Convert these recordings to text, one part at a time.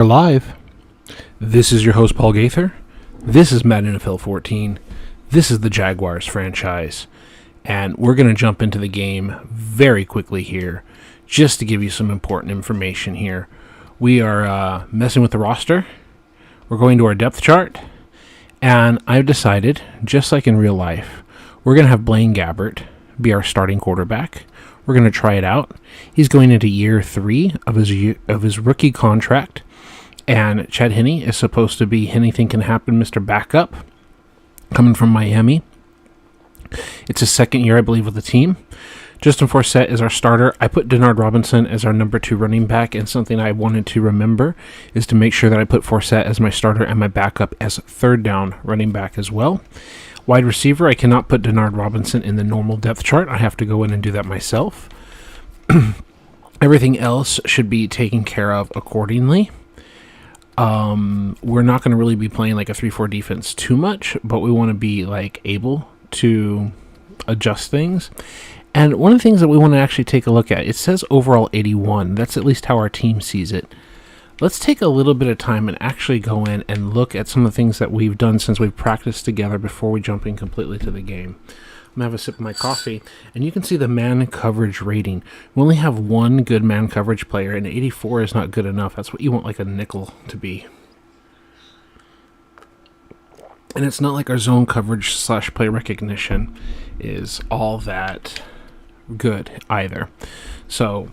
We're live. This is your host, Paul Gaither. This is Madden NFL 14. This is the Jaguars franchise. And we're going to jump into the game very quickly here, just to give you some important information here. We are messing with the roster. We're going to our depth chart. And I've decided, just like in real life, we're going to have Blaine Gabbert be our starting quarterback. We're going to try it out. He's going into year 3 of his rookie contract. And Chad Henne is supposed to be Anything Can Happen, Mr. Backup, coming from Miami. It's his second year, I believe, with the team. Justin Forsett is our starter. I put Denard Robinson as our number 2 running back, and something I wanted to remember is to make sure that I put Forsett as my starter and my backup as third down running back as well. Wide receiver, I cannot put Denard Robinson in the normal depth chart. I have to go in and do that myself. Everything else should be taken care of accordingly. We're not going to really be playing like a 3-4 defense too much, but we want to be like able to adjust things. And one of the things that we want to actually take a look at, it says overall 81. That's at least how our team sees it. Let's take a little bit of time and actually go in and look at some of the things that we've done since we've practiced together before we jump in completely to the game. I'm going to have a sip of my coffee, and you can see the man coverage rating. We only have one good man coverage player, and 84 is not good enough. That's what you want like a nickel to be. And it's not like our zone coverage / play recognition is all that good either. So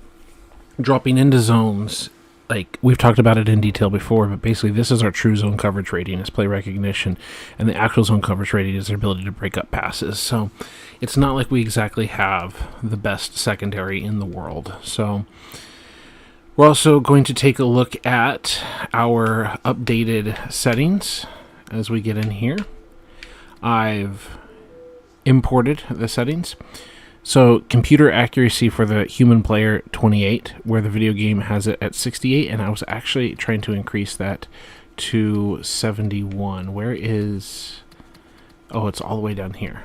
dropping into zones, like we've talked about it in detail before, but basically this is our true zone coverage rating, is play recognition, and the actual zone coverage rating is their ability to break up passes. So it's not like we exactly have the best secondary in the world. So we're also going to take a look at our updated settings as we get in here. I've imported the settings. So computer accuracy for the human player 28, where the video game has it at 68, and I was actually trying to increase that to 71. Where is... Oh, it's all the way down here.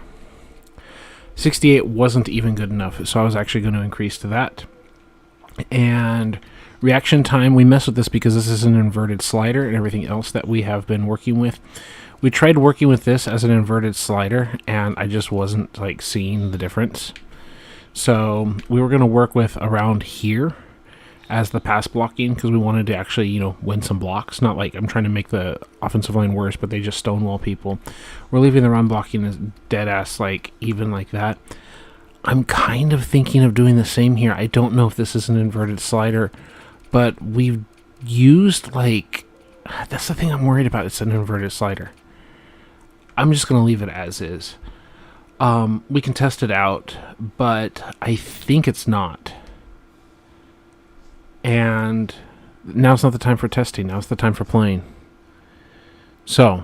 68 wasn't even good enough, so I was actually going to increase to that. And reaction time, we mess with this because this is an inverted slider and everything else that we have been working with. We tried working with this as an inverted slider, and I just wasn't like seeing the difference. So we were going to work with around here as the pass blocking, because we wanted to actually, win some blocks. Not like I'm trying to make the offensive line worse, but they just stonewall people. We're leaving the run blocking as dead ass, like even like that. I'm kind of thinking of doing the same here. I don't know if this is an inverted slider, but we've used like, that's the thing I'm worried about. It's an inverted slider. I'm just going to leave it as is. We can test it out, but I think it's not. And now's not the time for testing. Now's the time for playing. So,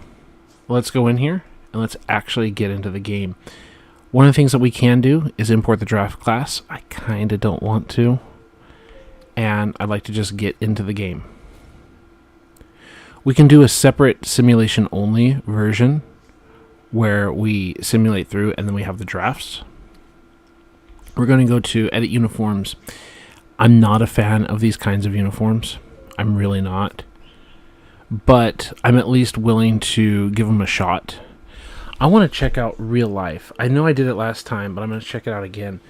let's go in here, and let's actually get into the game. One of the things that we can do is import the draft class. I kind of don't want to. And I'd like to just get into the game. We can do a separate simulation-only version where we simulate through and then we have the drafts. We're going to go to Edit Uniforms. I'm not a fan of these kinds of uniforms. I'm really not. But I'm at least willing to give them a shot. I want to check out real life. I know I did it last time, but I'm going to check it out again.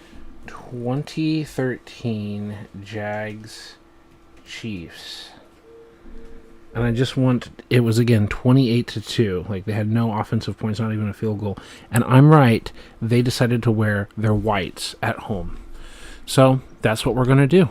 2013 Jags Chiefs. And I just want, it was again 28-2. Like they had no offensive points, not even a field goal. And I'm right, they decided to wear their whites at home. So that's what we're going to do.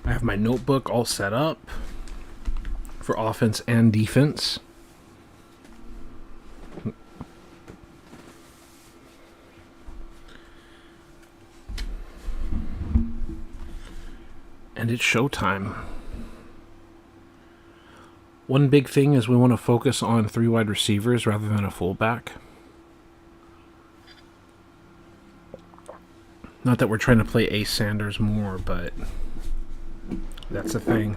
I have my notebook all set up for offense and defense. And it's showtime. One big thing is we want to focus on 3 wide receivers rather than a fullback. Not that we're trying to play Ace Sanders more, but That's a thing.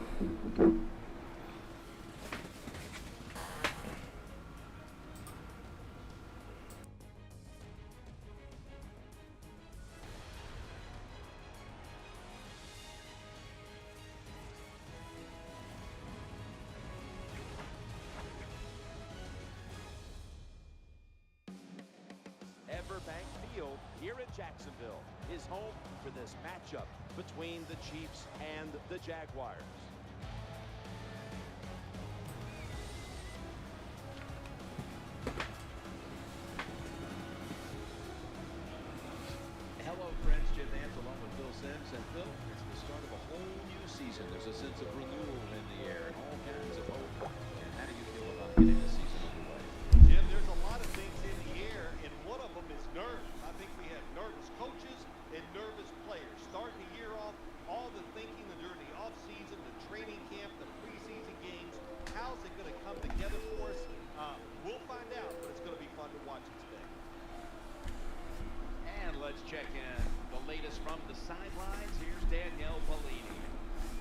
Everbank Field here in Jacksonville is home for this matchup between the Chiefs and the Jaguars. Hello, friends. Jim Nance along with Phil Sims. And Phil, it's the start of a whole new season. There's a sense of renewal in the air and all kinds of hope. And how do you feel about getting the season underway? Jim, there's a lot of things in the air, and one of them is nerves. I think we have nervous coaches and nervous players. Starting the year off, all the thinking during the offseason, the training camp, the preseason games. How's it going to come together for us? We'll find out, but it's going to be fun to watch it today. And let's check in the latest from the sidelines. Here's Danielle Bellini.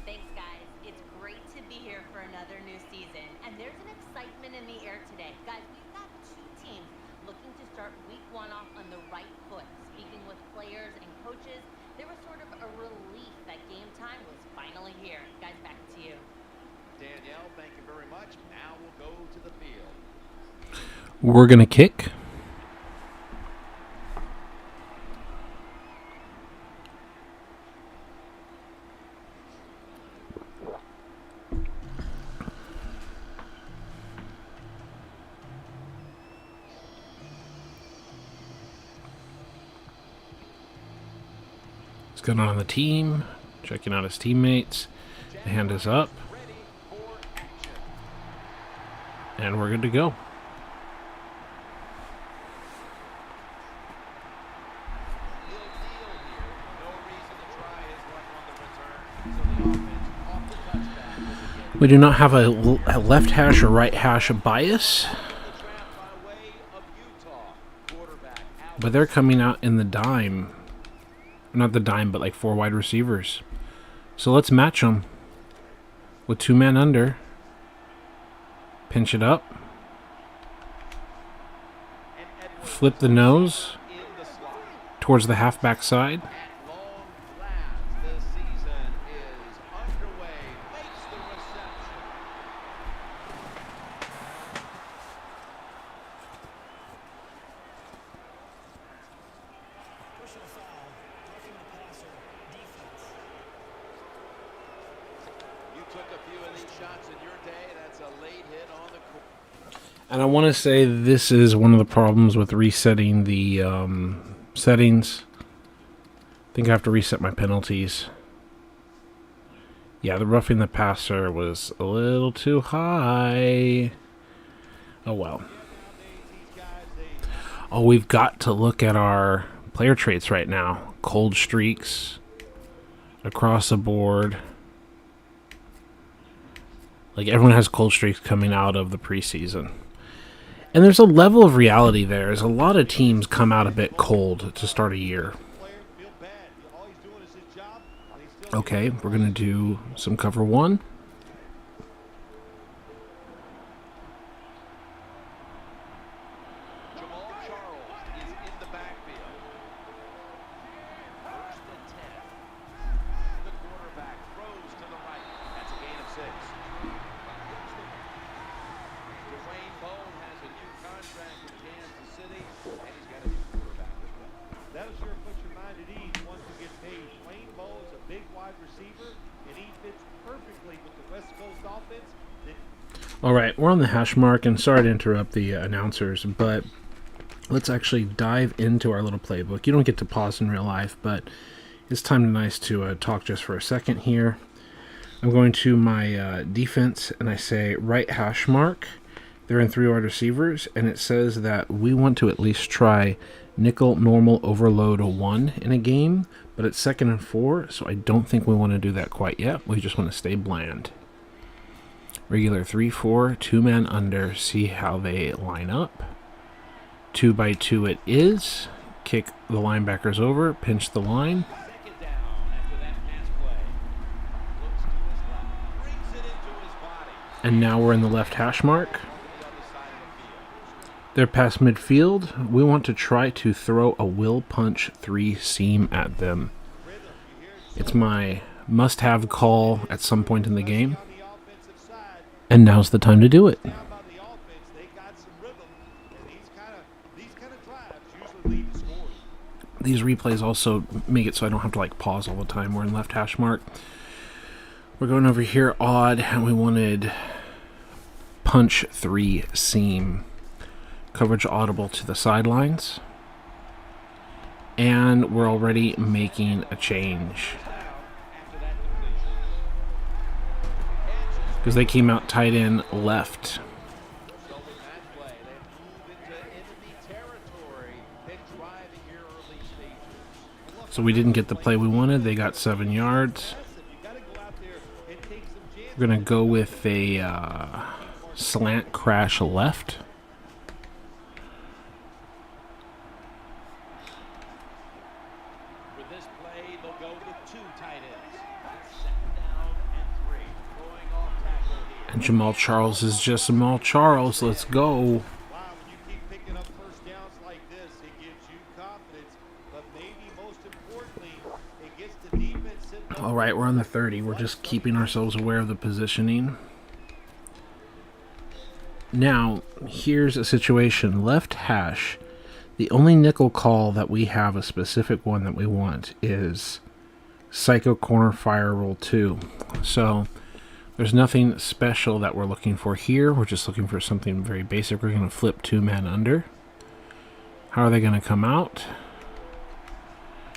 Thanks, guys. It's great to be here for another new season. And there's an excitement in the air today. Guys, we've got two teams looking to start week one off on the right foot. Speaking with players and coaches, there was sort of a relief that game time was finally here. Guys, back to you. Danielle, thank you very much. Now we'll go to the field. We're going to kick. What's going on the team? Checking out his teammates. The hand is up. And we're good to go. We do not have a left hash or right hash bias, but they're coming out in the dime. Not the dime, but like 4 wide receivers. So let's match them with 2 men under. Pinch it up. Flip the nose towards the halfback side. And I want to say this is one of the problems with resetting the settings. I think I have to reset my penalties. Yeah, the roughing the passer was a little too high. Oh well. Oh, we've got to look at our player traits right now. Cold streaks across the board. Like, everyone has cold streaks coming out of the preseason. And there's a level of reality there. As a lot of teams come out a bit cold to start a year. Okay, we're going to do some cover 1. Alright, we're on the hash mark, and sorry to interrupt the announcers, but let's actually dive into our little playbook. You don't get to pause in real life, but it's nice to talk just for a second here. I'm going to my defense, and I say right hash mark. They're in 3 wide receivers, and it says that we want to at least try nickel normal overload 1 in a game, but it's 2nd and 4, so I don't think we want to do that quite yet. We just want to stay bland. Regular 3-4, 2 man under, see how they line up. 2 by 2 it is. Kick the linebackers over, pinch the line. And now we're in the left hash mark. They're past midfield. We want to try to throw a will punch 3 seam at them. It's my must-have call at some point in the game. And now's the time to do it. These replays also make it so I don't have to like pause all the time. We're in left hash mark. We're going over here odd, and we wanted punch 3 seam. Coverage audible to the sidelines. And we're already making a change. Because they came out tight end left. So we didn't get the play we wanted. They got 7 yards. We're going to go with a slant crash left. With this play, they'll go with 2 tight ends. 2nd down and 3. Throwing off tackle here. And Jamal Charles is just Jamal Charles. Let's go. Wow, when you keep picking up first downs like this, it gives you confidence. But maybe most importantly, it gets the defense sitting. All right, we're on the 30. We're just keeping ourselves aware of the positioning. Now, here's a situation. Left hash. The only nickel call that we have, a specific one that we want, is Psycho Corner Fire Roll 2. So, there's nothing special that we're looking for here. We're just looking for something very basic. We're going to flip 2-man under. How are they going to come out?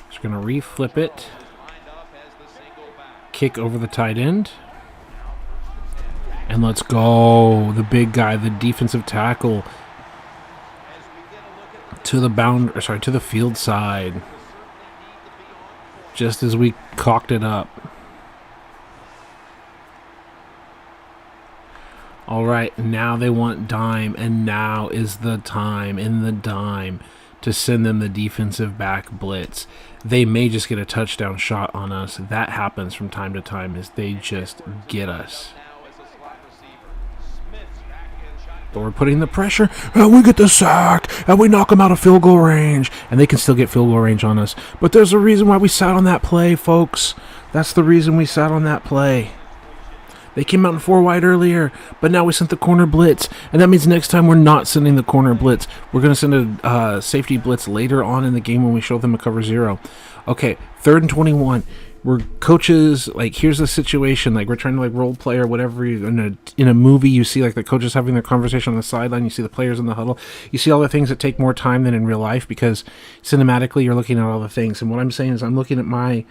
Just going to reflip it. Kick over the tight end. And let's go. The big guy, the defensive tackle, to the field side. Just as we cocked it up. All right, now they want dime, and now is the time in the dime to send them the defensive back blitz. They may just get a touchdown shot on us. That happens from time to time, as they just get us. But we're putting the pressure, and we get the sack, and we knock them out of field goal range. And they can still get field goal range on us. But there's a reason why we sat on that play, folks. That's the reason we sat on that play. They came out in 4 wide earlier, but now we sent the corner blitz. And that means next time we're not sending the corner blitz. We're going to send a safety blitz later on in the game when we show them a cover 0. Okay, 3rd and 21. We're coaches, like, here's the situation, like, we're trying to, like, role play or whatever. In a movie, you see, like, the coaches having their conversation on the sideline, you see the players in the huddle, you see all the things that take more time than in real life, because cinematically you're looking at all the things. And what I'm saying is I'm looking at my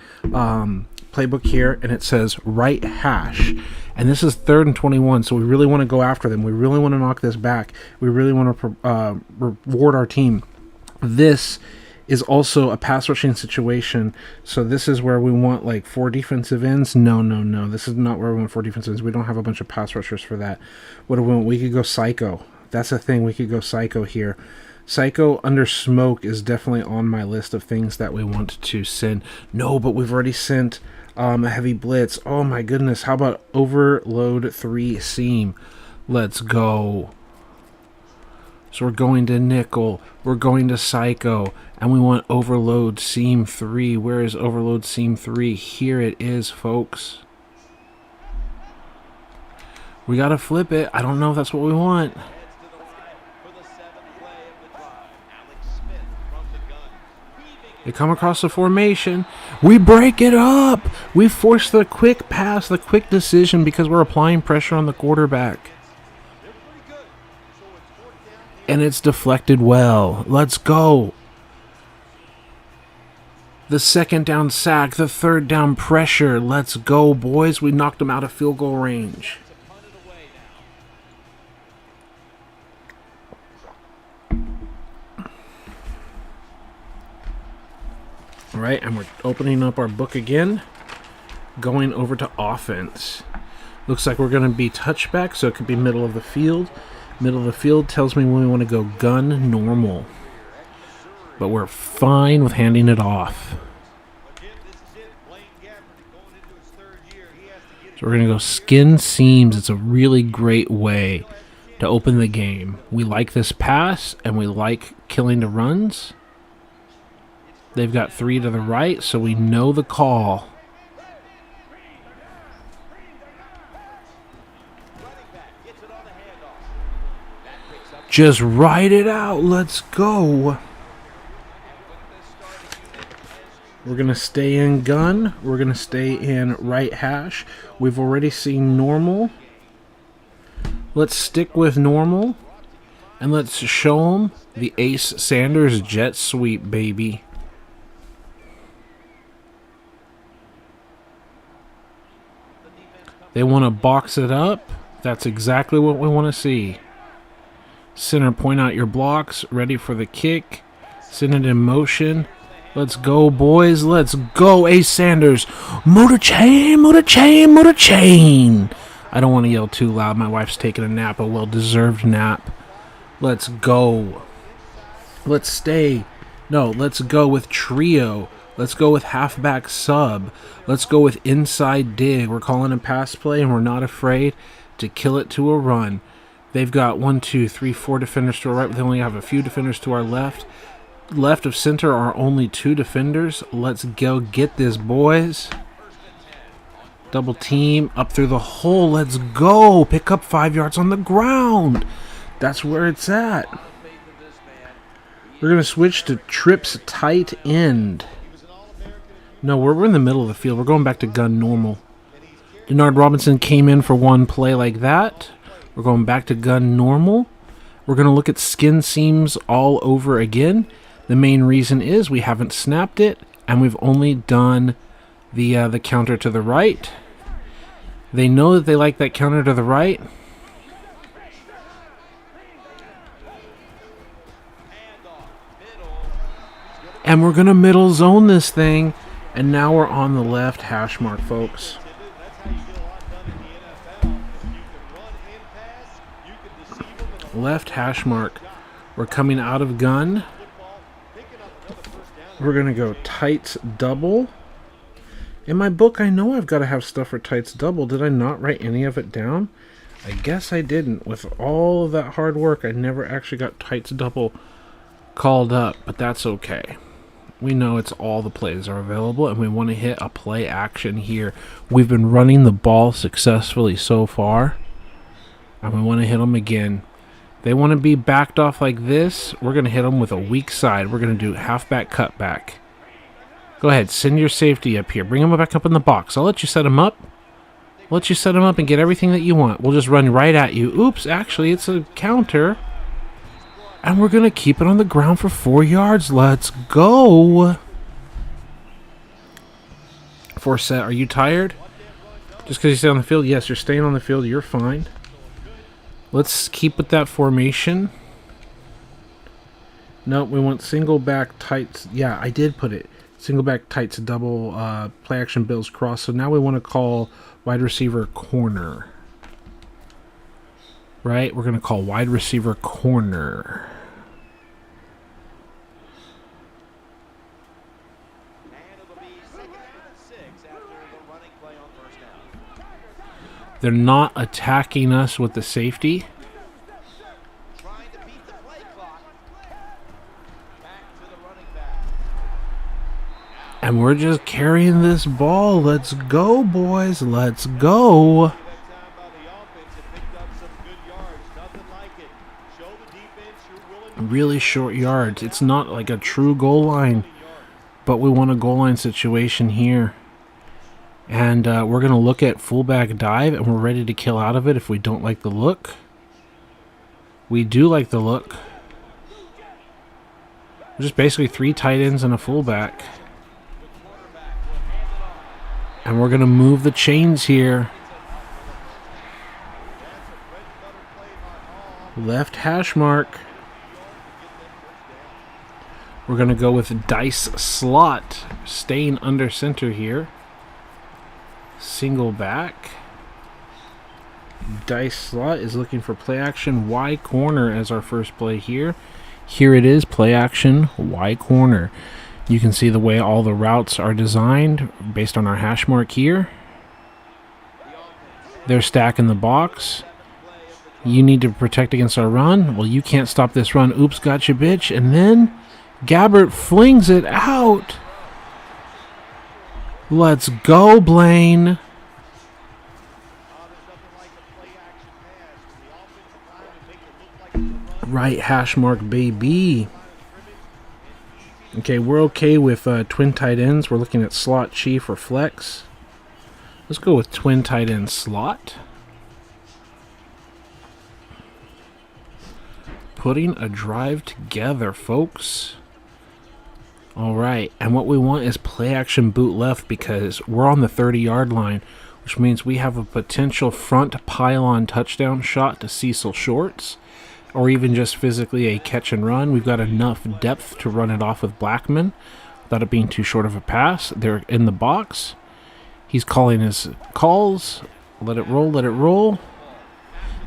playbook here, and it says right hash, and this is 3rd and 21, so we really want to go after them. We really want to knock this back. We really want to reward our team. This is also a pass rushing situation. So this is where we want like 4 defensive ends. No. This is not where we want 4 defensive ends. We don't have a bunch of pass rushers for that. What do we want? We could go psycho. That's the thing. We could go psycho here. Psycho under smoke is definitely on my list of things that we want to send. No, but we've already sent a heavy blitz. Oh my goodness. How about overload 3 seam? Let's go. So we're going to nickel, we're going to psycho, and we want overload seam 3. Where is overload seam 3? Here it is, folks. We got to flip it. I don't know if that's what we want. They come across the formation. We break it up. We force the quick pass, the quick decision, because we're applying pressure on the quarterback. And it's deflected well. Let's go. The 2nd down sack, the 3rd down pressure. Let's go, boys. We knocked them out of field goal range. All right, and we're opening up our book again. Going over to offense. Looks like we're going to be touchback, so it could be middle of the field. Middle of the field tells me when we want to go gun normal. But we're fine with handing it off. So we're going to go skin seams. It's a really great way to open the game. We like this pass, and we like killing the runs. They've got 3 to the right, so we know the call. Just ride it out. Let's go. We're going to stay in gun. We're going to stay in right hash. We've already seen normal. Let's stick with normal. And let's show them the Ace Sanders jet sweep, baby. They want to box it up. That's exactly what we want to see. Center, point out your blocks. Ready for the kick. Send it in motion. Let's go, boys. Let's go, Ace Sanders. Motor chain, motor chain, motor chain. I don't want to yell too loud. My wife's taking a nap, a well-deserved nap. Let's go. Let's stay. No, let's go with trio. Let's go with halfback sub. Let's go with inside dig. We're calling a pass play, and we're not afraid to kill it to a run. They've got 1, 2, 3, 4 defenders to our right. They only have a few defenders to our left. Left of center are only 2 defenders. Let's go get this, boys. Double team up through the hole. Let's go. Pick up 5 yards on the ground. That's where it's at. We're going to switch to trips tight end. No, we're in the middle of the field. We're going back to gun normal. Denard Robinson came in for one play like that. We're going back to gun normal. We're going to look at skin seams all over again. The main reason is we haven't snapped it, and we've only done the counter to the right. They know that they like that counter to the right. And we're going to middle zone this thing, and now we're on the left hash mark, folks. Left hash mark. We're coming out of gun. We're going to go tights double. In my book, I know I've got to have stuff for tights double. Did I not write any of it down? I guess I didn't. With all of that hard work, I never actually got tights double called up, but that's okay. We know it's all the plays are available, and we want to hit a play action here. We've been running the ball successfully so far, and we want to hit them again. They want to be backed off like this. We're going to hit them with a weak side. We're going to do halfback cutback. Go ahead, send your safety up here. Bring them back up in the box. I'll let you set them up. I'll let you set them up and get everything that you want. We'll just run right at you. Oops, actually, it's a counter. And we're going to keep it on the ground for 4 yards. Let's go. Forsett, are you tired? Just because you stay on the field? Yes, you're staying on the field. You're fine. Let's keep with that formation. Nope, we want single back tights. Yeah, I did put it. Single back tights, double play action bills cross. So now we want to call wide receiver corner. Right? We're going to call wide receiver corner. They're not attacking us with the safety. Trying to beat the play clock. Back to the running back. And we're just carrying this ball. Let's go, boys. Let's go. Really short yards. It's not like a true goal line, but we want a goal line situation here. And we're going to look at fullback dive, and we're ready to kill out of it if we don't like the look. We do like the look. Just basically 3 tight ends and a fullback. And we're going to move the chains here. Left hash mark. We're going to go with dice slot, staying under center here. Single back. Dice slot is looking for play action Y corner as our first play here. Here it is, play action Y corner. You can see the way all the routes are designed based on our hash mark here. They're stacking the box. You need to protect against our run. Well, you can't stop this run. Oops, gotcha, bitch. And then Gabbert flings it out. Let's go, Blaine. Right hash mark, baby. Okay, we're okay with twin tight ends. We're looking at slot, chief, or flex. Let's go with twin tight end slot. Putting a drive together, folks. All right, and what we want is play action boot left because we're on the 30-yard line, which means we have a potential front pylon touchdown shot to Cecil Shorts, or even just physically a catch and run. We've got enough depth to run it off with Blackman without it being too short of a pass. They're in the box. He's calling his calls. Let it roll, let it roll.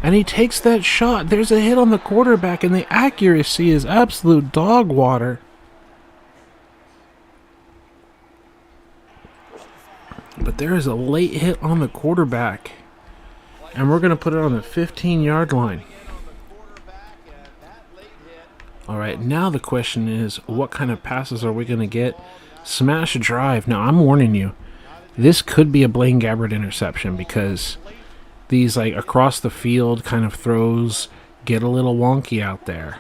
And he takes that shot. There's a hit on the quarterback, and the accuracy is absolute dog water. But there is a late hit on the quarterback. And we're going to put it on the 15-yard line. Alright, now the question is, what kind of passes are we going to get? Smash drive. Now, I'm warning you. This could be a Blaine Gabbert interception because these like across the field kind of throws get a little wonky out there.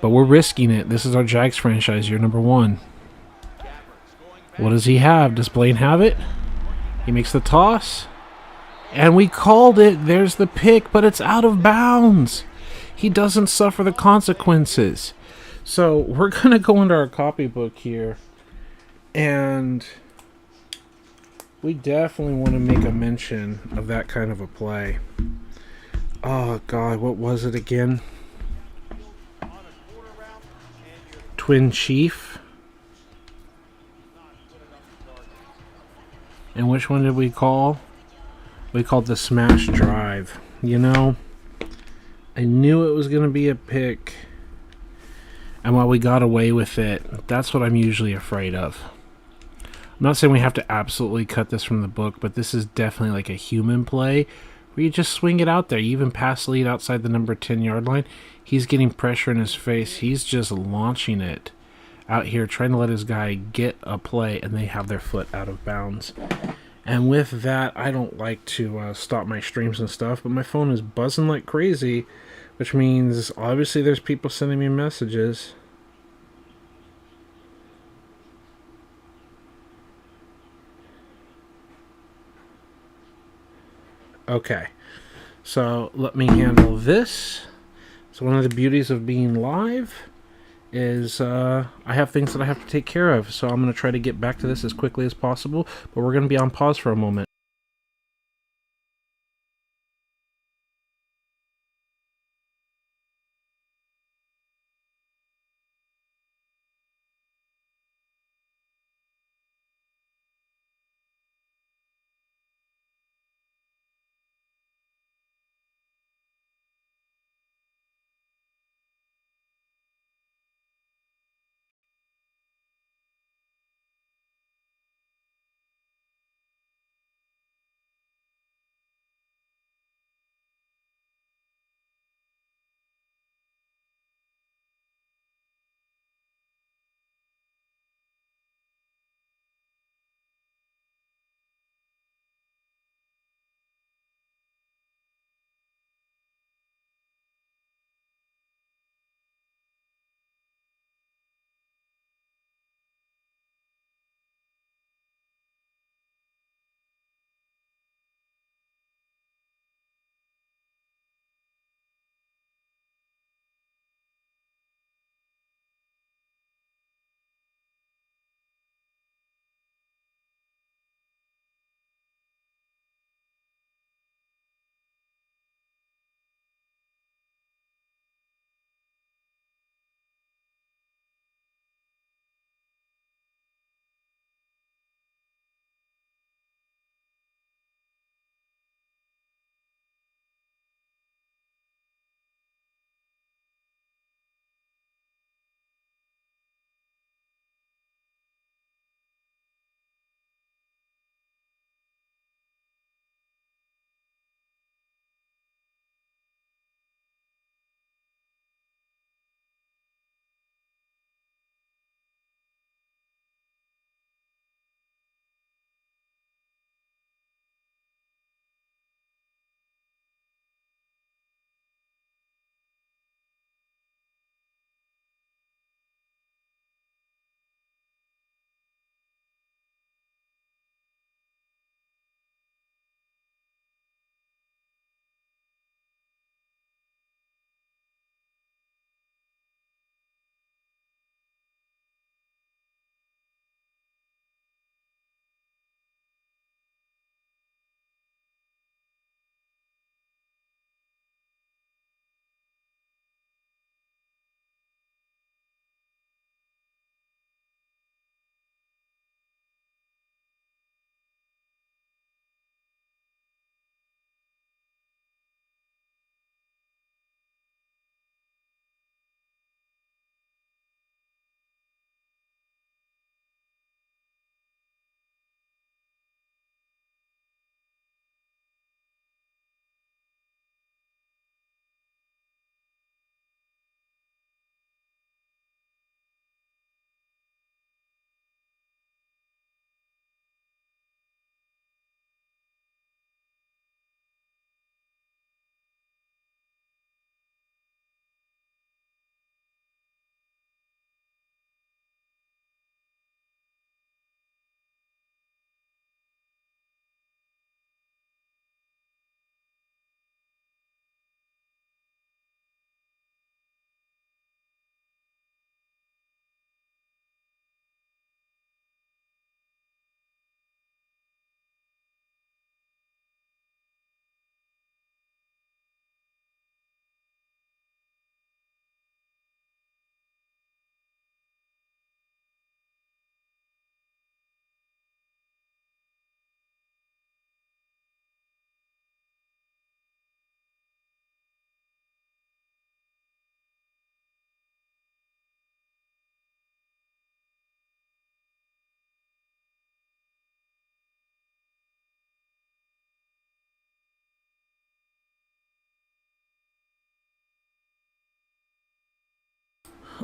But we're risking it. This is our Jags franchise year number 1. What does he have? Does Blaine have it? He makes the toss. And we called it. There's the pick, but it's out of bounds. He doesn't suffer the consequences. So we're going to go into our copybook here. And we definitely want to make a mention of that kind of a play. Oh, God, what was it again? Twin Chief. And which one did we call? We called the smash drive. You know, I knew it was going to be a pick. And while we got away with it, that's what I'm usually afraid of. I'm not saying we have to absolutely cut this from the book, but this is definitely like a human play where you just swing it out there. You even pass lead outside the number 10-yard line. He's getting pressure in his face. He's just launching it out here, trying to let his guy get a play, and they have their foot out of bounds. And with that, I don't like to stop my streams and stuff, but my phone is buzzing like crazy, which means obviously there's people sending me messages. Okay, so let me handle this. So one of the beauties of being live is I have things that I have to take care of, so I'm going to try to get back to this as quickly as possible, but we're going to be on pause for a moment.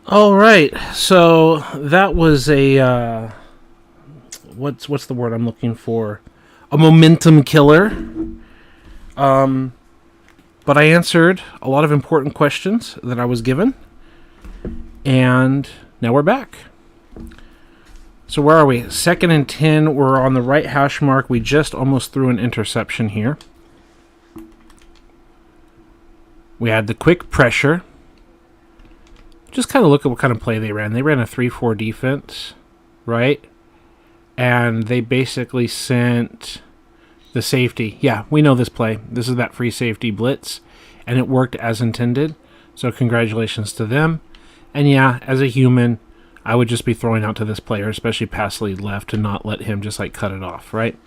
All right, so that was a what's the word I'm looking for? A momentum killer. But I answered a lot of important questions that I was given, and now we're back. So where are we? 2nd and 10. We're on the right hash mark. We just almost threw an interception here. We had the quick pressure. Just kind of look at what kind of play they ran. They ran a 3-4 defense, right? And they basically sent the safety. Yeah, we know this play. This is that free safety blitz, and it worked as intended. So congratulations to them. And yeah, as a human, I would just be throwing out to this player, especially pass lead left, to not let him just like cut it off, right?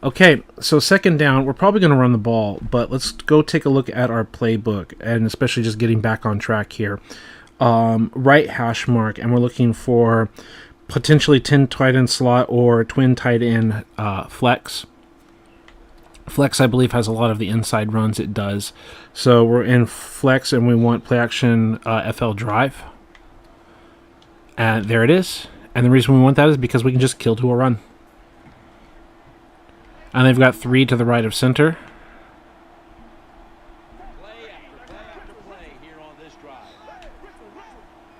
Okay, so 2nd down, we're probably going to run the ball, but let's go take a look at our playbook, and especially just getting back on track here. Right hash mark, and we're looking for potentially 10 tight end slot or twin tight end flex. Flex, I believe, has a lot of the inside runs. It does. So we're in flex, and we want play action FL drive. And there it is. And the reason we want that is because we can just kill to a run. And they've got 3 to the right of center. Play after play here on this drive.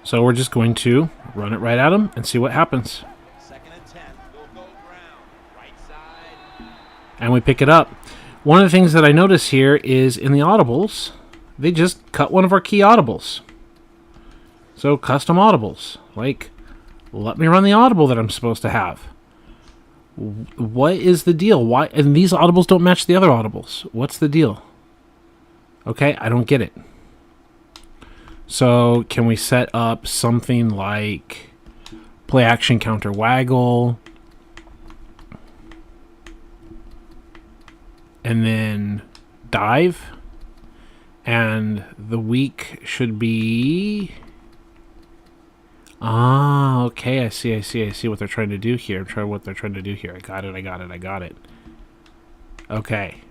So we're just going to run it right at them and see what happens. 2nd and 10. They'll go ground. Right side. And we pick it up. One of the things that I notice here is in the audibles, they just cut one of our key audibles. So custom audibles. Like, let me run the audible that I'm supposed to have. What is the deal? Why? And these audibles don't match the other audibles. What's the deal? Okay, I don't get it. So can we set up something like play action counter waggle, and then dive, and the week should be... Ah, okay, I see what they're trying to do here. What they're trying to do here. I got it. Okay.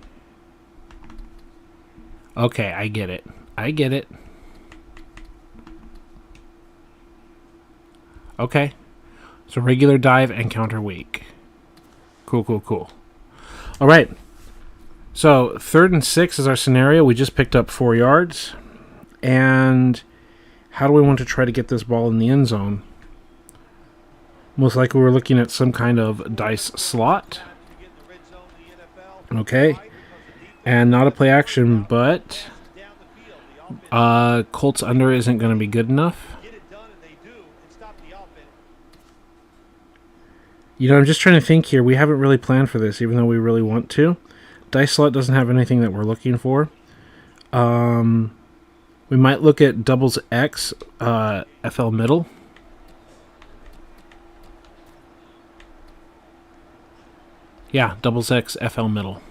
Okay, I get it. Okay. So regular dive and counter weak. Cool. All right. So 3rd and 6 is our scenario. We just picked up 4 yards. And how do we want to try to get this ball in the end zone? Most likely we're looking at some kind of dice slot. Okay. And not a play action, but Colts under isn't going to be good enough. You know, I'm just trying to think here. We haven't really planned for this, even though we really want to. Dice slot doesn't have anything that we're looking for. We might look at doubles X, FL middle. Yeah, doubles X, FL middle.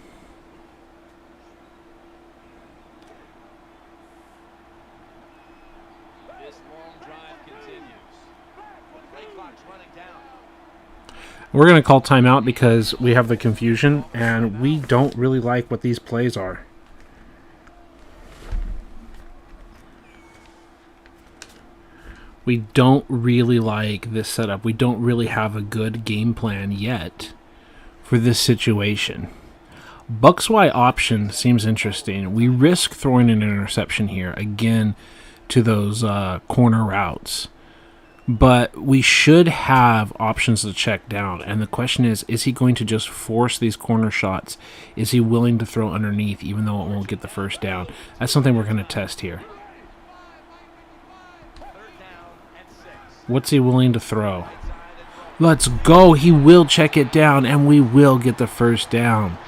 This long drive continues. The play clock's running down. We're going to call timeout because we have the confusion, and we don't really like what these plays are. We don't really like this setup. We don't really have a good game plan yet for this situation. Bucks Y option seems interesting. We risk throwing an interception here, again, to those corner routes. But we should have options to check down. And the question is he going to just force these corner shots? Is he willing to throw underneath even though it won't get the first down? That's something we're going to test here. What's he willing to throw? Let's go. He will check it down, and we will get the first down.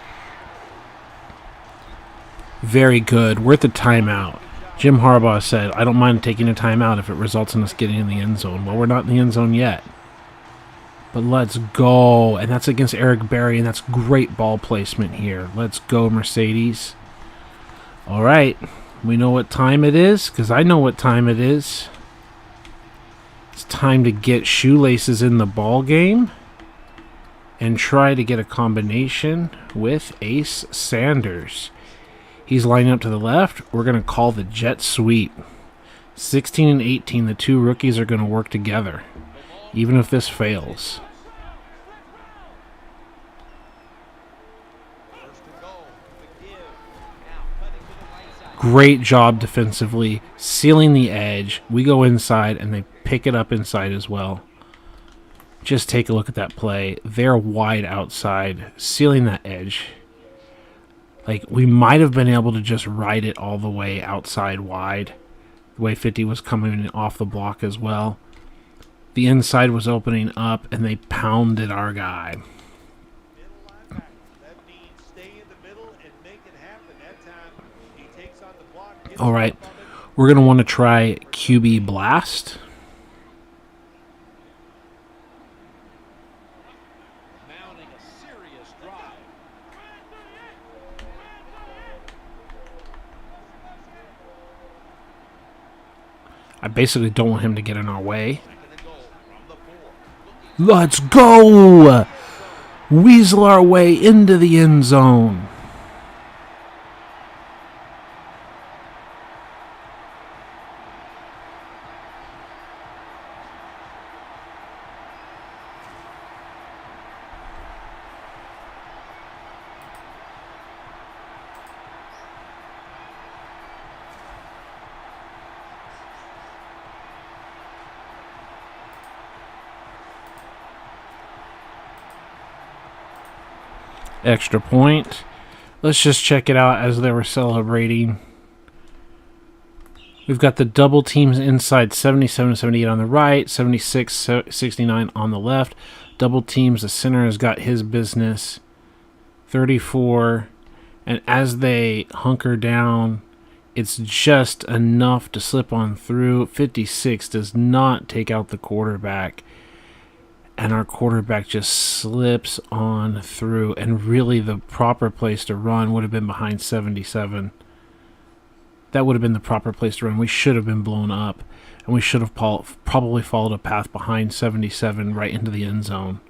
Very good. Worth a timeout. Jim Harbaugh said, I don't mind taking a timeout if it results in us getting in the end zone. Well, we're not in the end zone yet. But let's go. And that's against Eric Berry, and that's great ball placement here. Let's go, Mercedes. All right. We know what time it is, because I know what time it is. It's time to get shoelaces in the ball game and try to get a combination with Ace Sanders. He's lining up to the left. We're going to call the jet sweep. 16 and 18, the two rookies are going to work together, even if this fails. First and goal. The give. Now cutting to the right side. Great job defensively, sealing the edge. We go inside, and they pick it up inside as well. Just take a look at that play. They're wide outside, sealing that edge. Like, we might have been able to just ride it all the way outside wide. The way 50 was coming off the block as well. The inside was opening up, and they pounded our guy. Middle linebacker. That means stay in the middle and make it happen. That time he takes on the block. Gets All right, up on it. we're going to want to try QB Blast. Mounting a serious drive. I basically don't want him to get in our way. Second and goal from the 4. Let's go! Weasel our way into the end zone. Extra point. Let's just check it out as they were celebrating. We've got the double teams inside, 77 78 on the right, 76 69 on the left. Double teams, the center has got his business, 34. And as they hunker down, it's just enough to slip on through. 56 does not take out the quarterback. And our quarterback just slips on through. And really the proper place to run would have been behind 77. That would have been the proper place to run. We should have been blown up. And we should have probably followed a path behind 77 right into the end zone.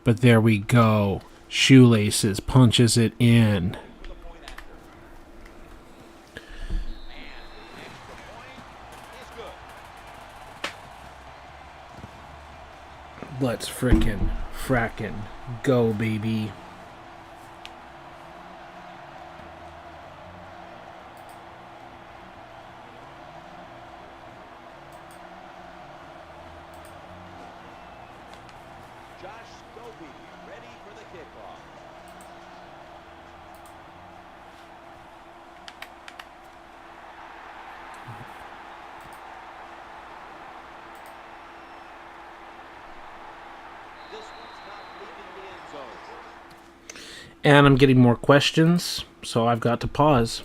But there we go. Shoelaces, punches it in. Let's frackin' go, baby. Josh Scobie ready for the kickoff. This one's not leaving the end zone. And I'm getting more questions, so I've got to pause.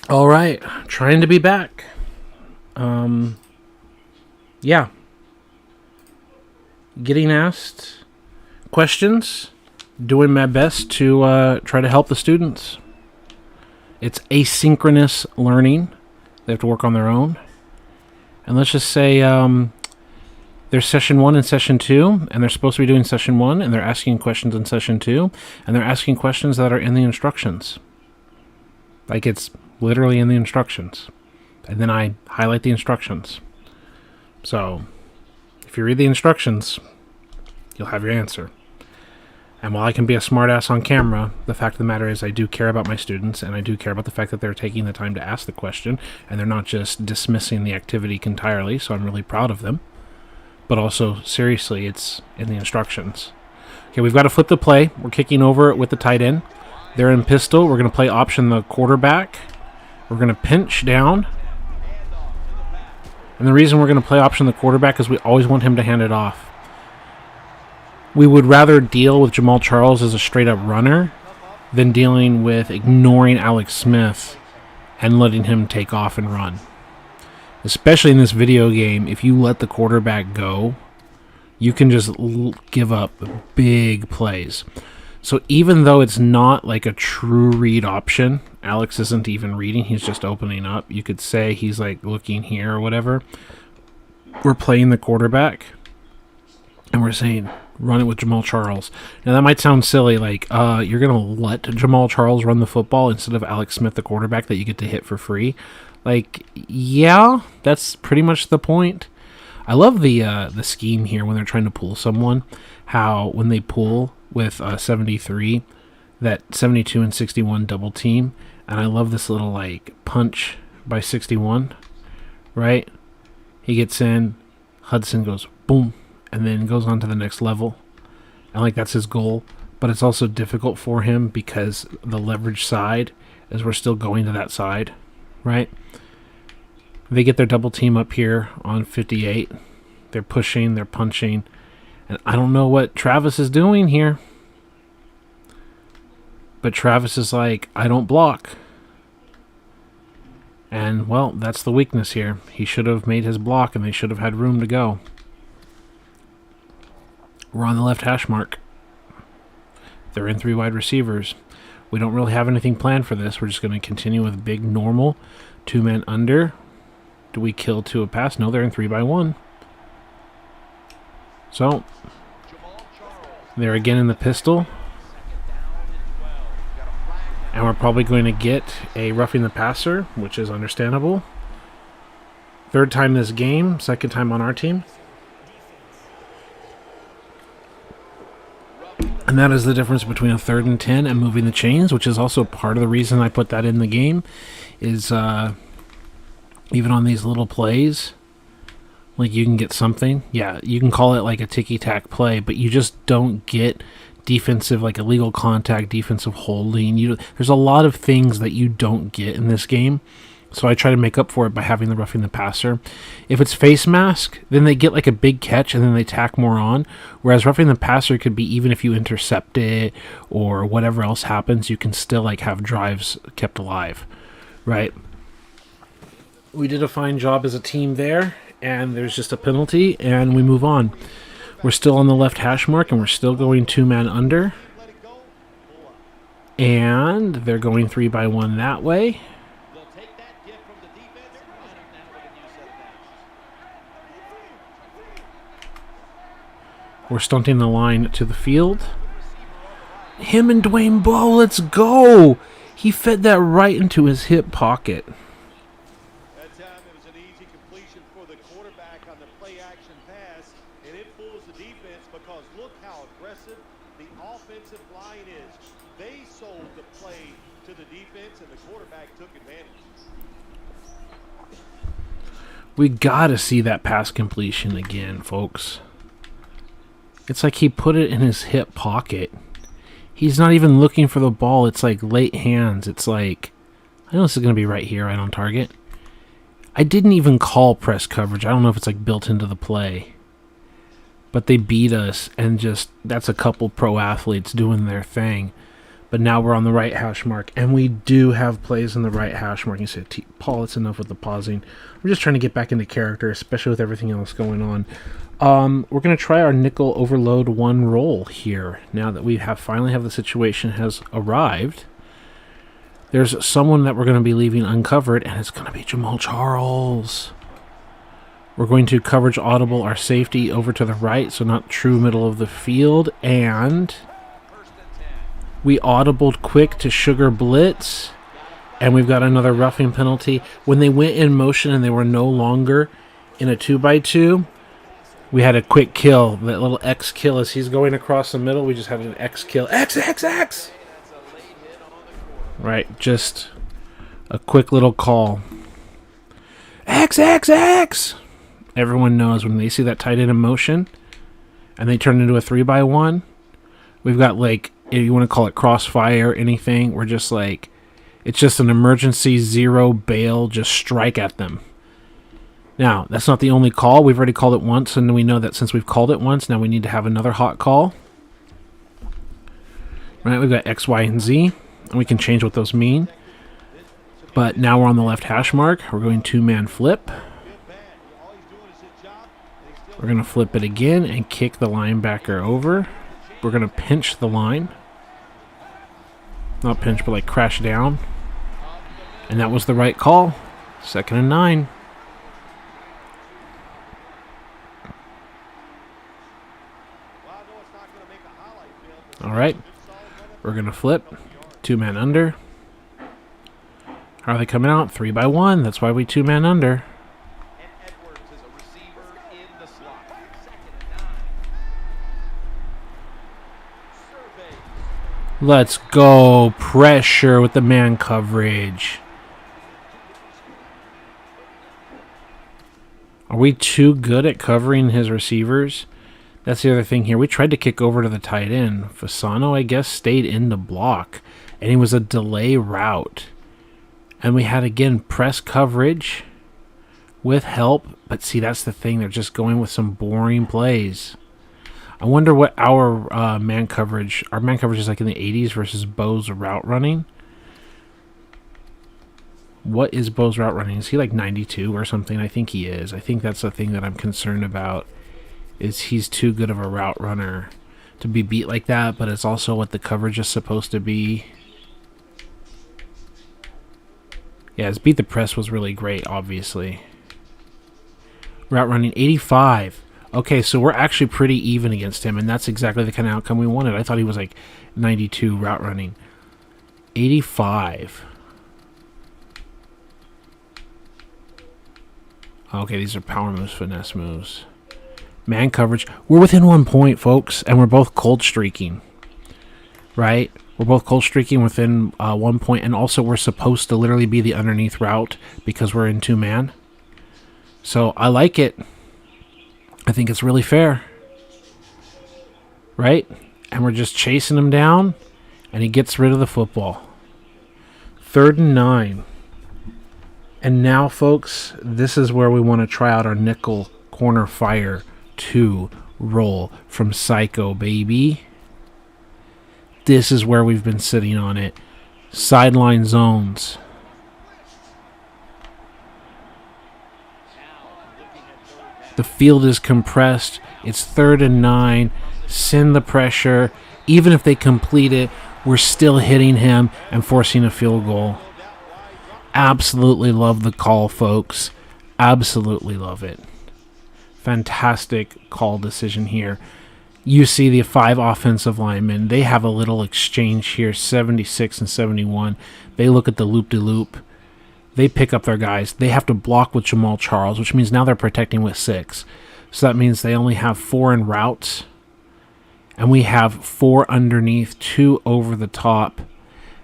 All right, trying to be back. Yeah. Getting asked questions, doing my best to try to help the students. It's asynchronous learning. They have to work on their own. And let's just say there's session 1 and session 2, and they're supposed to be doing session 1, and they're asking questions in session 2, and they're asking questions that are in the instructions. Like it's literally in the instructions. And then I highlight the instructions. So if you read the instructions, you'll have your answer. And while I can be a smartass on camera, the fact of the matter is I do care about my students, and I do care about the fact that they're taking the time to ask the question, and they're not just dismissing the activity entirely, so I'm really proud of them. But also, seriously, it's in the instructions. Okay, we've got to flip the play. We're kicking over it with the tight end. They're in pistol. We're going to play option the quarterback. We're going to pinch down. And the reason we're going to play option the quarterback is we always want him to hand it off. We would rather deal with Jamal Charles as a straight-up runner than dealing with ignoring Alex Smith and letting him take off and run. Especially in this video game, if you let the quarterback go, you can just give up big plays. So even though it's not like a true read option, Alex isn't even reading, he's just opening up. You could say he's like looking here or whatever. We're playing the quarterback, and we're saying, run it with Jamal Charles. Now that might sound silly, like you're going to let Jamal Charles run the football instead of Alex Smith, the quarterback, that you get to hit for free. Like, yeah, that's pretty much the point. I love the scheme here when they're trying to pull someone, how when they pull with 73, that 72 and 61 double team, and I love this little like punch by 61, right? He gets in, Hudson goes boom, and then goes on to the next level, and like that's his goal. But it's also difficult for him because the leverage side is we're still going to that side, right? They get their double team up here on 58. They're pushing, they're punching, and I don't know what Travis is doing here. But Travis is like, I don't block. And, well, that's the weakness here. He should have made his block, and they should have had room to go. We're on the left hash mark. They're in 3 wide receivers. We don't really have anything planned for this. We're just going to continue with big normal. 2 men under. Do we kill to a pass? No, they're in 3 by 1. So, they're again in the pistol. And we're probably going to get a roughing the passer, which is understandable. 3rd time this game, 2nd time on our team. And that is the difference between a 3rd and 10 and moving the chains, which is also part of the reason I put that in the game, is even on these little plays, like you can get something. Yeah, you can call it like a ticky-tack play, but you just don't get defensive, like illegal contact, defensive holding. There's a lot of things that you don't get in this game. So I try to make up for it by having the roughing the passer. If it's face mask, then they get like a big catch and then they tack more on. Whereas roughing the passer could be even if you intercept it or whatever else happens, you can still like have drives kept alive, right? We did a fine job as a team there, and there's just a penalty, and we move on. We're still on the left hash mark, and we're still going 2-man under. And they're going 3 by 1 that way. We're stunting the line to the field. Him and Dwayne Bowe, let's go! He fed that right into his hip pocket. That time it was an easy completion for the quarterback on the play-action pass, and it fools the defense because look how aggressive the offensive line is. They sold the play to the defense, and the quarterback took advantage. We gotta see that pass completion again, folks. It's like he put it in his hip pocket. He's not even looking for the ball. It's like late hands. It's like, I know this is going to be right here, right on target. I didn't even call press coverage. I don't know if it's like built into the play. But they beat us, and just, that's a couple pro athletes doing their thing. But now we're on the right hash mark, and we do have plays in the right hash mark. You said, Paul, it's enough with the pausing. I'm just trying to get back into character, especially with everything else going on. We're going to try our nickel overload 1 roll here. Now that we finally have the situation has arrived, there's someone that we're going to be leaving uncovered, and it's going to be Jamal Charles. We're going to coverage audible our safety over to the right, so not true middle of the field, and we audibled quick to sugar blitz, and we've got another roughing penalty. When they went in motion and they were no longer in a 2x2, we had a quick kill. That little X kill as he's going across the middle. We just had an X kill. X, X, X! Right, just a quick little call. X, X, X! Everyone knows when they see that tight end in motion and they turn into a 3x1, we've got, like, if you want to call it crossfire, anything, we're just like, it's just an emergency 0 bail, just strike at them. Now, that's not the only call. We've already called it once, and we know that since we've called it once, now we need to have another hot call. Right, we've got X, Y, and Z, and we can change what those mean. But now we're on the left hash mark. We're going 2-man flip. We're going to flip it again and kick the linebacker over. We're going to pinch the line. Not pinch, but like crash down. And that was the right call. 2nd and 9. All right. We're going to flip. 2-man under. How are they coming out? 3x1. That's why we 2-man under. Let's go. Pressure with the man coverage. Are we too good at covering his receivers? That's the other thing here. We tried to kick over to the tight end. Fasano, I guess, stayed in the block. And he was a delay route. And we had, again, press coverage with help. But see, that's the thing. They're just going with some boring plays. I wonder what our man coverage is like in the 80s versus Bo's route running. What is Bo's route running? Is he like 92 or something? I think he is. I think that's the thing that I'm concerned about, is he's too good of a route runner to be beat like that, but it's also what the coverage is supposed to be. Yeah, his beat the press was really great, obviously. Route running 85. Okay, so we're actually pretty even against him, and that's exactly the kind of outcome we wanted. I thought he was like 92 route running. 85. Okay, these are power moves, finesse moves. Man coverage. We're within 1 point, folks, and we're both cold streaking. Right? We're both cold streaking within 1 point, and also we're supposed to literally be the underneath route because we're in 2-man. So I like it. I think it's really fair. Right? And we're just chasing him down, and he gets rid of the football. 3rd and 9. And now, folks, this is where we want to try out our nickel corner fire 2 roll from Psycho, baby. This is where we've been sitting on it. Sideline zones. The field is compressed. It's 3rd and 9. Send the pressure. Even if they complete it, we're still hitting him and forcing a field goal. Absolutely love the call, folks. Absolutely love it. Fantastic call decision here. You see the 5 offensive linemen. They have a little exchange here, 76 and 71. They look at the loop-de-loop. They pick up their guys. They have to block with Jamal Charles, which means now they're protecting with 6. So that means they only have 4 in routes. And we have 4 underneath, 2 over the top.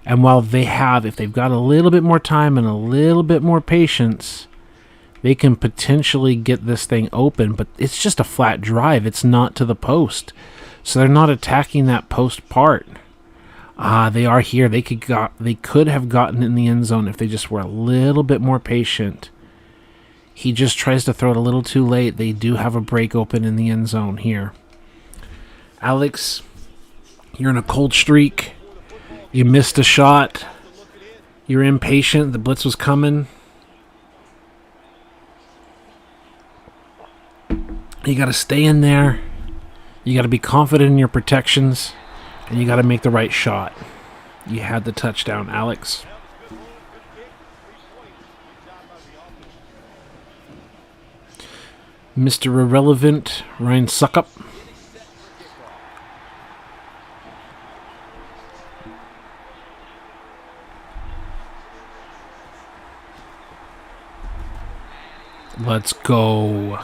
And while they have, if they've got a little bit more time and a little bit more patience, they can potentially get this thing open. But it's just a flat drive. It's not to the post. So they're not attacking that post part. They are here. They could have gotten in the end zone if they just were a little bit more patient. He just tries to throw it a little too late. They do have a break open in the end zone here. Alex, you're in a cold streak. You missed a shot. You're impatient. The blitz was coming. You got to stay in there. You got to be confident in your protections. And you got to make the right shot. You had the touchdown, Alex. Mr. Irrelevant, Ryan Suckup. Let's go.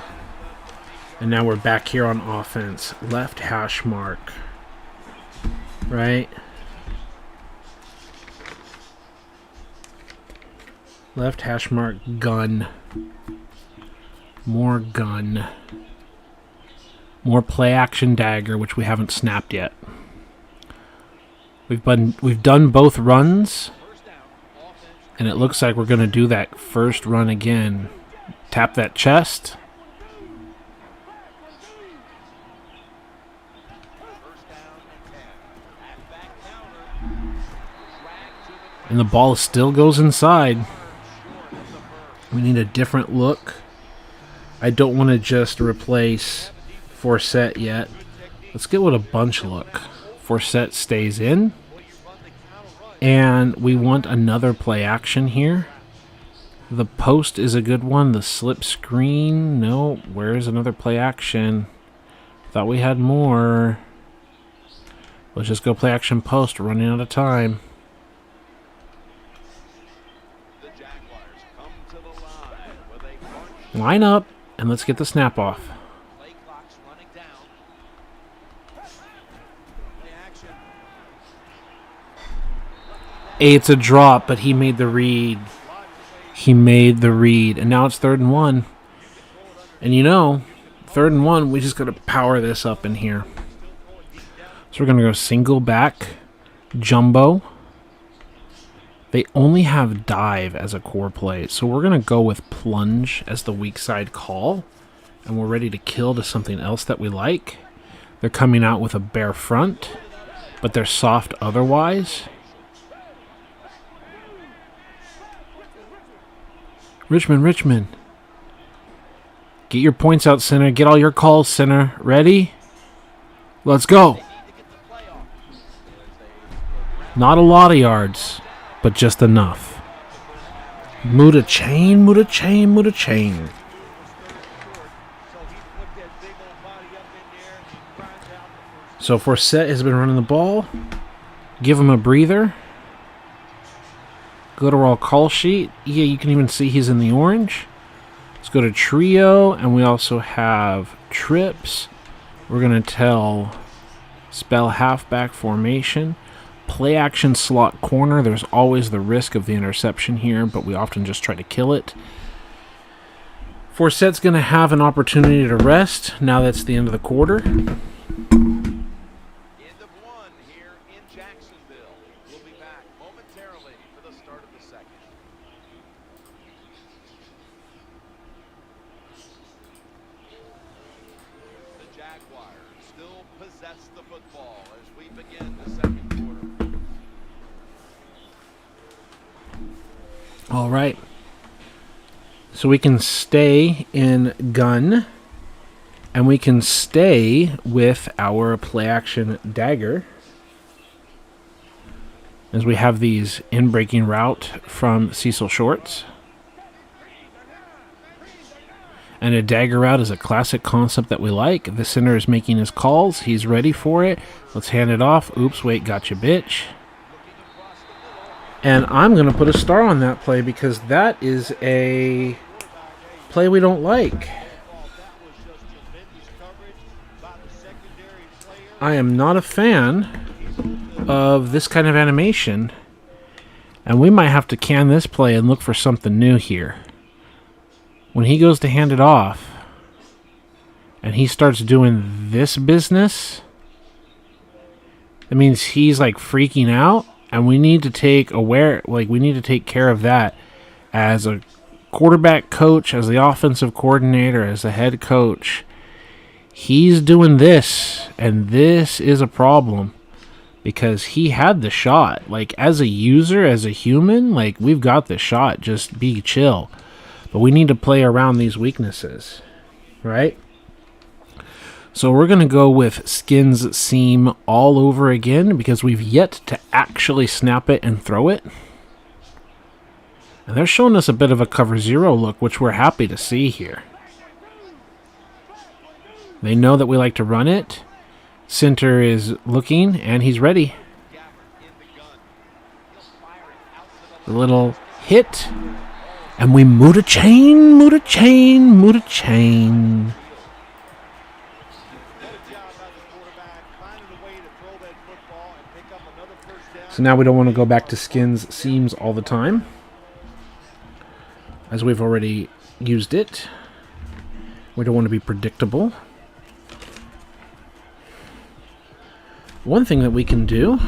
And now we're back here on offense. Left hash mark. Right? Left hash mark, gun. More gun. More play action dagger, which we haven't snapped yet. We've done both runs. And it looks like we're going to do that first run again. Tap that chest. And the ball still goes inside. We need a different look. I don't want to just replace Forsett yet. Let's get with a bunch look. Forsett stays in. And we want another play action here. The post is a good one. The slip screen. No, where's another play action? Thought we had more. Let's just go play action post. Running out of time. The Jaguars come to the line with a bunch. Line up, and let's get the snap off. Play clock's running down. Play action. It's a drop, but he made the read. He made the read. And now it's 3rd and 1. And you know, 3rd and 1, we just got to power this up in here. So we're going to go single back, jumbo. They only have dive as a core play. So we're going to go with plunge as the weak side call. And we're ready to kill to something else that we like. They're coming out with a bare front, but they're soft otherwise. Richmond. Get your points out, center. Get all your calls, center. Ready? Let's go. Not a lot of yards, but just enough. Muda chain. So Forsett has been running the ball. Give him a breather. Go to our call sheet. Yeah, you can even see he's in the orange. Let's go to trio, and we also have trips. We're going to spell halfback formation. Play action slot corner. There's always the risk of the interception here, but we often just try to kill it. Forsett's going to have an opportunity to rest. Now that's the end of the quarter. End of one here in Jacksonville. We'll be back momentarily for the start of the second. The Jaguars still possess the football as we begin the second quarter. All right. So we can stay in gun, and we can stay with our play action dagger, as we have these in-breaking route from Cecil Shorts. And a dagger route is a classic concept that we like. The center is making his calls. He's ready for it. Let's hand it off. Oops, wait, gotcha, bitch. And I'm going to put a star on that play because that is a play we don't like. I am not a fan of this kind of animation. And we might have to can this play and look for something new here. When he goes to hand it off and he starts doing this business, that means he's like freaking out. And we need to take care of that as a quarterback coach, as the offensive coordinator, as the head coach. He's doing this, and this is a problem because he had the shot. Like, as a user, as a human, like, we've got the shot. Just be chill. But we need to play around these weaknesses, right? So we're going to go with Skins Seam all over again because we've yet to actually snap it and throw it. And they're showing us a bit of a cover 0 look, which we're happy to see here. They know that we like to run it. Center is looking, and he's ready. The little hit. And we moot a chain, moot a chain, moot a chain. So now we don't want to go back to Skins Seams all the time, as we've already used it. We don't want to be predictable. One thing that we can do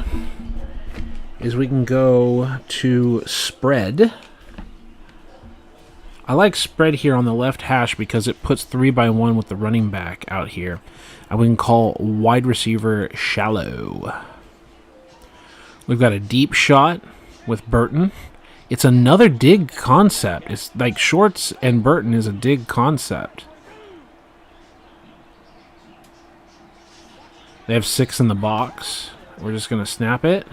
is we can go to spread. I like spread here on the left hash because it puts 3x1 with the running back out here. And we can call wide receiver shallow. We've got a deep shot with Burton. It's another dig concept. It's like Shorts and Burton is a dig concept. They have 6 in the box. We're just going to snap it.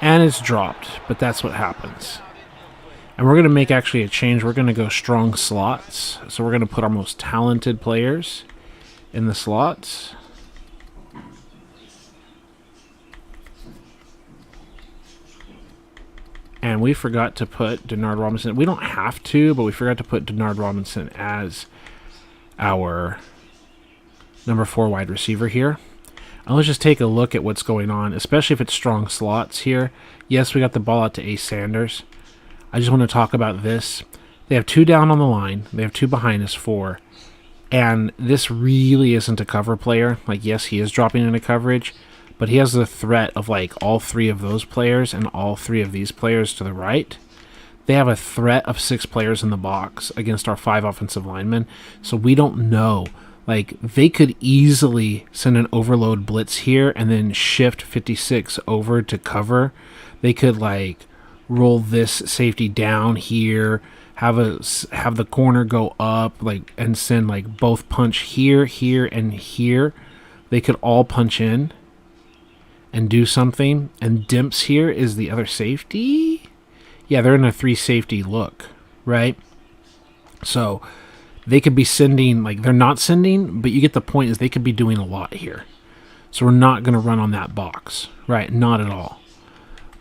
And it's dropped, but that's what happens. And we're going to make actually a change. We're going to go strong slots. So we're going to put our most talented players in the slots. And we forgot to put Denard Robinson. We don't have to, but we forgot to put Denard Robinson as our number 4 wide receiver here. And let's just take a look at what's going on, especially if it's strong slots here. Yes, we got the ball out to Ace Sanders. I just want to talk about this. They have 2 down on the line. They have 2 behind us, 4. And this really isn't a cover player. Like, yes, he is dropping into coverage, but he has the threat of, like, all 3 of those players and all 3 of these players to the right. They have a threat of 6 players in the box against our 5 offensive linemen. So we don't know. Like, they could easily send an overload blitz here and then shift 56 over to cover. They could, like, roll this safety down here, have the corner go up, like, and send, like, both punch here, here, and here. They could all punch in and do something. And Dimps here is the other safety. Yeah, they're in a 3 safety look, right? So they could be sending, like, they're not sending, but you get the point, is they could be doing a lot here. So we're not going to run on that box, right? Not at all.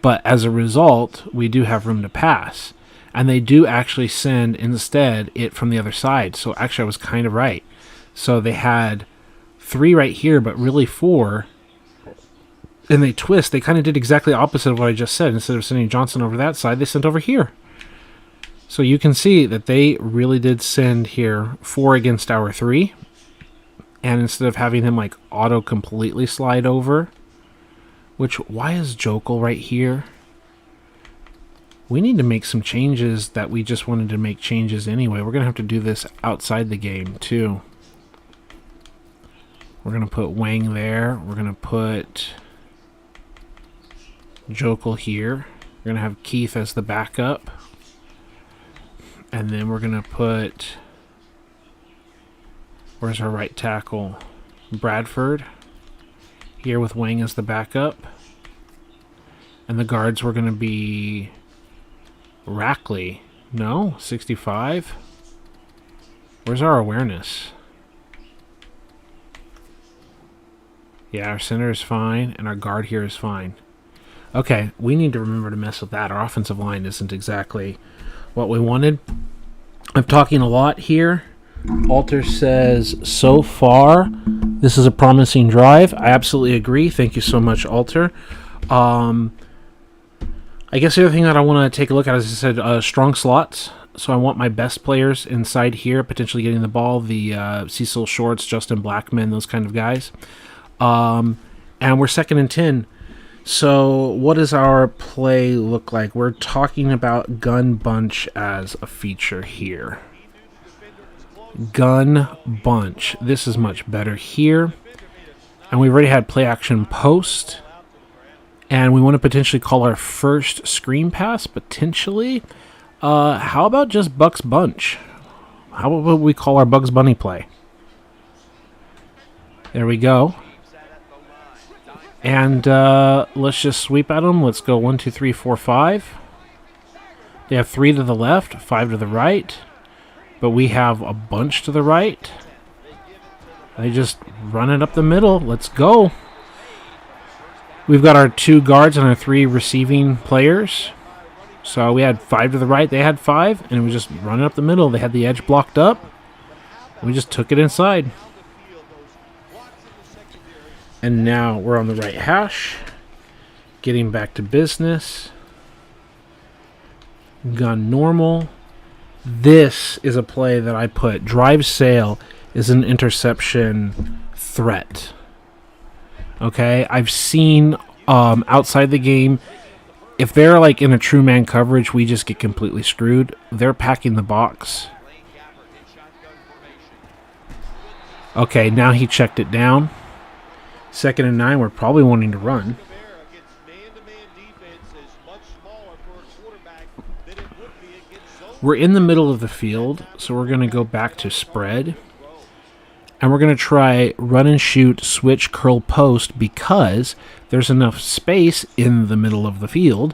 But as a result, we do have room to pass. And they do actually send, instead, it from the other side. So actually, I was kind of right. So they had 3 right here, but really 4. And they twist. They kind of did exactly opposite of what I just said. Instead of sending Johnson over that side, they sent over here. So you can see that they really did send here 4 against our 3. And instead of having him, like, auto completely slide over, which, why is Jokel right here? We need to make some changes that we just wanted to make changes anyway. We're going to have to do this outside the game, too. We're going to put Wang there. We're going to put Jokel here. We're going to have Keith as the backup. And then we're going to put... Where's our right tackle? Bradford. Here with Wang as the backup. And the guards were going to be... Rackley. No? 65? Where's our awareness? Yeah, our center is fine, and our guard here is fine. Okay, we need to remember to mess with that. Our offensive line isn't exactly what we wanted. I'm talking a lot here. Alter says, so far, this is a promising drive. I absolutely agree. Thank you so much, Alter. I guess the other thing that I want to take a look at, as I said, strong slots. So I want my best players inside here, potentially getting the ball. The Cecil Shorts, Justin Blackman, those kind of guys. And we're 2nd and 10. So what does our play look like? We're talking about gun bunch as a feature here. Gun bunch. This is much better here. And we've already had play action post. And we want to potentially call our first screen pass, potentially. How about just Bucks Bunch? How about we call our Bugs Bunny play? There we go. And let's just sweep at them. Let's go 1, 2, 3, 4, 5. They have 3 to the left, 5 to the right. But we have a bunch to the right. They just run it up the middle. Let's go. We've got our 2 guards and our 3 receiving players. So we had 5 to the right. They had 5. And we just run it up the middle. They had the edge blocked up. We just took it inside. And now we're on the right hash. Getting back to business. Gun normal. This is a play that I put. Drive sail is an interception threat. Okay? I've seen outside the game, if they're like in a true man coverage, we just get completely screwed. They're packing the box. Okay, now he checked it down. 2nd and 9, we're probably wanting to run. We're in the middle of the field, so we're going to go back to spread. And we're going to try run and shoot, switch, curl, post, because there's enough space in the middle of the field,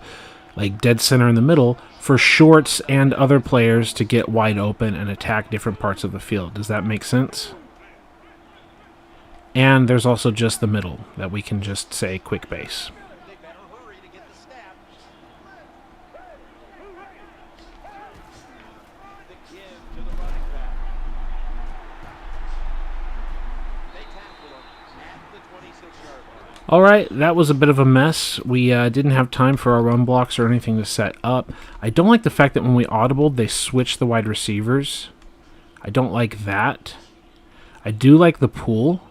like dead center in the middle, for shorts and other players to get wide open and attack different parts of the field. Does that make sense? And there's also just the middle that we can just say quick base. All right, that was a bit of a mess. We didn't have time for our run blocks or anything to set up. I don't like the fact that when we audibled, they switched the wide receivers. I don't like that. I do like the pool.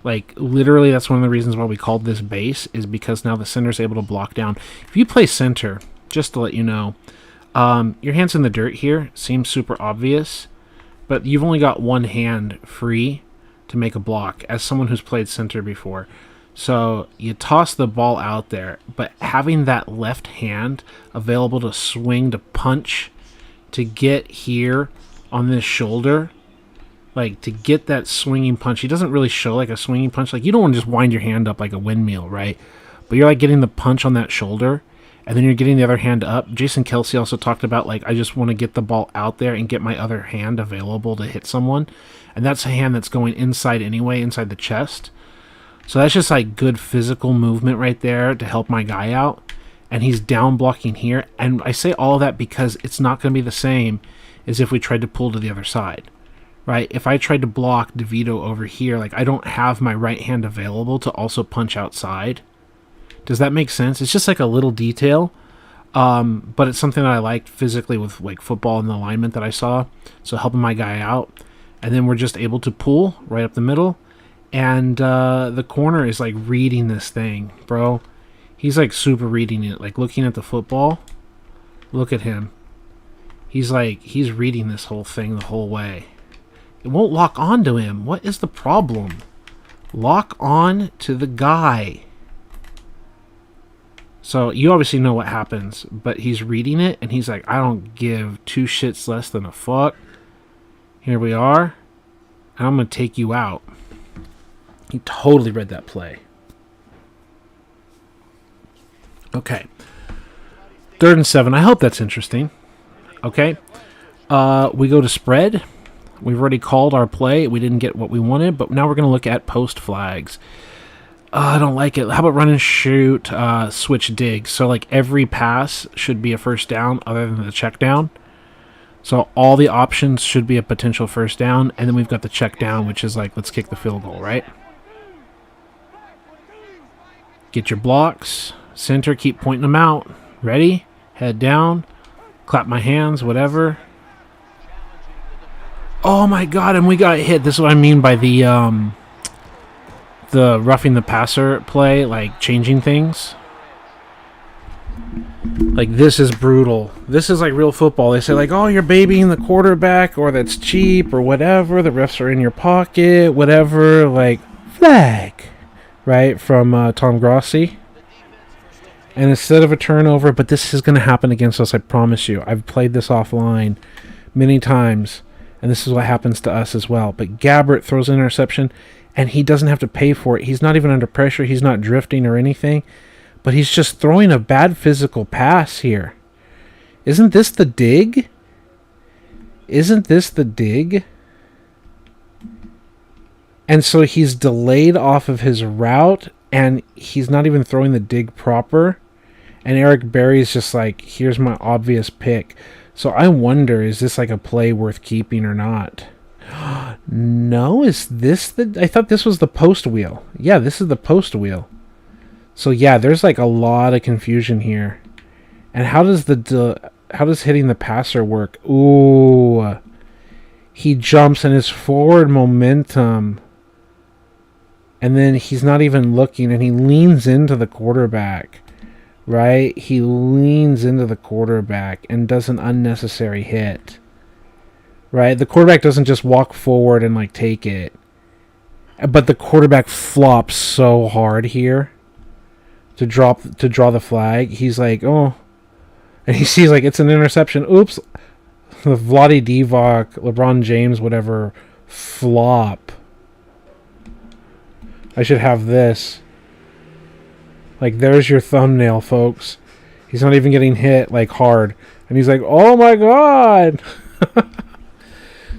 Like, literally, that's one of the reasons why we called this base, is because now the center's able to block down. If you play center, just to let you know, your hand's in the dirt here. Seems super obvious, but you've only got one hand free to make a block, as someone who's played center before. So you toss the ball out there, but having that left hand available to swing, to punch, to get here on this shoulder, like to get that swinging punch. He doesn't really show like a swinging punch. Like, you don't want to just wind your hand up like a windmill, right? But you're like getting the punch on that shoulder, and then you're getting the other hand up. Jason Kelsey also talked about, like, I just want to get the ball out there and get my other hand available to hit someone. And that's a hand that's going inside anyway, inside the chest. So that's just like good physical movement right there to help my guy out. And he's down blocking here. And I say all of that because it's not going to be the same as if we tried to pull to the other side, right? If I tried to block DeVito over here, like, I don't have my right hand available to also punch outside. Does that make sense? It's just like a little detail. But it's something that I liked physically with like football and the alignment that I saw. So helping my guy out. And then we're just able to pull right up the middle. And the corner is like reading this thing, bro. He's like super reading it. Like looking at the football. Look at him. He's reading this whole thing the whole way. It won't lock on to him. What is the problem? Lock on to the guy. So you obviously know what happens. But he's reading it. And he's like, I don't give 2 shits less than a fuck. Here we are. And I'm going to take you out. He totally read that play. Okay. 3rd and 7. I hope that's interesting. Okay. We go to spread. We've already called our play. We didn't get what we wanted. But now we're going to look at post flags. I don't like it. How about run and shoot, switch dig? So like every pass should be a first down other than the check down. So all the options should be a potential first down, and then we've got the check down, which is like, let's kick the field goal, right? Get your blocks. Center, keep pointing them out. Ready? Head down. Clap my hands, whatever. Oh my god, and we got hit. This is what I mean by the roughing the passer play, like changing things. Like, this is brutal. This is like real football. They say like, oh, you're babying the quarterback, or that's cheap, or whatever. The refs are in your pocket, whatever. Like, flag, right, from Tom Grossi. And instead of a turnover, but this is going to happen against us, I promise you. I've played this offline many times, and this is what happens to us as well. But Gabbert throws an interception, and he doesn't have to pay for it. He's not even under pressure. He's not drifting or anything. But he's just throwing a bad physical pass here. Isn't this the dig? Isn't this the dig? And so he's delayed off of his route, and he's not even throwing the dig proper. And Eric Berry's just like, here's my obvious pick. So I wonder, is this like a play worth keeping or not? No, is this the... I thought this was the post wheel. Yeah, this is the post wheel. So yeah, there's like a lot of confusion here. And how does how does hitting the passer work? Ooh. He jumps and his forward momentum. And then he's not even looking, and he leans into the quarterback. Right? He leans into the quarterback and does an unnecessary hit. Right? The quarterback doesn't just walk forward and like take it. But the quarterback flops so hard here to draw the flag. He's like, oh. And he sees like it's an interception. Oops. The Vlade Divac, LeBron James, whatever, flop. I should have this. Like, there's your thumbnail, folks. He's not even getting hit, like, hard. And he's like, oh, my God.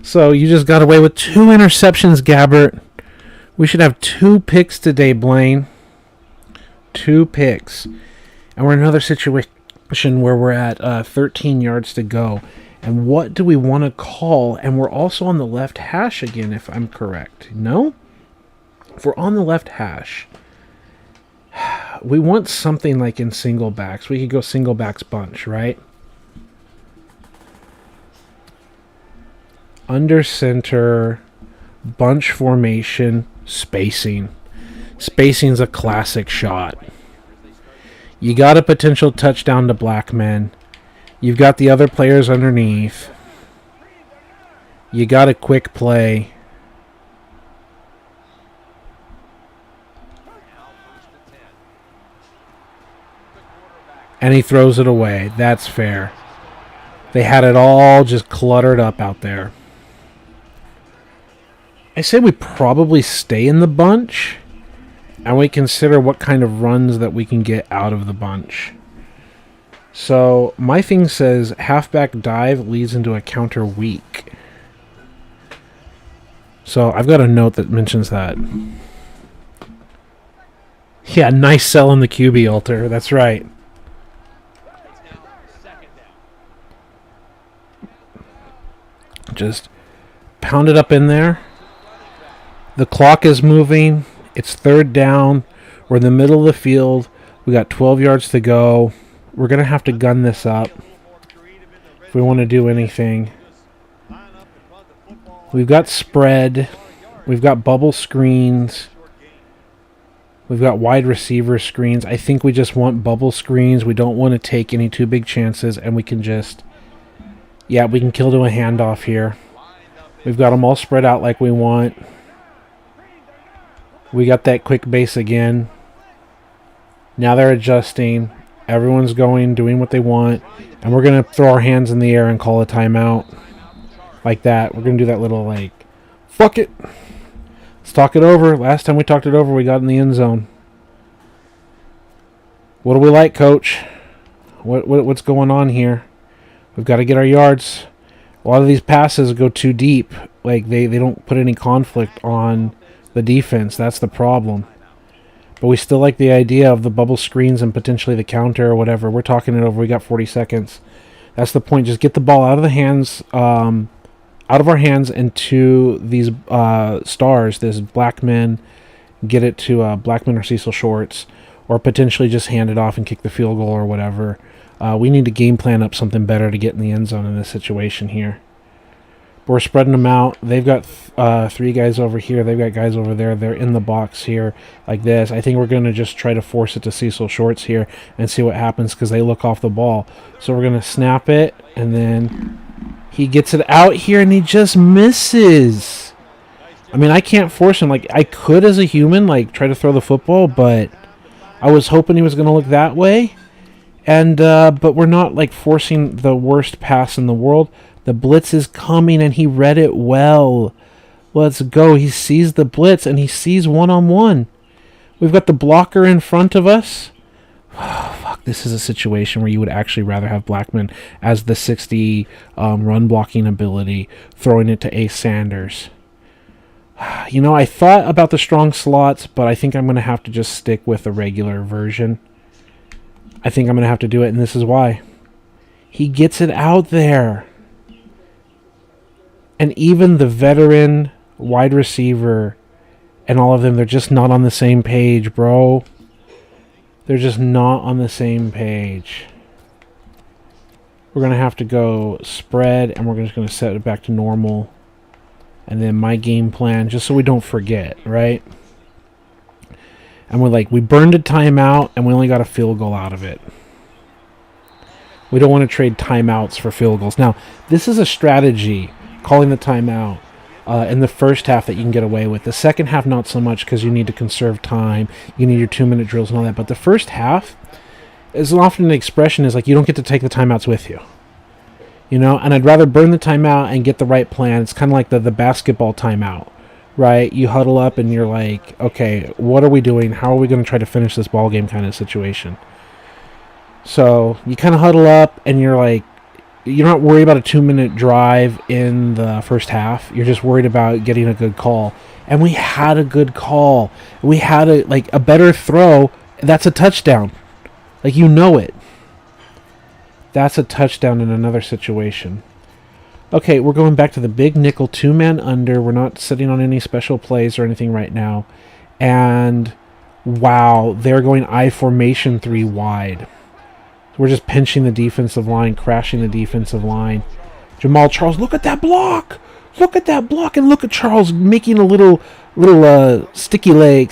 So, you just got away with 2 interceptions, Gabbert. We should have 2 picks today, Blaine. 2 picks. And we're in another situation where we're at 13 yards to go. And what do we want to call? And we're also on the left hash again, if I'm correct. No? If we're on the left hash... we want something like in single backs. We could go single backs bunch, right? Under center, bunch formation, spacing. Spacing's a classic shot. You got a potential touchdown to Blackman. You've got the other players underneath. You got a quick play. And he throws it away. That's fair. They had it all just cluttered up out there. I say we probably stay in the bunch, and we consider what kind of runs that we can get out of the bunch. So my thing says halfback dive leads into a counter weak. So I've got a note that mentions that. Yeah, nice sell in the QB altar. That's right. Just pound it up in there. The clock is moving. It's 3rd down. We're in the middle of the field. We got 12 yards to go. We're going to have to gun this up if we want to do anything. We've got spread. We've got bubble screens. We've got wide receiver screens. I think we just want bubble screens. We don't want to take any too big chances, and we can just... yeah, we can kill to a handoff here. We've got them all spread out like we want. We got that quick base again. Now they're adjusting. Everyone's doing what they want. And we're going to throw our hands in the air and call a timeout. Like that. We're going to do that little, like, fuck it. Let's talk it over. Last time we talked it over, we got in the end zone. What do we like, Coach? What's going on here? We've got to get our yards. A lot of these passes go too deep. Like, they don't put any conflict on the defense. That's the problem. But we still like the idea of the bubble screens and potentially the counter or whatever. We're talking it over. We got 40 seconds. That's the point. Just get the ball out of the hands, out of our hands into these stars, this Blackman. Get it to Blackman or Cecil Shorts, or potentially just hand it off and kick the field goal or whatever. We need to game plan up something better to get in the end zone in this situation here. But we're spreading them out. They've got 3 guys over here. They've got guys over there. They're in the box here like this. I think we're going to just try to force it to Cecil Shorts here and see what happens because they look off the ball. So we're going to snap it, and then he gets it out here, and he just misses. I mean, I can't force him. Like, I could as a human, like, try to throw the football, but I was hoping he was going to look that way. And, but we're not, like, forcing the worst pass in the world. The blitz is coming, and he read it well. Let's go. He sees the blitz, and he sees one-on-one. We've got the blocker in front of us. Oh, fuck, this is a situation where you would actually rather have Blackman as the 60 run blocking ability, throwing it to Ace Sanders. You know, I thought about the strong slots, but I think I'm going to have to just stick with a regular version. I think I'm going to have to do it, and this is why. He gets it out there. And even the veteran wide receiver and all of them, they're just not on the same page, bro. They're just not on the same page. We're going to have to go spread, and we're just going to set it back to normal. And then my game plan, just so we don't forget, right? And we're like, we burned a timeout, and we only got a field goal out of it. We don't want to trade timeouts for field goals. Now, this is a strategy, calling the timeout, in the first half that you can get away with. The second half, not so much, because you need to conserve time. You need your 2-minute drills and all that. But the first half, is often an expression is like, you don't get to take the timeouts with you. You know, and I'd rather burn the timeout and get the right plan. It's kind of like the basketball timeout, right? You huddle up and you're like, okay, what are we doing? How are we going to try to finish this ball game kind of situation? So you kind of huddle up and you're like, you're not worried about a 2-minute drive in the first half. You're just worried about getting a good call. And we had a good call. We had a better throw. That's a touchdown. Like, you know it. That's a touchdown in another situation. Okay, we're going back to the big nickel, 2-man under. We're not sitting on any special plays or anything right now. And, wow, they're going I formation 3 wide. We're just pinching the defensive line, crashing the defensive line. Jamal Charles, look at that block! Look at that block, and look at Charles making a little stinky leg,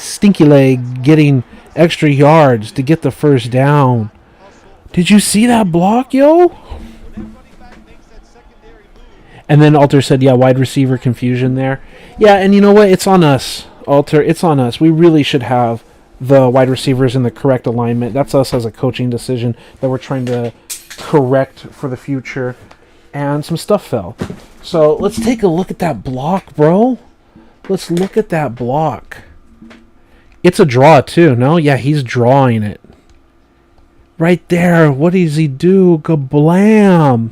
getting extra yards to get the first down. Did you see that block, yo? And then Alter said, yeah, wide receiver confusion there. Yeah, and you know what? It's on us, Alter. It's on us. We really should have the wide receivers in the correct alignment. That's us as a coaching decision that we're trying to correct for the future. And some stuff fell. So let's take a look at that block, bro. Let's look at that block. It's a draw, too. No? Yeah, he's drawing it. Right there. What does he do? Kablam!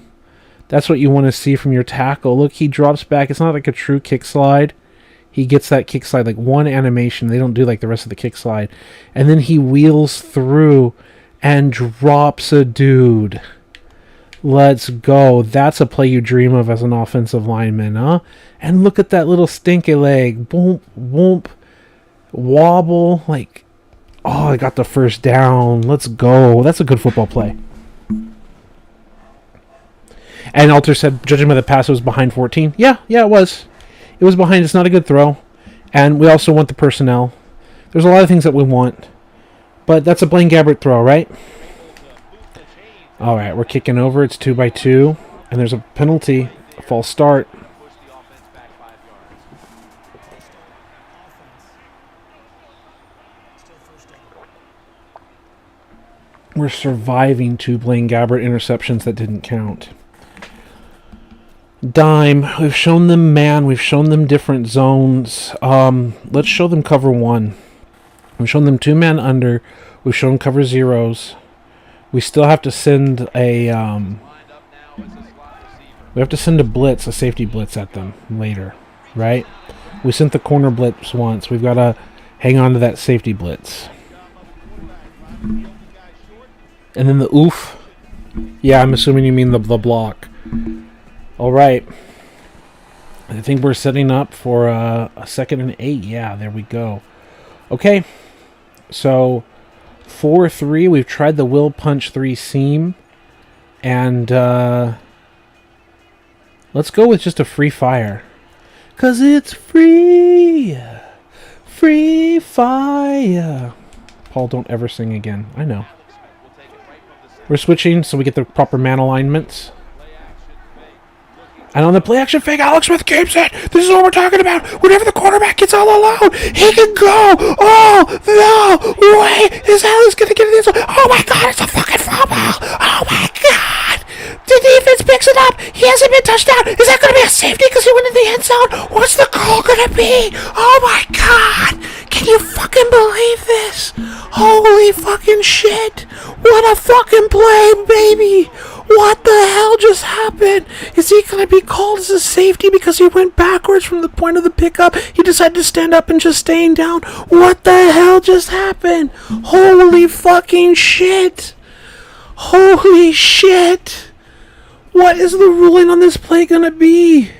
That's what you want to see from your tackle. Look, he drops back. It's not like a true kick slide. He gets that kick slide, like one animation. They don't do like the rest of the kick slide. And then he wheels through and drops a dude. Let's go. That's a play you dream of as an offensive lineman, huh? And look at that little stinky leg. Boom, whoomp, wobble. Like, oh, I got the first down. Let's go. That's a good football play. And Alter said, judging by the pass, it was behind 14. Yeah, it was. It was behind. It's not a good throw. And we also want the personnel. There's a lot of things that we want. But that's a Blaine Gabbert throw, right? All right, we're kicking over. It's 2-by-2. And there's a penalty, a false start. We're surviving 2 Blaine Gabbert interceptions that didn't count. Dime. We've shown them man. We've shown them different zones. Let's show them cover 1. We've shown them 2-man under. We've shown cover zeros. We still have to send a we have to send a blitz, a safety blitz at them later, right? We sent the corner blitz once. We've got to hang on to that safety blitz. And then the oof. Yeah, I'm assuming you mean the block. All right. I think we're setting up for a 2nd and 8. Yeah, there we go. Okay. So 4-3. We've tried the will punch 3 seam. And let's go with just a free fire. 'Cause it's free. Free fire. Paul, don't ever sing again. I know. We're switching so we get the proper man alignments. And on the play action fake, Alex Smith keeps it. This is what we're talking about. Whenever the quarterback gets all alone, he can go. Oh, no way. Is Alex going to get it in? Oh, my God. It's a fucking fumble. Oh, my God. The defense picks it up. He hasn't been touched down. Is that going to be a safety because he went in the end zone? What's the call going to be? Oh, my God. Can you fucking believe this? Holy fucking shit. What a fucking play, baby. What the hell just happened? Is he going to be called as a safety because he went backwards from the point of the pickup? He decided to stand up and just staying down. What the hell just happened? Holy fucking shit. Holy shit. What is the ruling on this play going to be?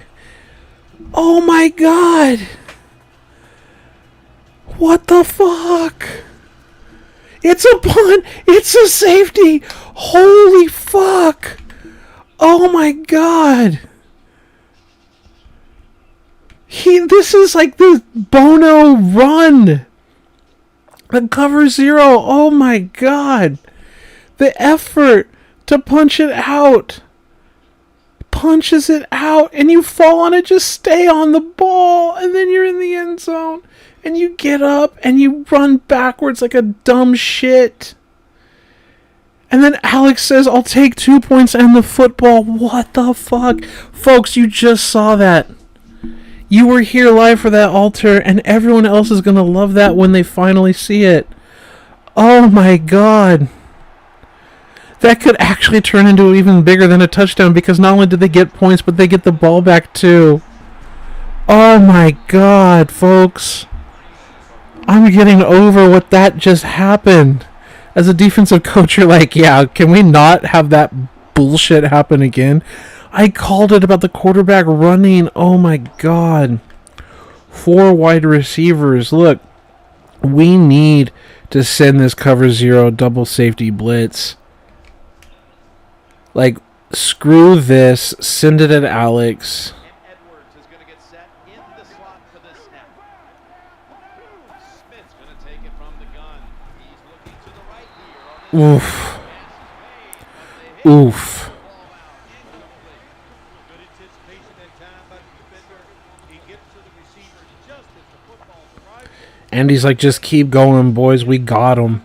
Oh my God. What the fuck? It's a punt. It's a safety. Holy fuck. Oh my God. This is like the Bono run. The cover zero. Oh my God. The effort to punch it out. Punches it out and you fall on it. Just stay on the ball and then you're in the end zone. And you get up and you run backwards like a dumb shit. And then Alex says, I'll take 2 points and the football. What the fuck? Folks, you just saw that. You were here live for that altar, and everyone else is going to love that when they finally see it. Oh my God. That could actually turn into even bigger than a touchdown because not only did they get points, but they get the ball back too. Oh my God, folks. I'm getting over what that just happened. As a defensive coach, you're like, yeah, can we not have that bullshit happen again? I called it about the quarterback running. Oh my God. 4 wide receivers. Look, we need to send this cover zero double safety blitz. Like, screw this. Send it at Alex. Edwards is going to get set in the slot for this snap. Smith's going to take it from the gun. He's looking to the right here on this. Oof. Oof. Good anticipation that time by the defender. He gets to the receiver just as the football's arriving. And he's like, just keep going, boys. We got him.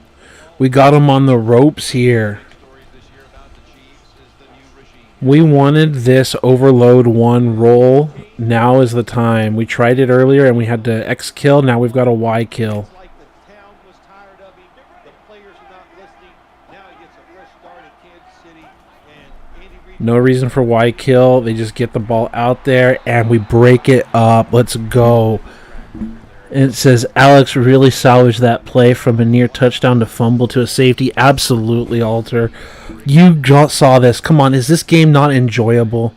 We got him on the ropes here. Stories this year about the Chiefs is the new regime. We wanted this overload 1 roll. Now is the time. We tried it earlier and we had to X kill. Now we've got a Y kill. It's like the town was tired of him. The players are not listening. Now he gets a fresh start at Kansas City. And Andy Reid. No reason for Y kill. They just get the ball out there and we break it up. Let's go. And it says Alex really salvaged that play from a near touchdown to fumble to a safety. Absolutely, Alter. You just saw this. Come on, is this game not enjoyable?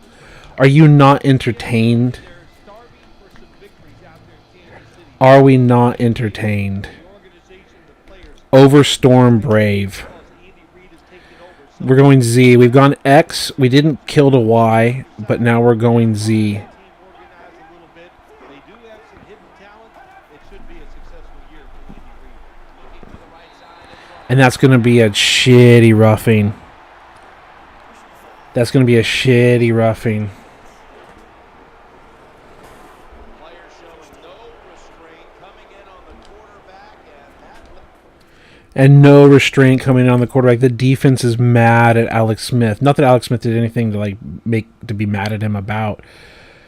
Are you not entertained? They're starving for some victories out there in Kansas City. Are we not entertained? The organization, the players, Over Storm Brave. because Andy Reid has taken over. So We're going Z. We've gone X. We didn't kill the Y, but now we're going Z. team organized a little bit. They do have some hidden talent. It should be a successful year for Andy Reid. Looking to the right side and front. And that's going to be a shitty roughing. That's going to be a shitty roughing. Players showing no restraint coming in on the quarterback, and that And no restraint coming in on the quarterback. The defense is mad at Alex Smith. Not that Alex Smith did anything to be mad at him about.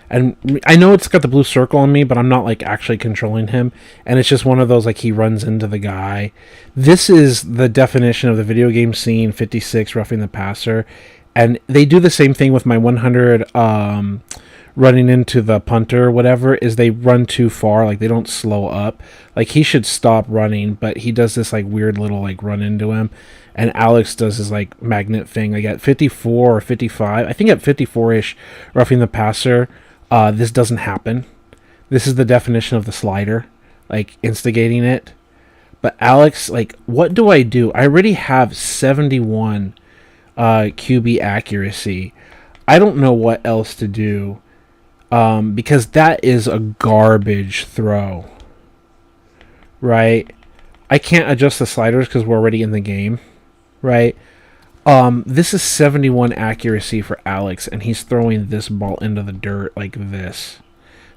And I know it's got the blue circle on me, but I'm not actually controlling him. And it's just one of those he runs into the guy. This is the definition of the video game scene 56 roughing the passer. And they do the same thing with my 100 running into the punter or whatever, is they run too far. They don't slow up. He should stop running, but he does this weird little run into him. And Alex does his magnet thing. At 54 or 55, I think at 54-ish roughing the passer, this doesn't happen. This is the definition of the slider, instigating it. But Alex, what do? I already have 71 QB accuracy. I don't know what else to do. Because that is a garbage throw, right? I can't adjust the sliders because we're already in the game, right? This is 71 accuracy for Alex, and he's throwing this ball into the dirt like this.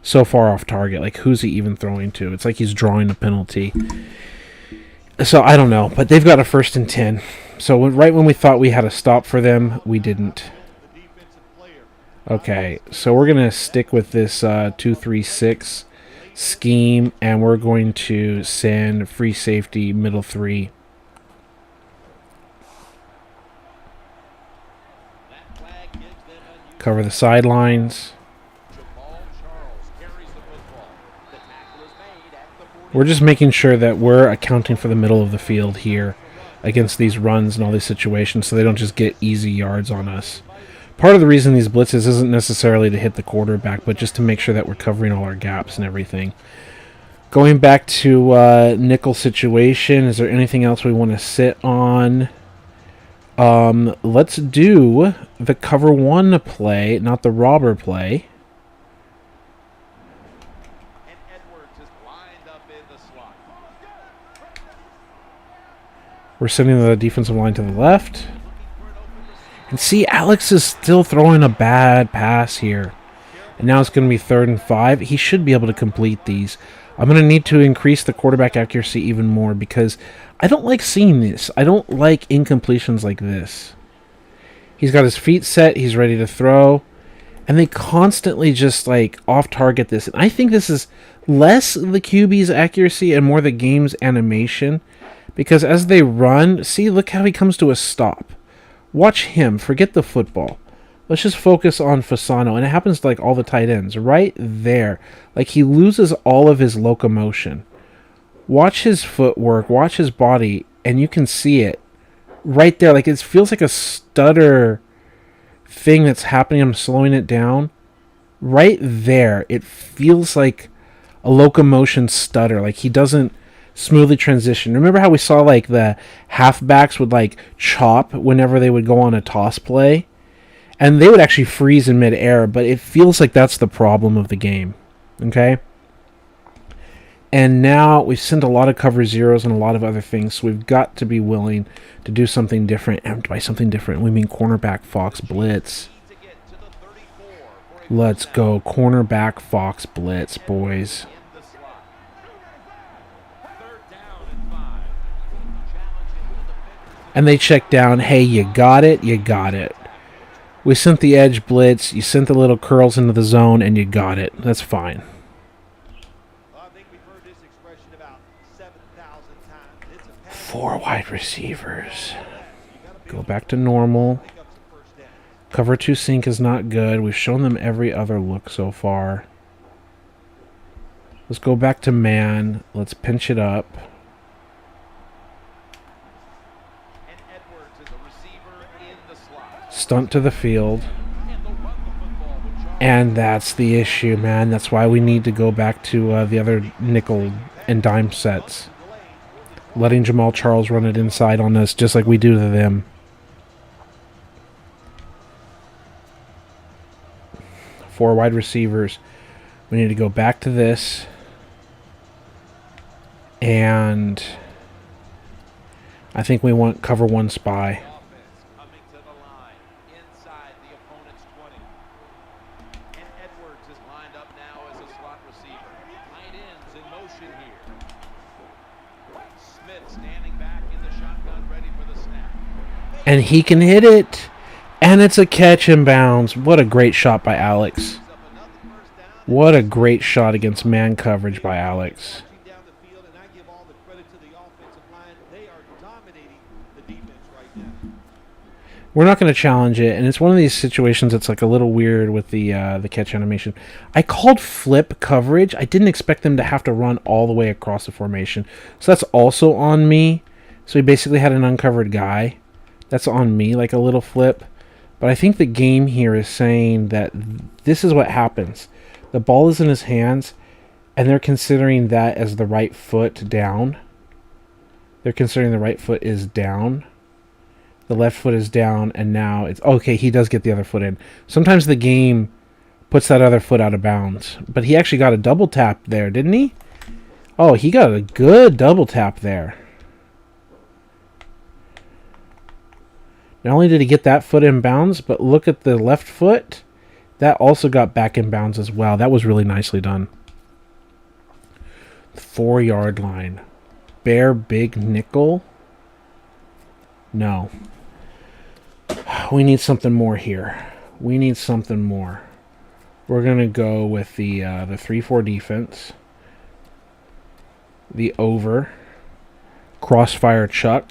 So far off target. Like, who's he even throwing to? It's like he's drawing a penalty. So, I don't know. But they've got a 1st and 10. So, right when we thought we had a stop for them, we didn't. Okay, so we're going to stick with this 2-3-6 scheme, and we're going to send free safety middle 3. Cover the sidelines. We're just making sure that we're accounting for the middle of the field here against these runs and all these situations so they don't just get easy yards on us. Part of the reason these blitzes isn't necessarily to hit the quarterback, but just to make sure that we're covering all our gaps and everything. Going back to nickel situation, is there anything else we want to sit on? Let's do the cover 1 play, not the robber play. And Edwards is lined up in the slot. We're sending the defensive line to the left. And see, Alex is still throwing a bad pass here. And now it's going to be 3rd and 5. He should be able to complete these. I'm going to need to increase the quarterback accuracy even more because I don't like seeing this. I don't like incompletions like this. He's got his feet set. He's ready to throw. And they constantly just like off-target this. And I think this is less the QB's accuracy and more the game's animation. Because as they run, see, look how he comes to a stop. Watch him. Forget the football. Let's just focus on Fasano. And it happens to like all the tight ends. Right there. Like he loses all of his locomotion. Watch his footwork. Watch his body. And you can see it. Right there. Like it feels like a stutter thing that's happening. I'm slowing it down. Right there. It feels like a locomotion stutter. Like he doesn't smoothly transition. Remember how we saw like the halfbacks would like chop whenever they would go on a toss play? And they would actually freeze in midair, but it feels like that's the problem of the game. Okay? And now we've sent a lot of cover zeros and a lot of other things, so we've got to be willing to do something different. And by something different, we mean cornerback Fox blitz. Let's go. Cornerback Fox blitz, boys. And they check down. Hey, you got it? You got it. We sent the edge blitz. You sent the little curls into the zone, and you got it. That's fine. Well, I think we've heard this expression about 7,000 times. It's a pass. 4 wide receivers. Go back to normal. Pick up some first downs. Cover 2 sync is not good. We've shown them every other look so far. Let's go back to man. Let's pinch it up. And Edwards is a receiver in the slot. Stunt to the field. And they'll run the football with Charles. And that's the issue, man. That's why we need to go back to the other nickel and dime sets. Letting Jamal Charles run it inside on us just like we do to them. 4 wide receivers. We need to go back to this. And I think we want cover 1 spy. Offense coming to the line inside the opponent's 20. And Edwards is lined up now as a slot receiver. Tight ends in motion here. Smith standing back in the shotgun, ready for the snap. And he can hit it. And it's a catch in bounds. What a great shot by Alex. What a great shot against man coverage by Alex. Down the field, and I give all the credit to the offensive line. They are dominating the defense right now. We're not going to challenge it, and it's one of these situations that's like a little weird with the catch animation. I called flip coverage. I didn't expect them to have to run all the way across the formation. So that's also on me. So he basically had an uncovered guy. That's on me, like a little flip. But I think the game here is saying that this is what happens. The ball is in his hands, and they're considering that as the right foot down. They're considering the right foot is down. The left foot is down, and now it's... Okay, he does get the other foot in. Sometimes the game puts that other foot out of bounds. But he actually got a double tap there, didn't he? Oh, he got a good double tap there. Not only did he get that foot in bounds, but look at the left foot. That also got back in bounds as well. That was really nicely done. 4-yard line. Bear big nickel. No. We need something more here. We need something more. We're going to go with the 3-4 defense. The over. Crossfire Chuck.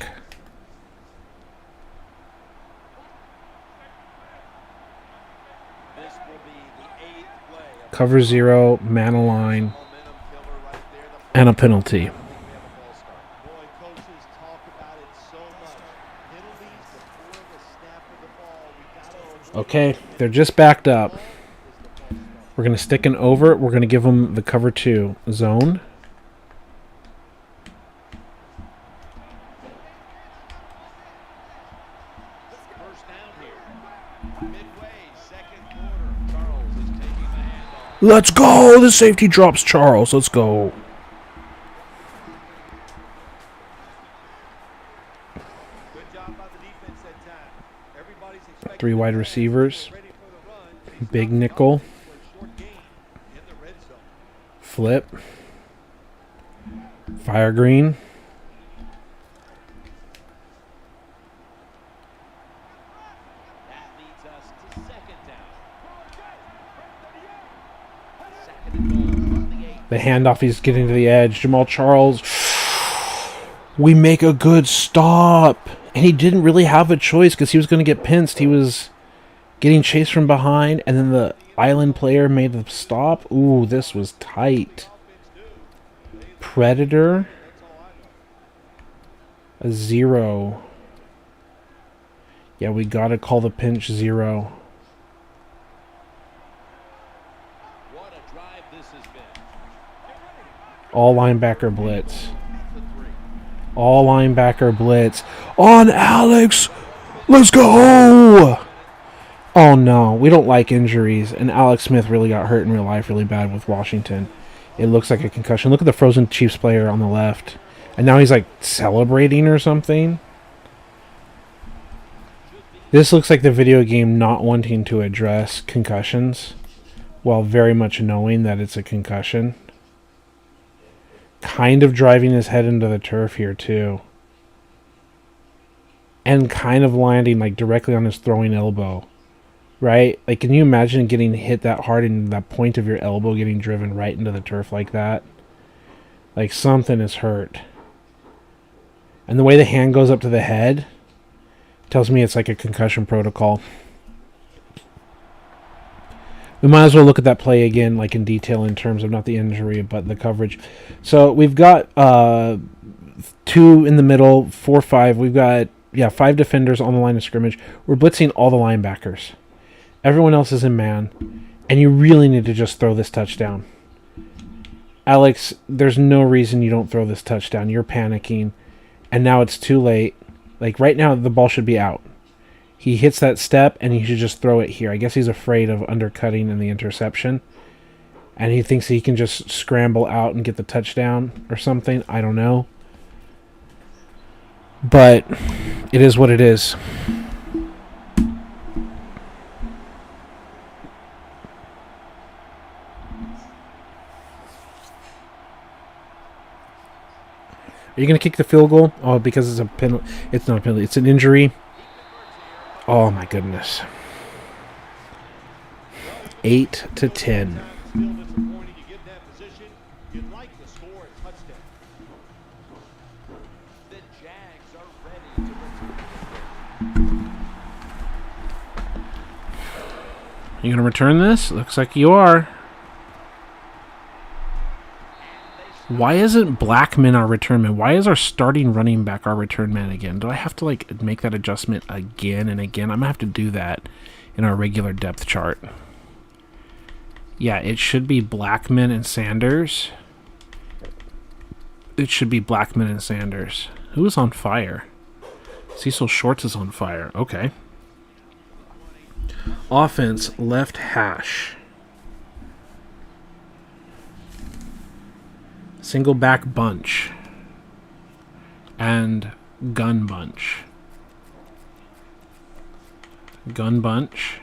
This will be the 8th play of Cover 0, man line, momentum killer right there. and a penalty. I think we have a false start. Boy, coaches talk about it so much. Penalties before the snap of the ball. We got to avoid Okay, they're just backed up. We're going to stick an over. We're going to give them the cover 2 zone. First down here. Midway, second quarter. Charles is taking the handoff. Let's go! The safety drops Charles. Let's go. Good job by the defense that time. Everybody's expecting 3 wide the pass, receivers. ready for the run. He's Big got nickel. confidence for a short gain in the red zone. Flip. Fire green. That leads us to second down. Second and goal from the 8. The handoff, he's getting to the edge. Jamal Charles. We make a good stop. And he didn't really have a choice because he was going to get pinched. He was getting chased from behind. And then the island player made the stop. Ooh, this was tight. Predator. A 0. Yeah, we got to call the pinch 0. What a drive this has been. All linebacker blitz. All linebacker blitz. On Alex! Let's go! Oh no, we don't like injuries. And Alex Smith really got hurt in real life really bad with Washington. It looks like a concussion. Look at the frozen Chiefs player on the left. And now he's like celebrating or something. This looks like the video game not wanting to address concussions while very much knowing that it's a concussion. Kind of driving his head into the turf here too. And kind of landing like directly on his throwing elbow. Right? Like, can you imagine getting hit that hard and that point of your elbow getting driven right into the turf like that? Like, something is hurt. And the way the hand goes up to the head tells me it's like a concussion protocol. We might as well look at that play again, like in detail in terms of not the injury, but the coverage. So we've got 2 in the middle, 4, 5. We've got, 5 defenders on the line of scrimmage. We're blitzing all the linebackers. Everyone else is in man. And you really need to just throw this touchdown. Alex, there's no reason you don't throw this touchdown. You're panicking. And now it's too late. Like, right now, the ball should be out. He hits that step, and he should just throw it here. I guess he's afraid of undercutting in the interception. And he thinks he can just scramble out and get the touchdown or something. I don't know. But it is what it is. Are you going to kick the field goal? Oh, because it's a penalty. It's not a penalty. It's an injury. Oh, my goodness. 8-10. Still disappointing. You get in that position, you'd like to score a touchdown. The Jags are ready to return. You going to return this? Looks like you are. Why isn't Blackman our return man? Why is our starting running back our return man again? Do I have to like make that adjustment again and again? I'm going to have to do that in our regular depth chart. Yeah, it should be Blackman and Sanders. It should be Blackman and Sanders. Who is on fire? Cecil Shorts is on fire. Okay. Offense, left hash. Single back bunch. And gun bunch. Gun bunch.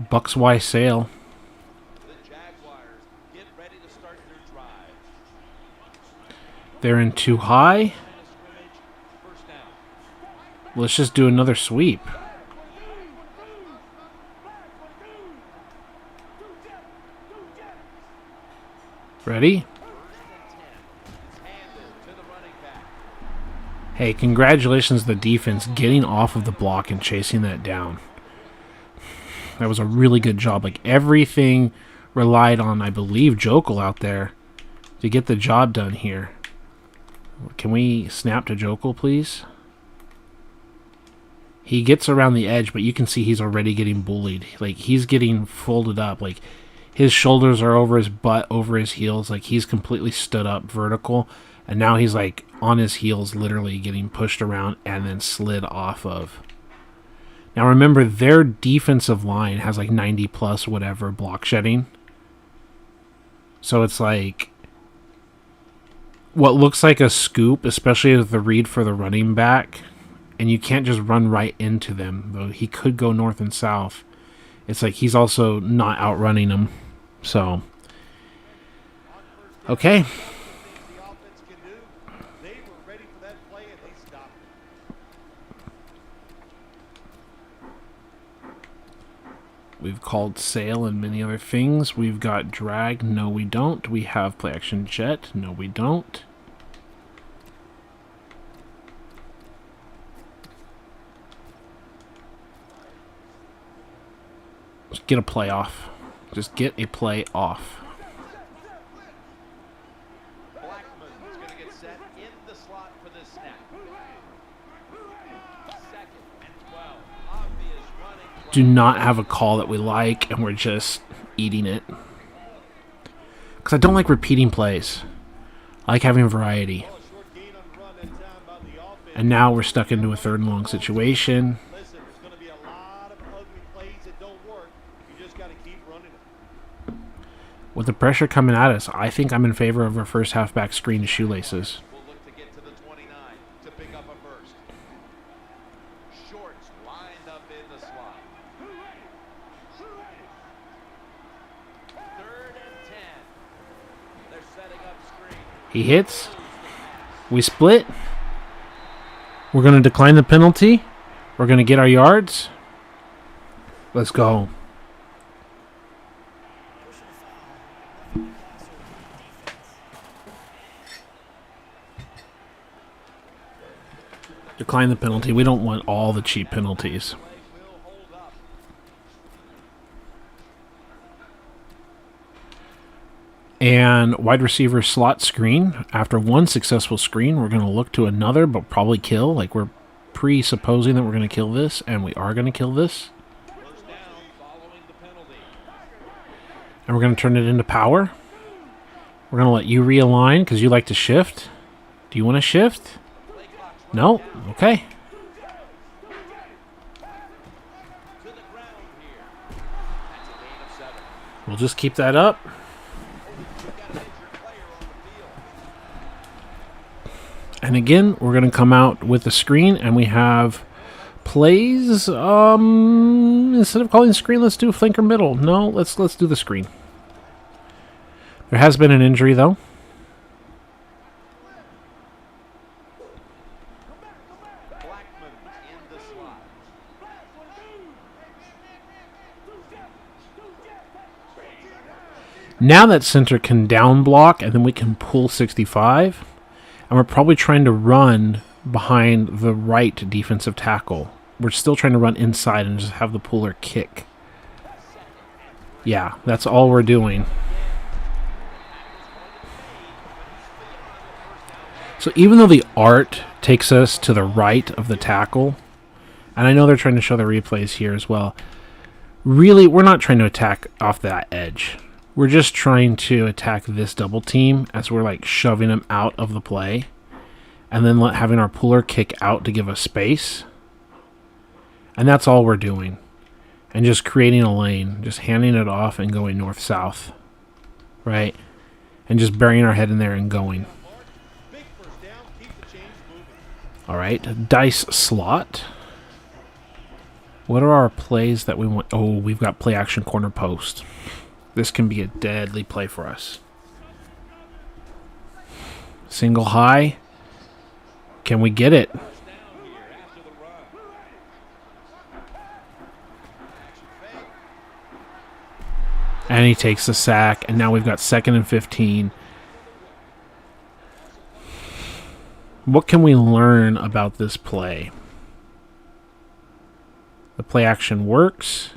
Bucks Y sail. The Jaguars get ready to start their drive. They're in too high. Line of scrimmage, first down. Let's just do another sweep. Ready? First and 10. It's handed to the running back. Hey, congratulations to the defense getting off of the block and chasing that down. That was a really good job. Like, everything relied on, I believe, Jokel out there to get the job done here. Can we snap to Jokel, please? He gets around the edge, but you can see he's already getting bullied. Like, he's getting folded up. Like, his shoulders are over his butt, over his heels. Like, he's completely stood up vertical. And now he's, like, on his heels, literally getting pushed around and then slid off of. Now, remember, their defensive line has, like, 90-plus whatever block shedding. So it's, like, what looks like a scoop, especially with the read for the running back. And you can't just run right into them, though he could go north and south. It's like he's also not outrunning them. So, okay. The offense can do. They were ready for that play and they stopped it. We've called sail and many other things. We've got drag. No, we don't. We have play action jet. No, we don't. Just get a play off. Just get a play off. Blackman's going to get set in the slot for this snap. Second and 12. Obvious running play. Do not have a call that we like, and we're just eating it. Because I don't like repeating plays. I like having variety. Well, a short gain on the run that time by the offense. And now we're stuck into a 3rd and long situation. Listen, there's going to be a lot of ugly plays that don't work. You just got to keep running it. With the pressure coming at us, I think I'm in favor of our first halfback screen to shoelaces. Will look to get to the 29 to pick up a first. Shorts lined up in the slot. 3rd and 10. They're setting up screen. He hits. We split. We're going to decline the penalty. We're going to get our yards. Let's go. Decline the penalty. We don't want all the cheap penalties. Play will hold up. And wide receiver slot screen. After one successful screen, we're going to look to another, but probably kill. Like, we're presupposing that we're going to kill this, and we are going to kill this. First down following the penalty. And we're going to turn it into power. We're going to let you realign because you like to shift. Do you want to shift? Play clock's No? Okay. to the ground here. That's a gain of 7. We'll just keep that up. You've got an injured player on the field. And again, we're going to come out with the screen, and we have plays. Instead of calling screen, let's do flanker middle. No, let's do the screen. There has been an injury, though. Blackman in the slot. Now that center can down block, and then we can pull 65. And we're probably trying to run behind the right defensive tackle. We're still trying to run inside and just have the puller kick. Yeah, that's all we're doing. So even though the art takes us to the right of the tackle, and I know they're trying to show the replays here as well, really, we're not trying to attack off that edge. We're just trying to attack this double team as we're like shoving them out of the play, and then having our puller kick out to give us space. And that's all we're doing. And just creating a lane, just handing it off and going north-south, right? And just burying our head in there and going. Big first down. Keep the chains moving. All right, dice slot. What are our plays that we want? Oh, we've got play action corner post. This can be a deadly play for us. Single high. Can we get it? And he takes the sack, and now we've got 2nd and 15. What can we learn about this play? The play action works.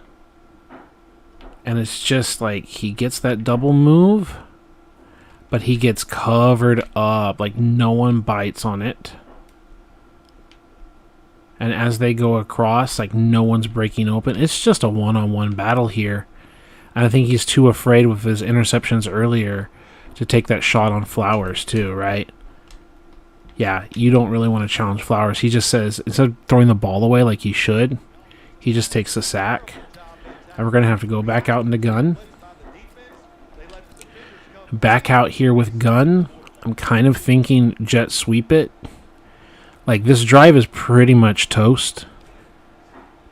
And it's just like he gets that double move, but he gets covered up. Like no one bites on it. And as they go across, like no one's breaking open. It's just a one-on-one battle here. And I think he's too afraid with his interceptions earlier to take that shot on Flowers too, right? Yeah, you don't really want to challenge Flowers. He just says, instead of throwing the ball away like he should, he just takes the sack. And we're going to have to go back out into gun. Back out here with gun. I'm kind of thinking jet sweep it. Like, this drive is pretty much toast.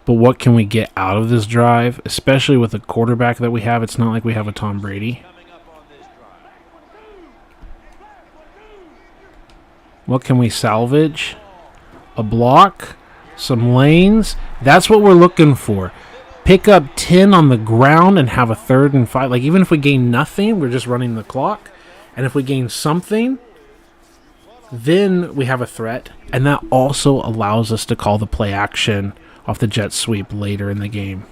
But what can we get out of this drive? Especially with the quarterback that we have. It's not like we have a Tom Brady. What can we salvage? A block? Some lanes? That's what we're looking for. Pick up 10 on the ground and have a 3rd and 5. Like, even if we gain nothing, we're just running the clock. And if we gain something, then we have a threat. And that also allows us to call the play action off the jet sweep later in the game.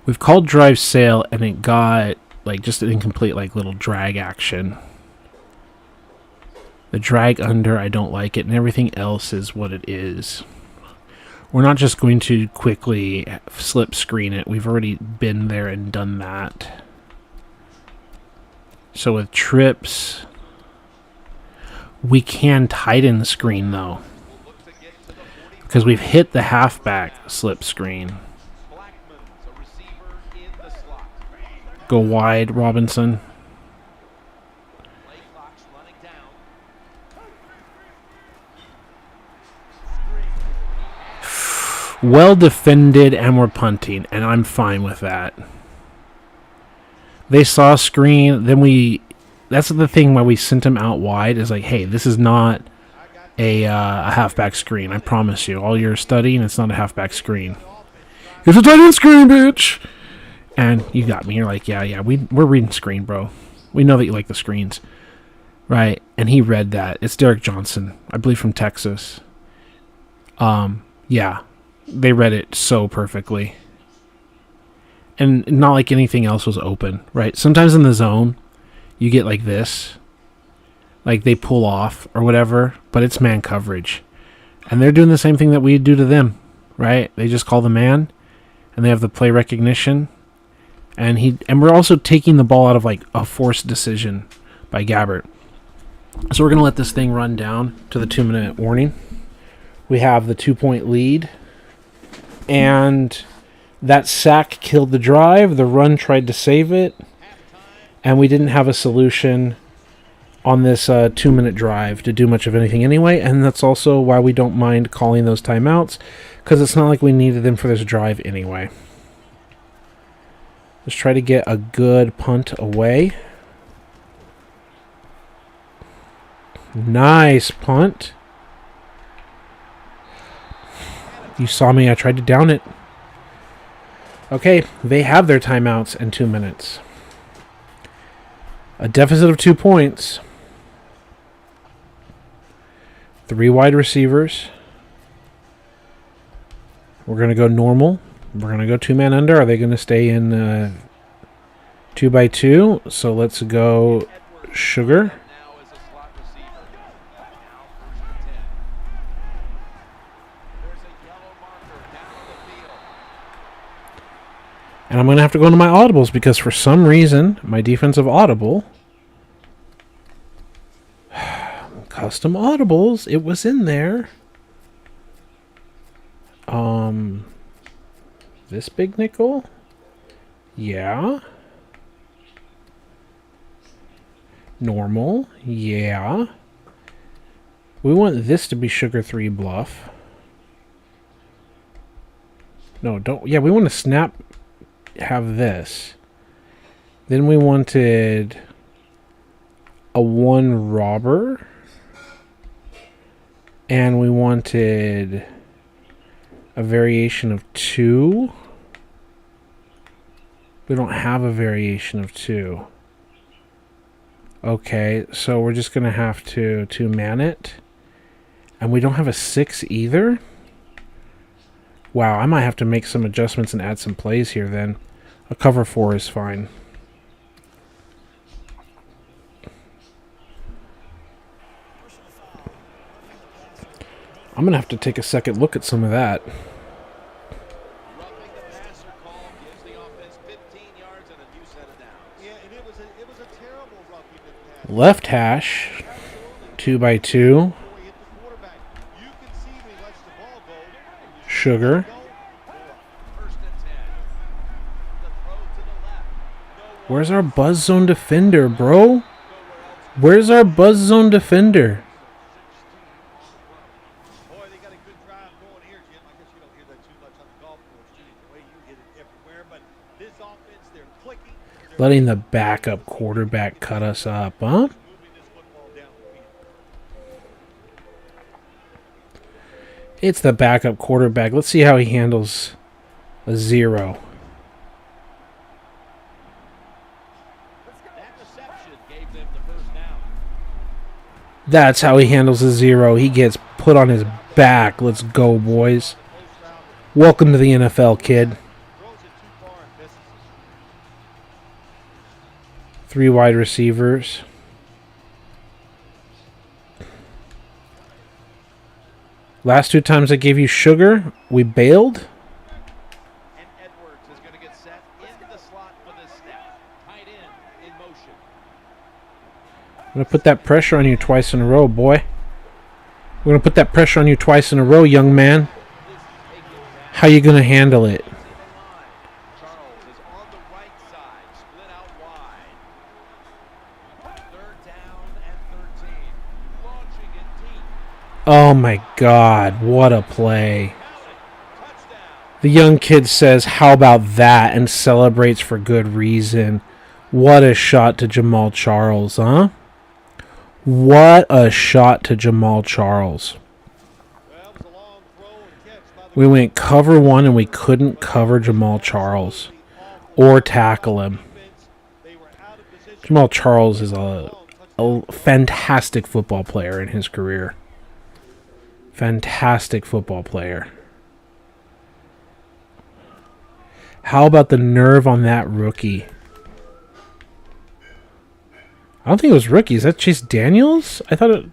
We've called drive sail, and it got like just an incomplete like little drag action. The drag under, I don't like it, and everything else is what it is. We're not just going to quickly slip screen it. We've already been there and done that. So with trips, we can tighten the screen though, because we've hit the halfback slip screen. Go wide, Robinson. Well defended, and we're punting, and I'm fine with that. They saw screen, then we... That's the thing why we sent him out wide, is like, hey, this is not a halfback screen, I promise you. All you're studying, it's not a halfback screen. It's a tight end screen, bitch! And you got me. You're like, yeah, we're reading screen, bro. We know that you like the screens. Right, and he read that. It's Derek Johnson, I believe from Texas. Yeah. They read it so perfectly. And not like anything else was open, right? Sometimes in the zone, you get like this. Like they pull off or whatever, but it's man coverage. And they're doing the same thing that we do to them, right? They just call the man, and they have the play recognition. And we're also taking the ball out of like a forced decision by Gabbert. So we're going to let this thing run down to the 2-minute warning. We have the 2-point lead. And that sack killed the drive. The run tried to save it. And we didn't have a solution on this 2-minute drive to do much of anything anyway. And that's also why we don't mind calling those timeouts, because it's not like we needed them for this drive anyway. Let's try to get a good punt away. Nice punt. You saw me. I tried to down it. Okay, they have their timeouts in 2 minutes. A deficit of 2 points. 3 wide receivers. We're going to go normal. We're going to go 2-man under. Are they going to stay in 2x2? So let's go Sugar. And I'm going to have to go into my audibles, because for some reason, my defensive audible, custom audibles, it was in there. This big nickel? Yeah. Normal? Yeah. We want this to be Sugar 3 bluff. No, don't. Yeah, we want to snap, have this. Then we wanted a 1 robber. And we wanted a variation of 2. We don't have a variation of 2. Okay, so we're just going to have to 2-man it. And we don't have a 6 either. Wow, I might have to make some adjustments and add some plays here then. A cover 4 is fine. I'm going to have to take a second look at some of that. Roughing the passer call gives the offense 15 yards and a new set of downs. Yeah, and it was a terrible roughing the pass. Left hash, 2x2, Before he hit the quarterback. You can see when he lets the ball go. and you see Sugar. it go. First and 10. The throw to the left. Where's our buzz zone defender, bro? Where's our buzz zone defender? Boy, they got a good drive going here, Jim. I guess you don't hear that too much on the golf course, do you? The way you hit it everywhere. But this offense, they're clicking. They're Letting the backup quarterback cut us up, huh? moving this football down the field. It's the backup quarterback. Let's see how he handles a 0. That reception gave them the first down. That's how he handles a 0. He gets put on his back. Let's go, boys. Welcome to the NFL, kid. Throws it too far and misses it. 3 wide receivers. Last 2 times I gave you Sugar, we bailed. And Edwards is going to get set in the slot for this snap. Tight end in motion. I'm going to put that pressure on you twice in a row, boy. We're going to put that pressure on you twice in a row, young man. How you going to handle it? Charles is on the right side, split out wide. Third down and 13. Launching it deep. Oh my God, what a play. Touchdown. The young kid says, how about that, and celebrates for good reason. What a shot to Jamal Charles, huh? What a shot to Jamal Charles. Well, it was a long throw and catch by the We went cover 1 and we couldn't cover Jamal Charles or tackle him. defense. They were out of position. Jamal Charles is a fantastic football player in his career. Fantastic football player. How about the nerve on that rookie? I don't think it was rookie. Is that Chase Daniels? I thought it...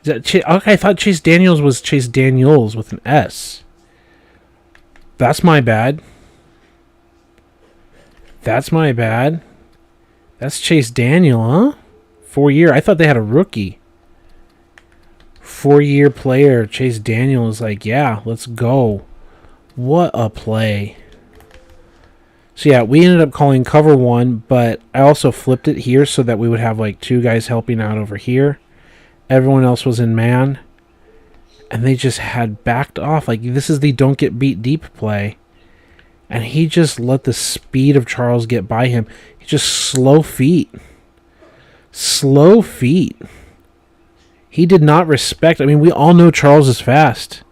Okay, I thought Chase Daniels was Chase Daniels with an S. That's my bad. That's my bad. That's Chase Daniel, huh? 4-year. I thought they had a rookie. 4-year player. Chase Daniel is like, yeah, let's go. What a play. So yeah, we ended up calling cover 1, but I also flipped it here so that we would have like 2 guys helping out over here. Everyone else was in man. And they just had backed off. Like, this is the don't get beat deep play. And he just let the speed of Charles get by him. He just slow feet. Slow feet. He did not respect. I mean, we all know Charles is fast.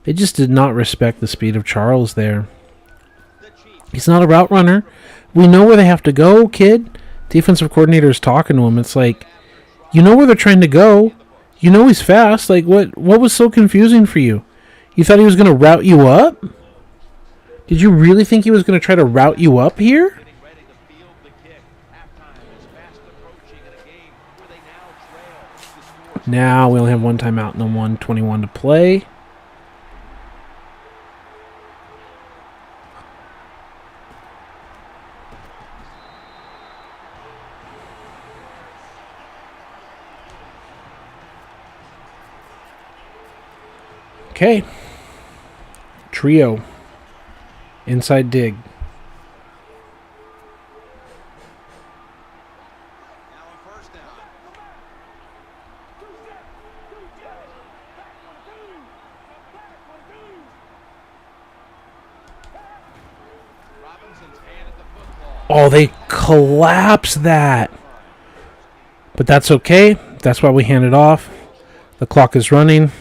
They just did not respect the speed of Charles there. He's not a route runner. We know where they have to go, kid. Defensive coordinator is talking to him. It's like, you know where they're trying to go. You know he's fast. Like, what was so confusing for you? You thought he was going to route you up? Did you really think he was going to try to route you up here? Getting ready to field the kick. Halftime is fast approaching in a game where they now trail. The score Now we only have 1 timeout and the 1:21 to play. Okay. Trio. Inside dig. now on first down. Oh, they collapsed that. But that's okay. That's why we hand it off. The clock is running.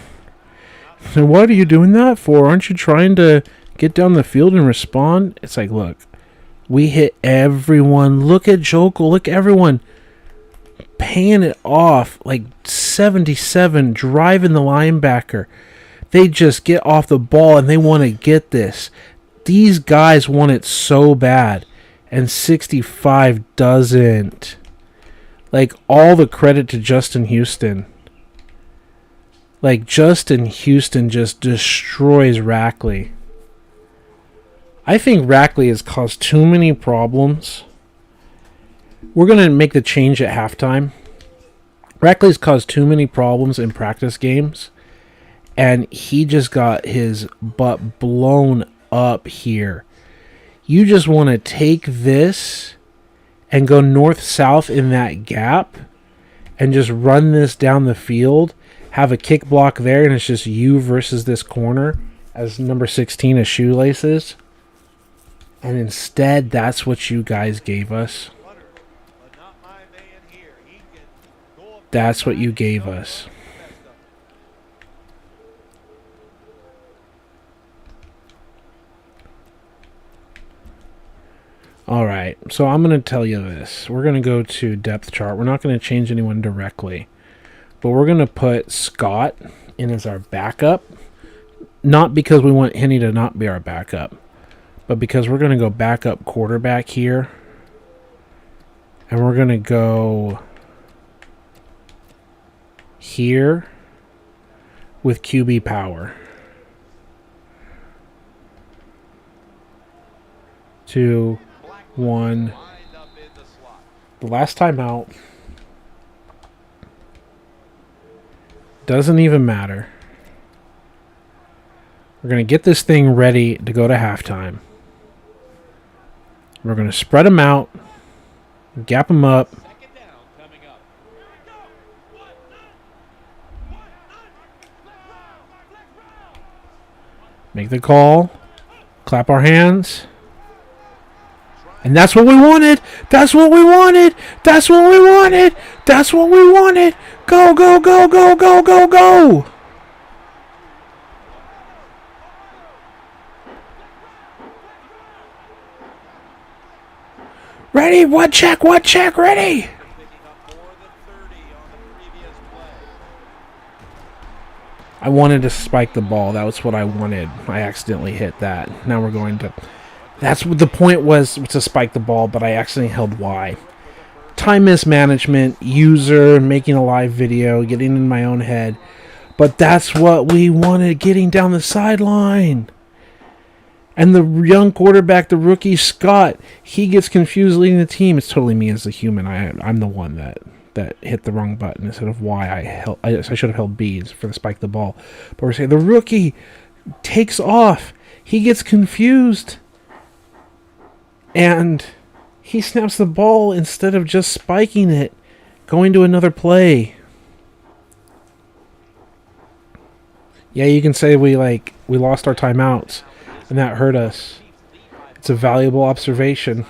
And what are you doing that for? Aren't you trying to get down the field and respond? It's like, look, we hit everyone. Look at Joko. Look at everyone paying it off. Like 77, driving the linebacker. They just get off the ball and they want to get this. These guys want it so bad. And 65 doesn't. Like, all the credit to Justin Houston. Like, Justin Houston just destroys Rackley. I think Rackley has caused too many problems. We're going to make the change at halftime. Rackley's caused too many problems in practice games. And he just got his butt blown up here. You just want to take this and go north-south in that gap and just run this down the field. Have a kick block there, and it's just you versus this corner as number 16 as shoelaces. And instead, that's what you guys gave us. That's what you gave us. Alright, so I'm going to tell you this. We're going to go to depth chart. We're not going to change anyone directly. But we're going to put Scott in as our backup. Not because we want Henny to not be our backup. But because we're going to go backup quarterback here. And we're going to go here with QB power. 2, 1. The last time out. Doesn't even matter. We're going to get this thing ready to go to halftime. We're going to spread them out. Gap them up. Make the call. Clap our hands. And that's what we wanted. That's what we wanted. That's what we wanted. That's what we wanted. Go, go, go, go, go, go, go. Ready? What check? What check? Ready? I wanted to spike the ball. That was what I wanted. I accidentally hit that. Now we're going to... That's what the point was to spike the ball, but I accidentally held Y. Time mismanagement, user, making a live video, getting in my own head. But that's what we wanted, getting down the sideline. And the young quarterback, the rookie, Scott, he gets confused leading the team. It's totally me as a human. I'm the one that hit the wrong button instead of Y. I should have held B for the spike the ball. But we're saying the rookie takes off. He gets confused. And he snaps the ball instead of just spiking it, going to another play. Yeah, you can say we lost our timeouts, and that hurt us. It's a valuable observation.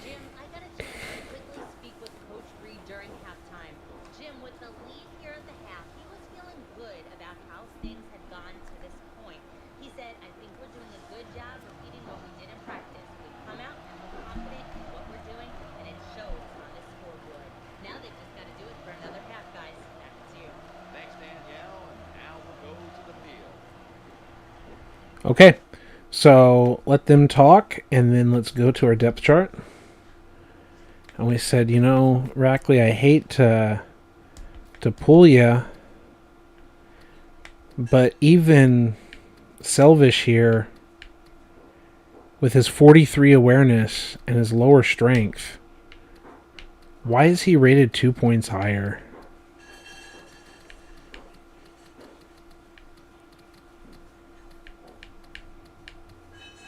Jim, I got a chance to quickly speak with Coach Reed during halftime. Jim, with the lead here at the half, he was feeling good about how things had gone to this point. He said, I think we're doing a good job repeating what we did in practice. We've come out and we're confident in what we're doing, and it shows on this scoreboard. Now they've just got to do it for another half, guys. Back to you. Thanks, Danielle. And now we'll go to the field. Okay, so let them talk, and then let's go to our depth chart. And we said, you know, Rackley, I hate to pull you, but even Selvish here, with his 43 awareness and his lower strength, why is he rated 2 points higher?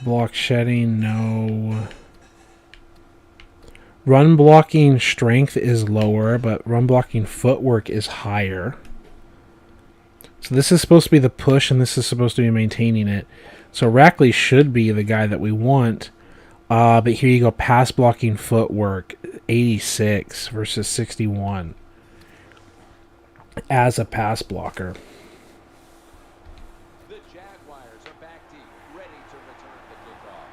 Block shedding, no. Run blocking strength is lower, but run blocking footwork is higher. So this is supposed to be the push, and this is supposed to be maintaining it. So Rackley should be the guy that we want. But here you go, pass blocking footwork, 86 versus 61 as a pass blocker. The Jaguars are back deep, ready to return the kickoff.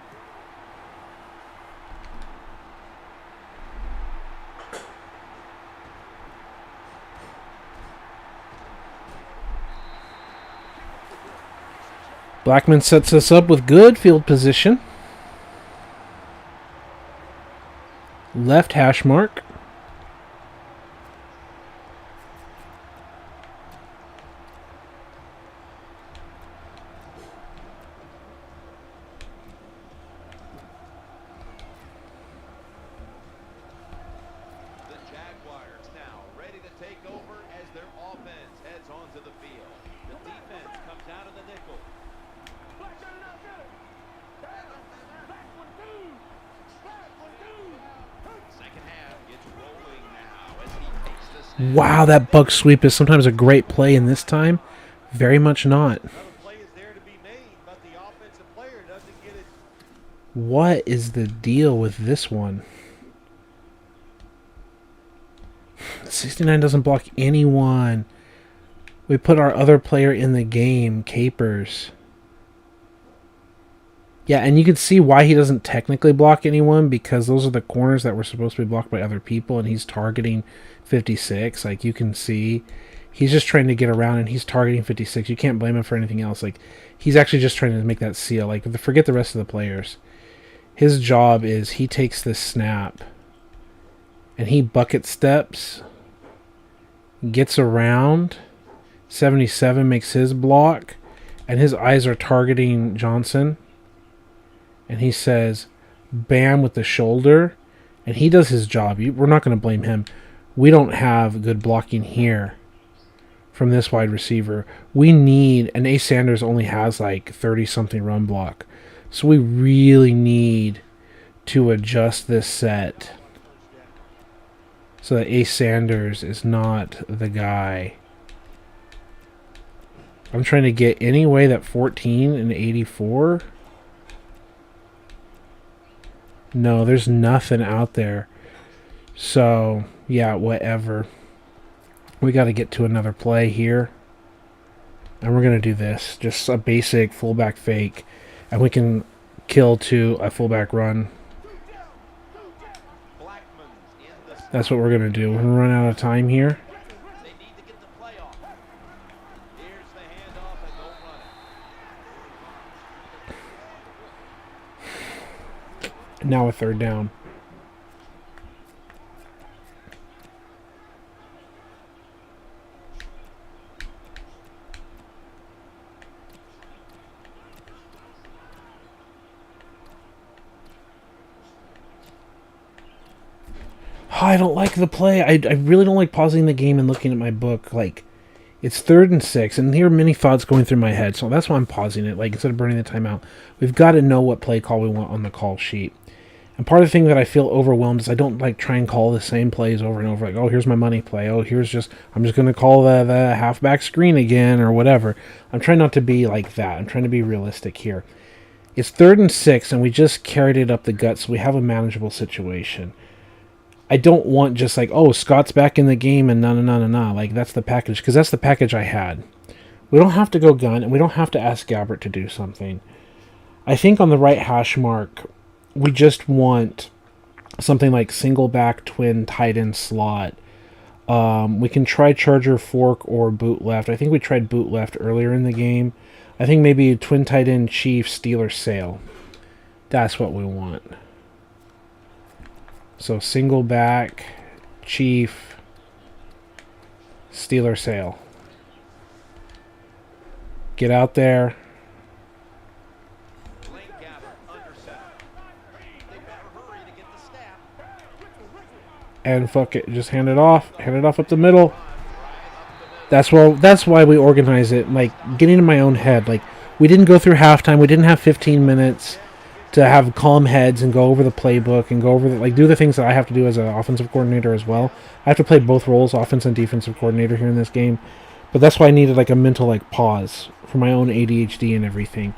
Blackman sets us up with good field position. Left hash mark. The Jaguars now ready to take over as their offense heads onto the field. The defense comes out of the nickel. Second half gets rolling now as he takes the snap. Wow, that bug sweep is sometimes a great play, and this time, very much not. Another play is there to be made, but the offensive player doesn't get it. What is the deal with this one? 69 doesn't block anyone. We put our other player in the game, Capers. Yeah, and you can see why he doesn't technically block anyone, because those are the corners that were supposed to be blocked by other people, and he's targeting 56. Like, you can see he's just trying to get around, and he's targeting 56. You can't blame him for anything else. Like, he's actually just trying to make that seal. Like, forget the rest of the players. His job is he takes this snap, and he bucket steps, gets around. 77 makes his block, and his eyes are targeting Johnson. And he says, bam, with the shoulder. And he does his job. We're not going to blame him. We don't have good blocking here from this wide receiver. We need, and Ace Sanders only has like 30-something run block. So we really need to adjust this set so that Ace Sanders is not the guy. I'm trying to get any way that 14 and 84... No, there's nothing out there. So, yeah, whatever. We got to get to another play here. And we're going to do this. Just a basic fullback fake. And we can kill to a fullback run. That's what we're going to do. We're going to run out of time here. They need to get the play off. Here's the handoff and no running. Now a third down. I don't like the play. I really don't like pausing the game and looking at my book. Like, it's 3rd and 6, and here are many thoughts going through my head, so that's why I'm pausing it. Like, instead of burning the timeout, we've got to know what play call we want on the call sheet. And part of the thing that I feel overwhelmed is I don't like try and call the same plays over and over. Like, oh, here's my money play. Oh, I'm just going to call the halfback screen again or whatever. I'm trying not to be like that. I'm trying to be realistic here. It's 3rd and 6, and we just carried it up the gut, so we have a manageable situation. I don't want just like, oh, Scott's back in the game and na. Like, that's the package, because that's the package I had. We don't have to go gun, and we don't have to ask Gabbert to do something. I think on the right hash mark, we just want something like single back, twin, tight end slot. We can try Charger fork or boot left. I think we tried boot left earlier in the game. I think maybe twin tight end, Chief, Steeler, Sale. That's what we want. So single back, Chief, Steeler, Sale. Get out there. And fuck it, just hand it off up the middle. That's why we organize it. Like, getting in my own head. Like, we didn't go through halftime. We didn't have 15 minutes to have calm heads and go over the playbook and go over do the things that I have to do as an offensive coordinator as well. I have to play both roles, offense and defensive coordinator here in this game. But that's why I needed like a mental pause for my own ADHD and everything.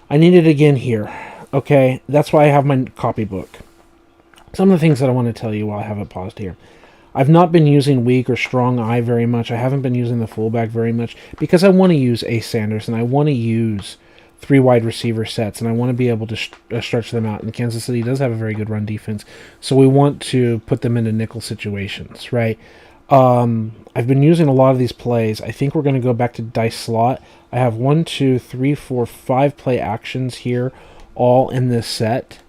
I need it again here. Okay, that's why I have my copybook. Some of the things that I want to tell you while I have it paused here. I've not been using weak or strong eye very much. I haven't been using the fullback very much because I want to use Ace Sanders and I want to use 3 wide receiver sets and I want to be able to stretch them out. And Kansas City does have a very good run defense, so we want to put them into nickel situations, right? I've been using a lot of these plays. I think we're going to go back to dice slot. I have 1, 2, 3, 4, 5 play actions here, all in this set.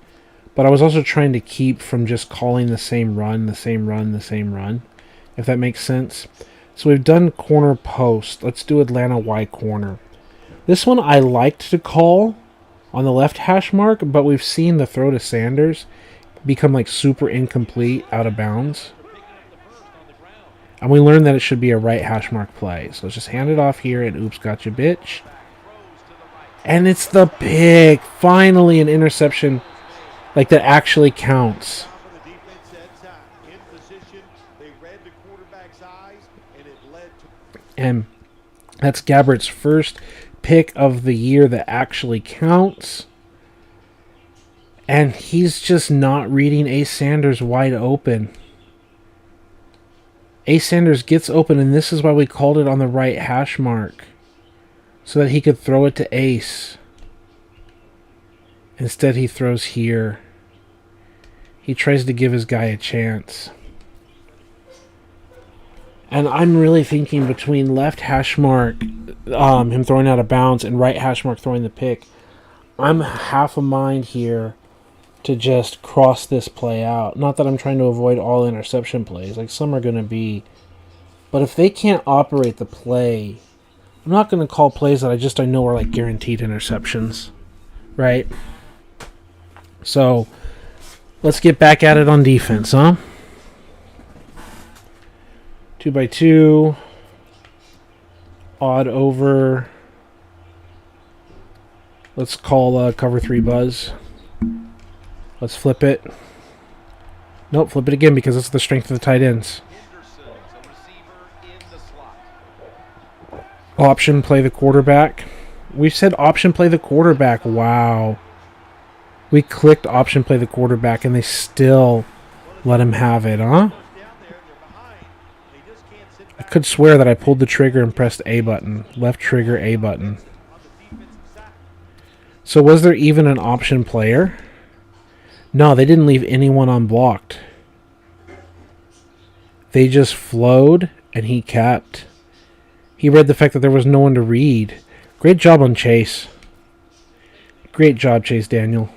But I was also trying to keep from just calling the same run, if that makes sense. So we've done corner post. Let's do Atlanta Y corner. This one I liked to call on the left hash mark, but we've seen the throw to Sanders become like super incomplete, out of bounds. And we learned that it should be a right hash mark play. So let's just hand it off here and oops, gotcha, bitch. And it's the pick. Finally an interception. Like, that actually counts. Top of the defense at time. In position, they read the quarterback's eyes, and it led to. And that's Gabbert's first pick of the year that actually counts. And he's just not reading Ace Sanders wide open. Ace Sanders gets open, and this is why we called it on the right hash mark. So that he could throw it to Ace. Instead, he throws here. He tries to give his guy a chance. And I'm really thinking between left hash mark, him throwing out of bounds, and right hash mark throwing the pick. I'm half a mind here to just cross this play out. Not that I'm trying to avoid all interception plays. Like, some are going to be. But if they can't operate the play, I'm not going to call plays that I know are like guaranteed interceptions. Right? So, let's get back at it on defense, huh? 2x2. Odd over. Let's call cover 3 buzz. Let's flip it. Nope, flip it again because it's the strength of the tight ends. Option play the quarterback. We said option play the quarterback. Wow. We clicked option play the quarterback and they still let him have it, huh? I could swear that I pulled the trigger and pressed A button. Left trigger, A button. So was there even an option player? No, they didn't leave anyone unblocked. They just flowed and he kept. He read the fact that there was no one to read. Great job on Chase. Great job, Chase Daniel.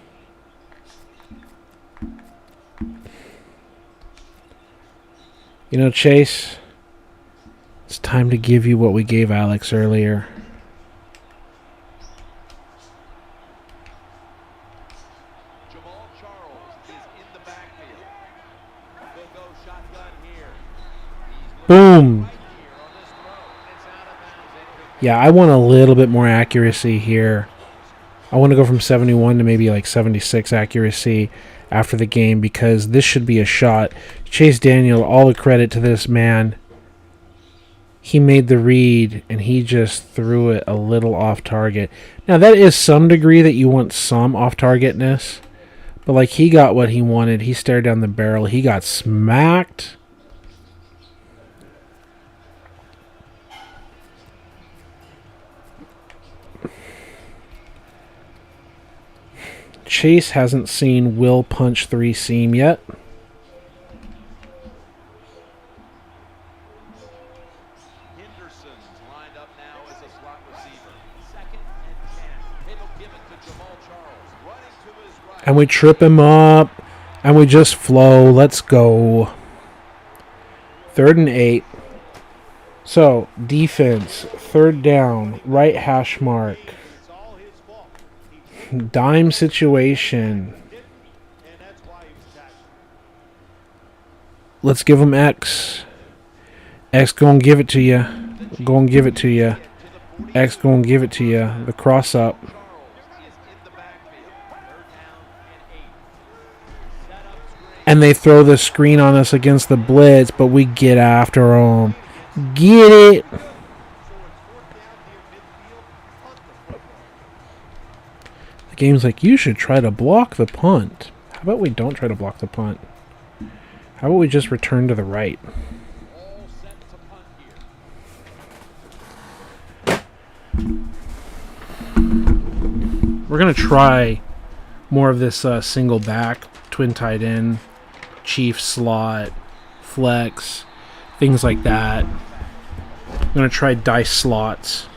You know, Chase, it's time to give you what we gave Alex earlier. Jamal Charles is in the backfield. Go shotgun here. Boom. Right here on this throw. It's out of bounds. Yeah, I want a little bit more accuracy here. I want to go from 71 to maybe like 76 accuracy after the game because this should be a shot. Chase Daniel, all the credit to this man. He made the read and he just threw it a little off target. Now that is some degree that you want some off targetness, but like he got what he wanted. He stared down the barrel. He got smacked. Chase hasn't seen Will punch 3 seam yet. Henderson's lined up now as a slot receiver. 2nd and 10. It'll give it to Jamal Charles. Running to his right. And we trip him up. And we just flow. Let's go. 3rd and 8. So, defense. 3rd down. Right hash mark. It's all his fault. Dime situation. And that's why he was tackled. Let's give him X. X gonna give it to you. Gonna give it to you. X gonna give it to you. The cross up. Charles is in the backfield. 3rd down and 8. Set up screen. And they throw the screen on us against the blitz, but we get after them. Get it. So it's 4th down near midfield. Punt the football. Game's like, you should try to block the punt. How about we don't try to block the punt? How about we just return to the right? All set to punt here. We're going to try more of this single back, twin tight end, chief slot, flex, things like that. I'm going to try dice slots,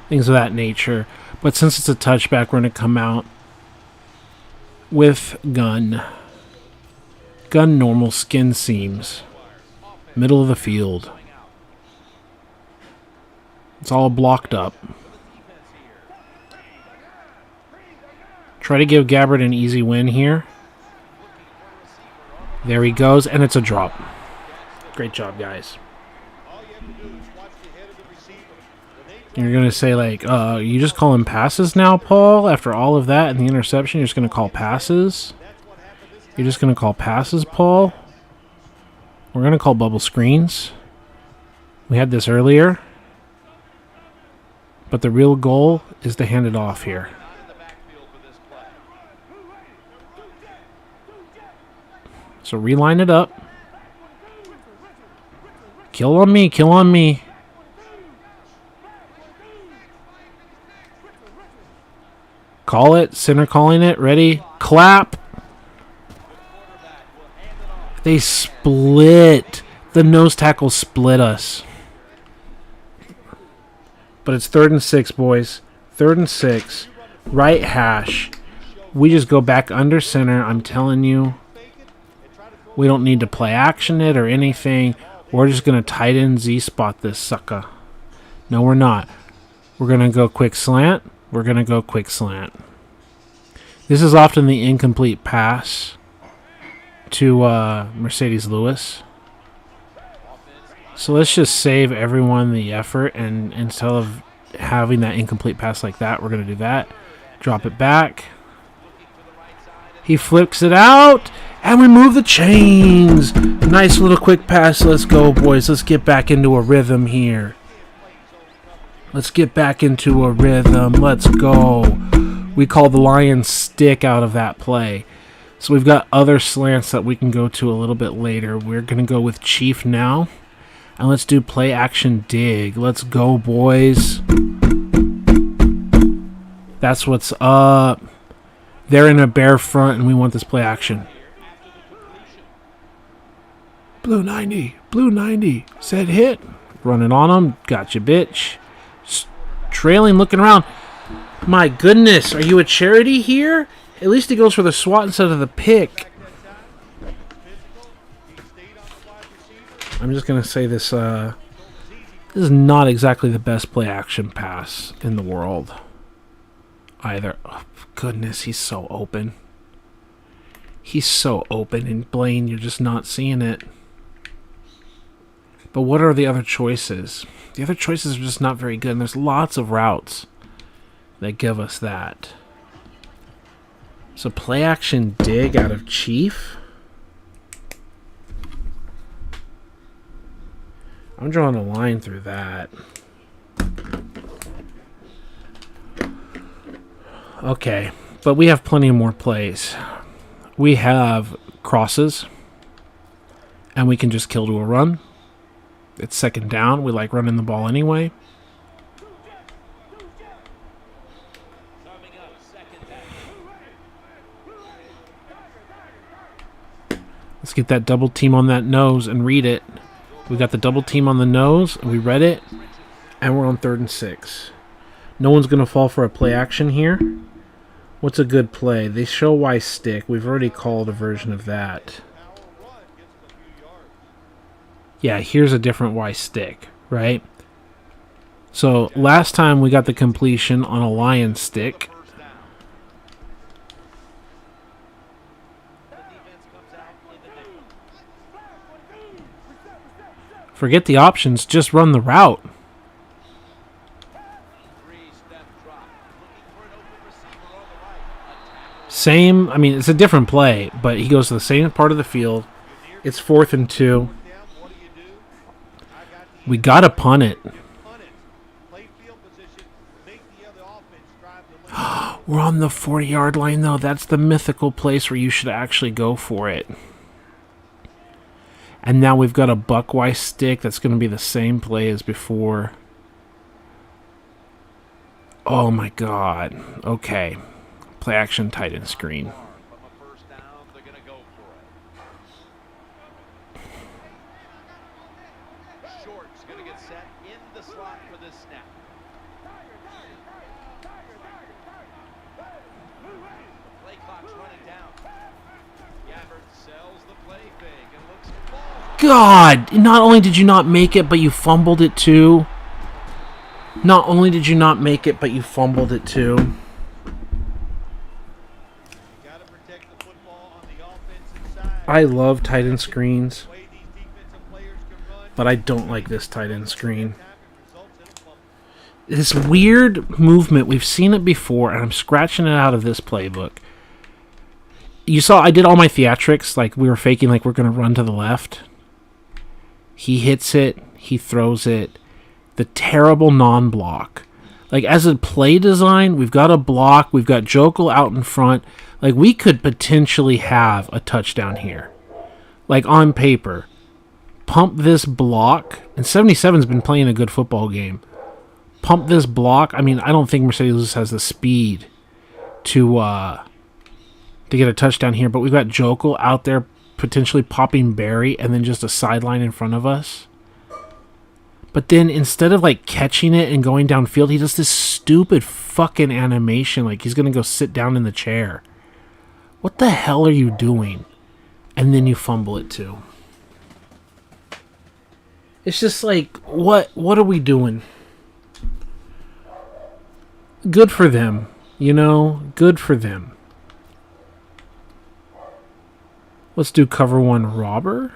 things of that nature. But since it's a touchback, we're going to come out with gun. Gun normal, skin seams. Middle of the field. It's all blocked up. Try to give Gabbard an easy win here. There he goes, and it's a drop. Great job, guys. All you have to do is watch the head of the receiver. When they You're going to say, like, you just call him passes now, Paul? After all of that and the interception, you're just going to call passes? You're just going to call passes, Paul? We're going to call bubble screens. We had this earlier. But the real goal is to hand it off here. Not in the backfield for this play. So reline it up. Kill on me, kill on me. Call it, center calling it, ready, clap. They split. The nose tackle split us. But it's 3rd and 6, boys. 3rd and 6. Right hash. We just go back under center. I'm telling you. We don't need to play action it or anything. We're just going to tight end Z spot this sucker. No, we're not. We're going to go quick slant. We're going to go quick slant. This is often the incomplete pass to Mercedes Lewis. So let's just save everyone the effort, and instead of having that incomplete pass like that, we're going to do that. Drop it back. He flips it out, and we move the chains. Nice little quick pass. Let's go, boys. Let's get back into a rhythm here. Let's get back into a rhythm. Let's go. We call the Lions stick out of that play. So we've got other slants that we can go to a little bit later. We're going to go with Chief now. And let's do play action dig. Let's go, boys. That's what's up. They're in a bear front, and we want this play action. Blue 90. Blue 90. Said hit. Running on them. Gotcha, bitch. Trailing, looking around. My goodness. Are you a charity here? At least he goes for the swat instead of the pick. I'm just going to say this. This is not exactly the best play action pass in the world either. Oh, goodness, he's so open. He's so open, and Blaine, you're just not seeing it. But what are the other choices? The other choices are just not very good, and there's lots of routes that give us that. So play action dig out of Chief. I'm drawing a line through that. Okay, but we have plenty more plays. We have crosses, and we can just kill to a run. It's 2nd down. We like running the ball anyway. Let's get that double team on that nose and read it. We got the double team on the nose, and we read it, and we're on 3rd and 6. No one's going to fall for a play action here. What's a good play? They show Y stick. We've already called a version of that. Yeah, here's a different Y stick, right? So last time we got the completion on a lion stick. Forget the options, just run the route. Same, I mean, it's a different play, but he goes to the same part of the field. It's 4th and 2. We got to punt it. We're on the 40-yard line, though. That's the mythical place where you should actually go for it. And now we've got a Buckwise stick that's going to be the same play as before. Oh, my God. Okay. Play action tight end screen. From a first down, they're going to go for it. Short's going to get set in the slot for this snap. The play clock's running down. Gabbard sells the play fake and looks ball. God! Not only did you not make it, but you fumbled it too. Not only did you not make it, but you fumbled it too. Got to protect the football on the offensive side. I love tight end screens, The way these defensive players can run. but I don't like this tight end screen. Time it results in a fumble. This weird movement, we've seen it before, and I'm scratching it out of this playbook. You saw I did all my theatrics, like we were faking like we're going to run to the left. He hits it, he throws it. The terrible non-block. Like, as a play design, we've got a block, we've got Jokel out in front. Like, we could potentially have a touchdown here. Like, on paper. Pump this block, and 77's been playing a good football game. Pump this block. I mean, I don't think Mercedes has the speed to get a touchdown here, but we've got Jokel out there potentially popping Barry and then just a sideline in front of us. But then instead of like catching it and going downfield, he does this stupid fucking animation like he's going to go sit down in the chair. What the hell are you doing? And then you fumble it too. It's just like, what are we doing? Good for them, you know? Good for them. Let's do cover one robber.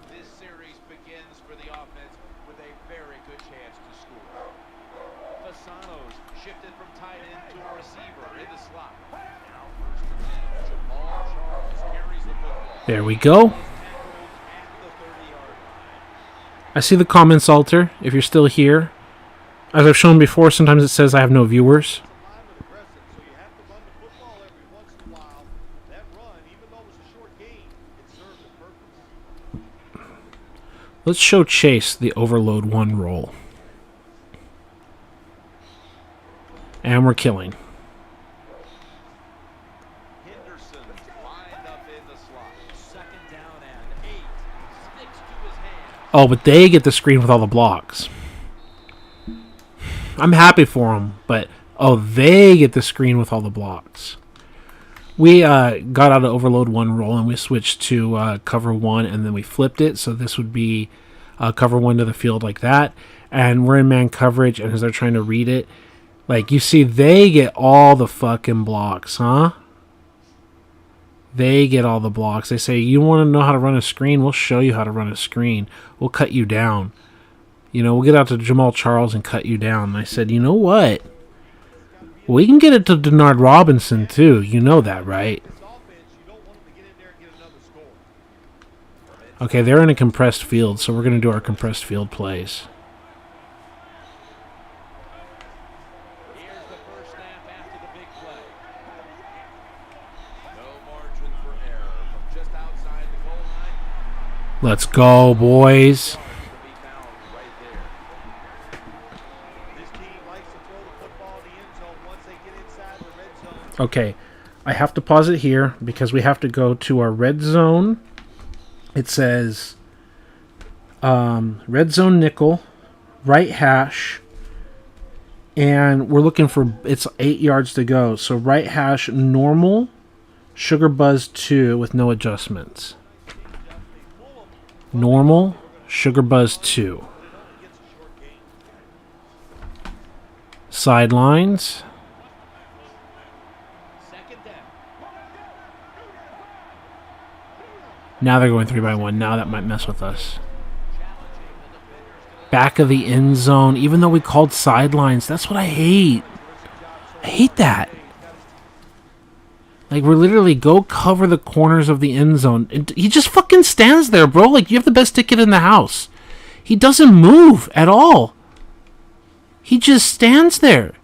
This series begins for the offense with a very good chance to score. Fasano's shifted from tight end to a receiver in the slot. Now first and 10. Jamal Charles carries the football. There we go. Tackled at the 30-yard line. I see the comments alter if you're still here. As I've shown before, sometimes it says I have no viewers. Lineman aggressive, so you have to run the football every once in a while. That run, even though it was a short game, it served a purpose. Let's show Chase the overload one roll. And we're killing. Henderson's lined up in the slot. Second down and 8. Sticks to his hand. Oh, but they get the screen with all the blocks. I'm happy for them, but they get the screen with all the blocks. We got out of overload one roll and we switched to cover one, and then we flipped it. So this would be cover one to the field like that. And we're in man coverage, and as they're trying to read it, like you see, they get all the fucking blocks, huh? They get all the blocks. They say, you want to know how to run a screen? We'll show you how to run a screen. We'll cut you down. You know, we'll get out to Jamal Charles and cut you down. And I said, you know what? We can get it to Denard Robinson, too. You know that, right? This offense, you don't want them to get in there and get another score. Okay, they're in a compressed field, so we're going to do our compressed field plays. Here's the first snap after the big play. No margin for error from just outside the goal line. Let's go, boys. To be found right there. This team likes to throw the football in the end zone once they get inside the red zone. Okay, I have to pause it here because we have to go to our red zone. It says red zone nickel, right hash, and we're looking for, it's 8 yards to go. So right hash, normal, sugar buzz 2 with no adjustments. Normal, sugar buzz 2. Sidelines. Second down. Now they're going 3-by-1. Now that might mess with us. Back of the end zone. Even though we called sidelines, that's what I hate. I hate that. Like, we're literally go cover the corners of the end zone. And he just fucking stands there, bro. Like, you have the best ticket in the house. He doesn't move at all. He just stands there.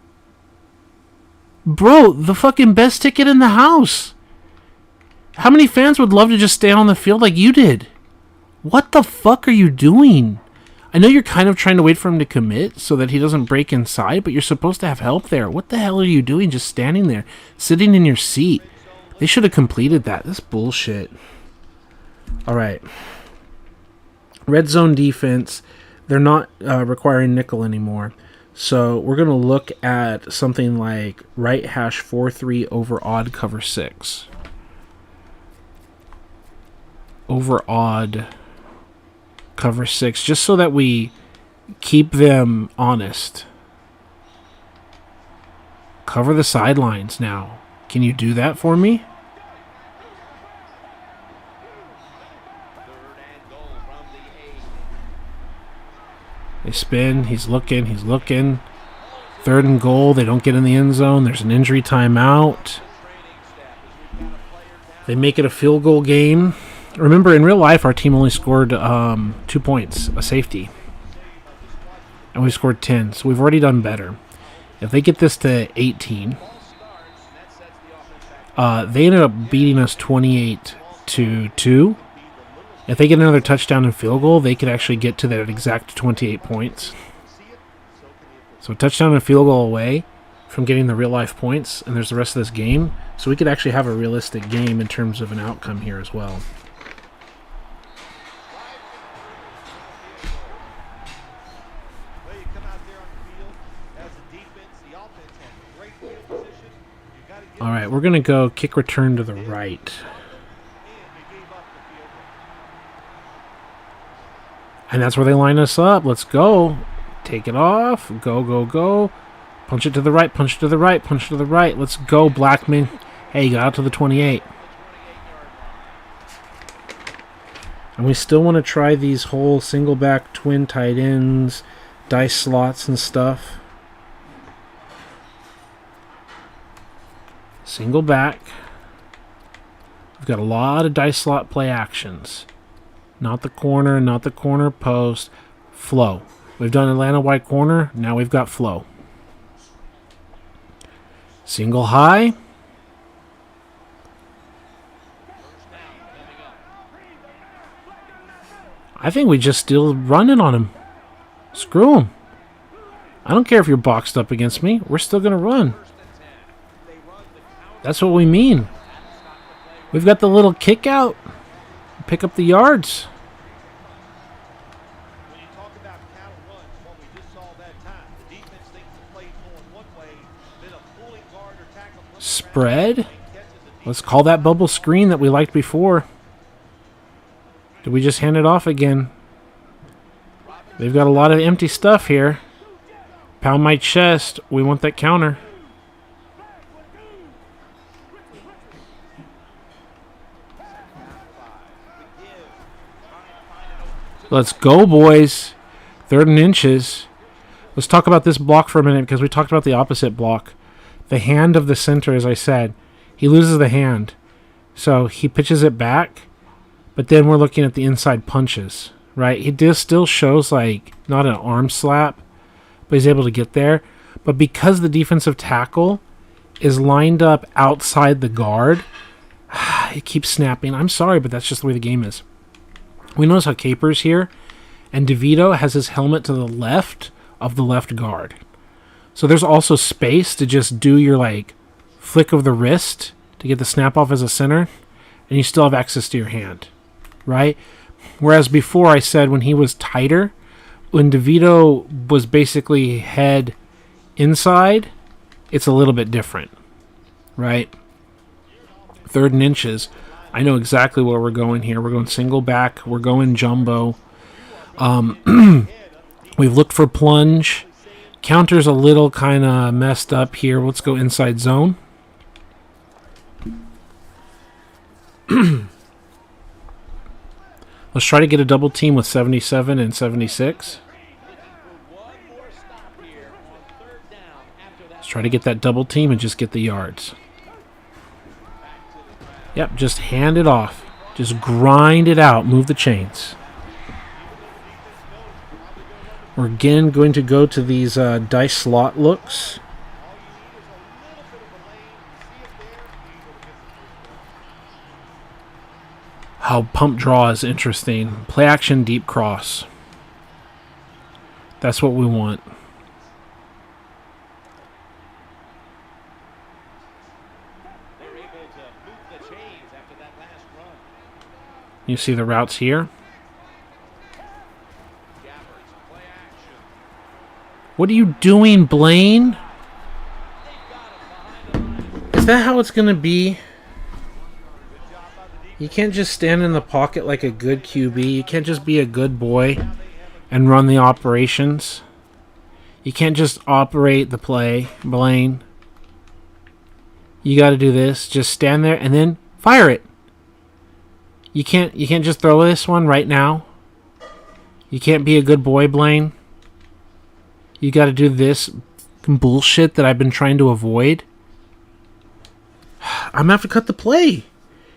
Bro, the fucking best ticket in the house. How many fans would love to just stay on the field like you did? What the fuck are you doing? I know you're kind of trying to wait for him to commit so that he doesn't break inside, but you're supposed to have help there. What the hell are you doing just standing there, sitting in your seat? They should have completed that. This bullshit. All right. Red zone defense. They're not requiring nickel anymore. So we're going to look at something like right hash 4-3 over odd cover 6. Over odd cover 6, just so that we keep them honest. Cover the sidelines now. Can you do that for me? They spin. He's looking. He's looking. 3rd and goal. They don't get in the end zone. There's an injury timeout. They make it a field goal game. Remember, in real life, our team only scored 2 points, a safety. And we scored 10, so we've already done better. If they get this to 18, they ended up beating us 28-2. If they get another touchdown and field goal, they could actually get to that exact 28 points. So a touchdown and field goal away from getting the real-life points, and there's the rest of this game. So we could actually have a realistic game in terms of an outcome here as well. All right, we're going to go kick return to the right. And that's where they line us up. Let's go. Take it off. Go, go, go. Punch it to the right, punch it to the right, punch it to the right. Let's go, Blackman. Hey, you got out to the 28. And we still want to try these whole single back twin tight ends, dice slots and stuff. Single back. We've got a lot of dice slot play actions. Not the corner post. Flow. We've done Atlanta wide corner. Now we've got flow. Single high. I think we just still running on him. Screw him. I don't care if you're boxed up against me. We're still going to run. That's what we mean. We've got the little kick out. Pick up the yards. When you talk about counter runs, what we just saw that time, the defense thinks the play's going one way, then a pulling guard or tackle. Spread. Let's call that bubble screen that we liked before. Did we just hand it off again? They've got a lot of empty stuff here. Pound my chest. We want that counter. Let's go, boys. 3rd and inches. Let's talk about this block for a minute because we talked about the opposite block. The hand of the center, as I said. He loses the hand. So he pitches it back, but then we're looking at the inside punches, right? He still shows like not an arm slap, but he's able to get there. But because the defensive tackle is lined up outside the guard, it keeps snapping. I'm sorry, but that's just the way the game is. We notice how Capers here, and DeVito has his helmet to the left of the left guard. So there's also space to just do your like flick of the wrist to get the snap off as a center, and you still have access to your hand, right? Whereas before I said when he was tighter, when DeVito was basically head inside, it's a little bit different, right? 3rd and inches. I know exactly where we're going here. We're going single back. We're going jumbo. We've looked for plunge. Counter's a little kind of messed up here. Let's go inside zone. Let's try to get a double team with 77 and 76. Let's try to get that double team and just get the yards. Yep, just hand it off. Just grind it out. Move the chains. We're again going to go to these dice slot looks. How pump draw is interesting. Play action, deep cross. That's what we want. They're able to move the chains after that last run. You see the routes here? Jaguars play action. What are you doing, Blaine? Is that how it's going to be? You can't just stand in the pocket like a good QB. You can't just be a good boy and run the operations. You can't just operate the play, Blaine. You got to do this. Just stand there and then fire it. You can't just throw this one right now. You can't be a good boy, Blaine. You got to do this bullshit that I've been trying to avoid. I'm going to have to cut the play.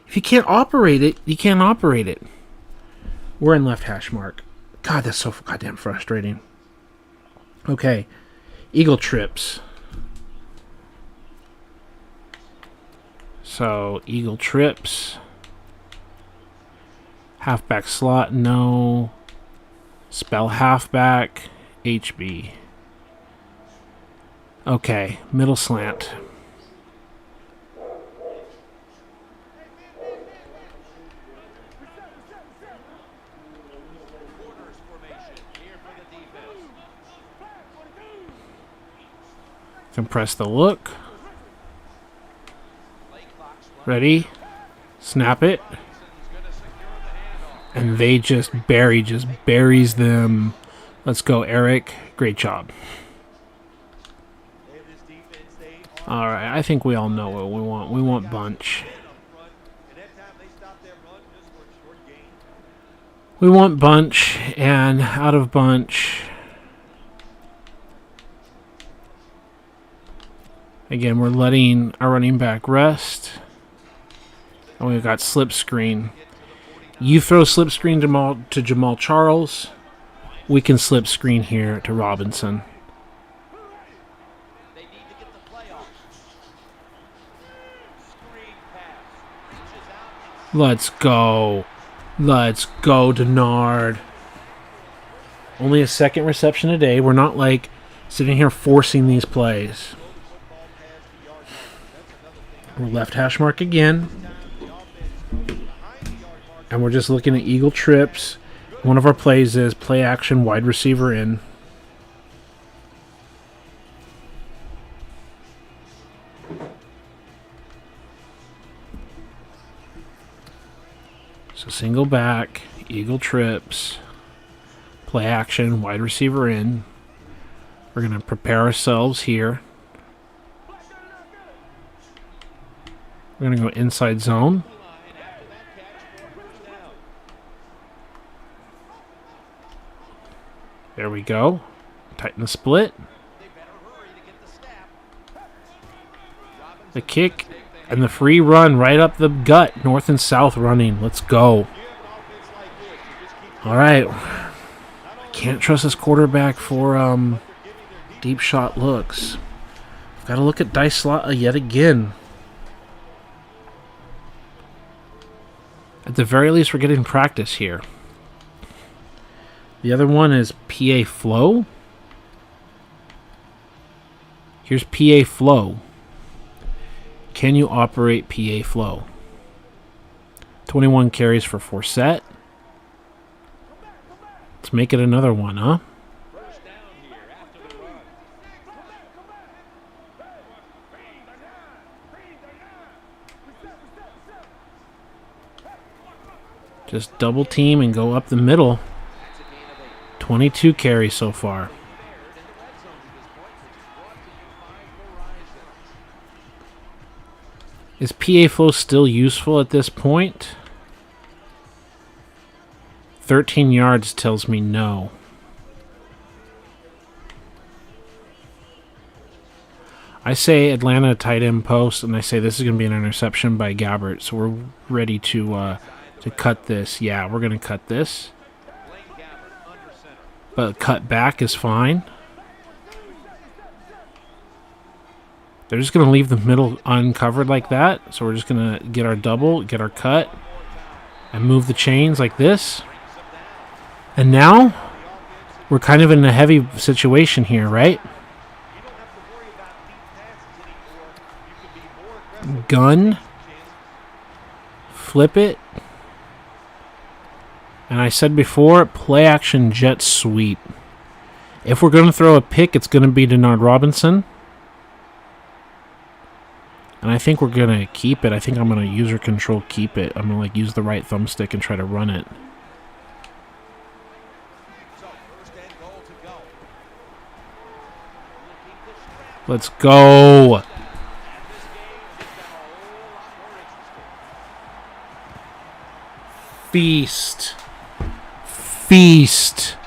If you can't operate it, you can't operate it. We're in left hash mark. God, that's so goddamn frustrating. Okay. Eagle trips. So, eagle trips. Halfback slot, no. Spell halfback, HB. Okay, middle slant. Quarters formation here for the defense. Compress the look. Play clock's running. Ready? Snap it. Robinson's gonna secure the handoff. And they just buries them. Let's go, Eric. Great job. They have this defense, they are All right, I think we all know what we want. We want bunch. up front, and that time they stopped that run just for a short gain. We want bunch, and out of bunch. Again, we're letting our running back rest. And we've got slip screen. You throw slip screen to Jamal Charles. We can slip screen here to Robinson. They need to get the play off. Screen pass. Reaches out and Let's go. Let's go, Denard. Only a second reception a day. We're not like sitting here forcing these plays. We're left hash mark again. And we're just looking at eagle trips. One of our plays is play action, wide receiver in. So single back, eagle trips, play action, wide receiver in. We're going to prepare ourselves here. We're going to go inside zone. There we go. Tighten the split. they better hurry to get the snap. The kick and the free run right up the gut. North and south running. Let's go. All right. Can't trust this quarterback for deep shot looks. Got to look at dice slot yet again. At the very least, we're getting practice here. The other one is PA flow. Here's PA flow. Can you operate PA flow? 21 carries for Forsett. Let's make it another one, huh? First down here after the run. Just double team and go up the middle. 22 carries so far. Is PA flow still useful at this point? 13 yards tells me no. I say Atlanta tight end post, and I say this is going to be an interception by Gabbert, so we're ready to cut this. Yeah, we're going to cut this. But cut back is fine. They're just going to leave the middle uncovered like that, so we're just going to get our double, get our cut. and move the chains like this. And now we're kind of in a heavy situation here, right? You don't have to worry about deep passes anymore. You can be more aggressive. Gun, flip it. And I said before, play action jet sweep. If we're going to throw a pick, it's going to be Denard Robinson. And I think we're going to keep it. I think I'm going to user control keep it. I'm going to use the right thumbstick and try to run it. So first and goal to go. Let's go. And this game just got a whole lot more interesting. Feast. Feast.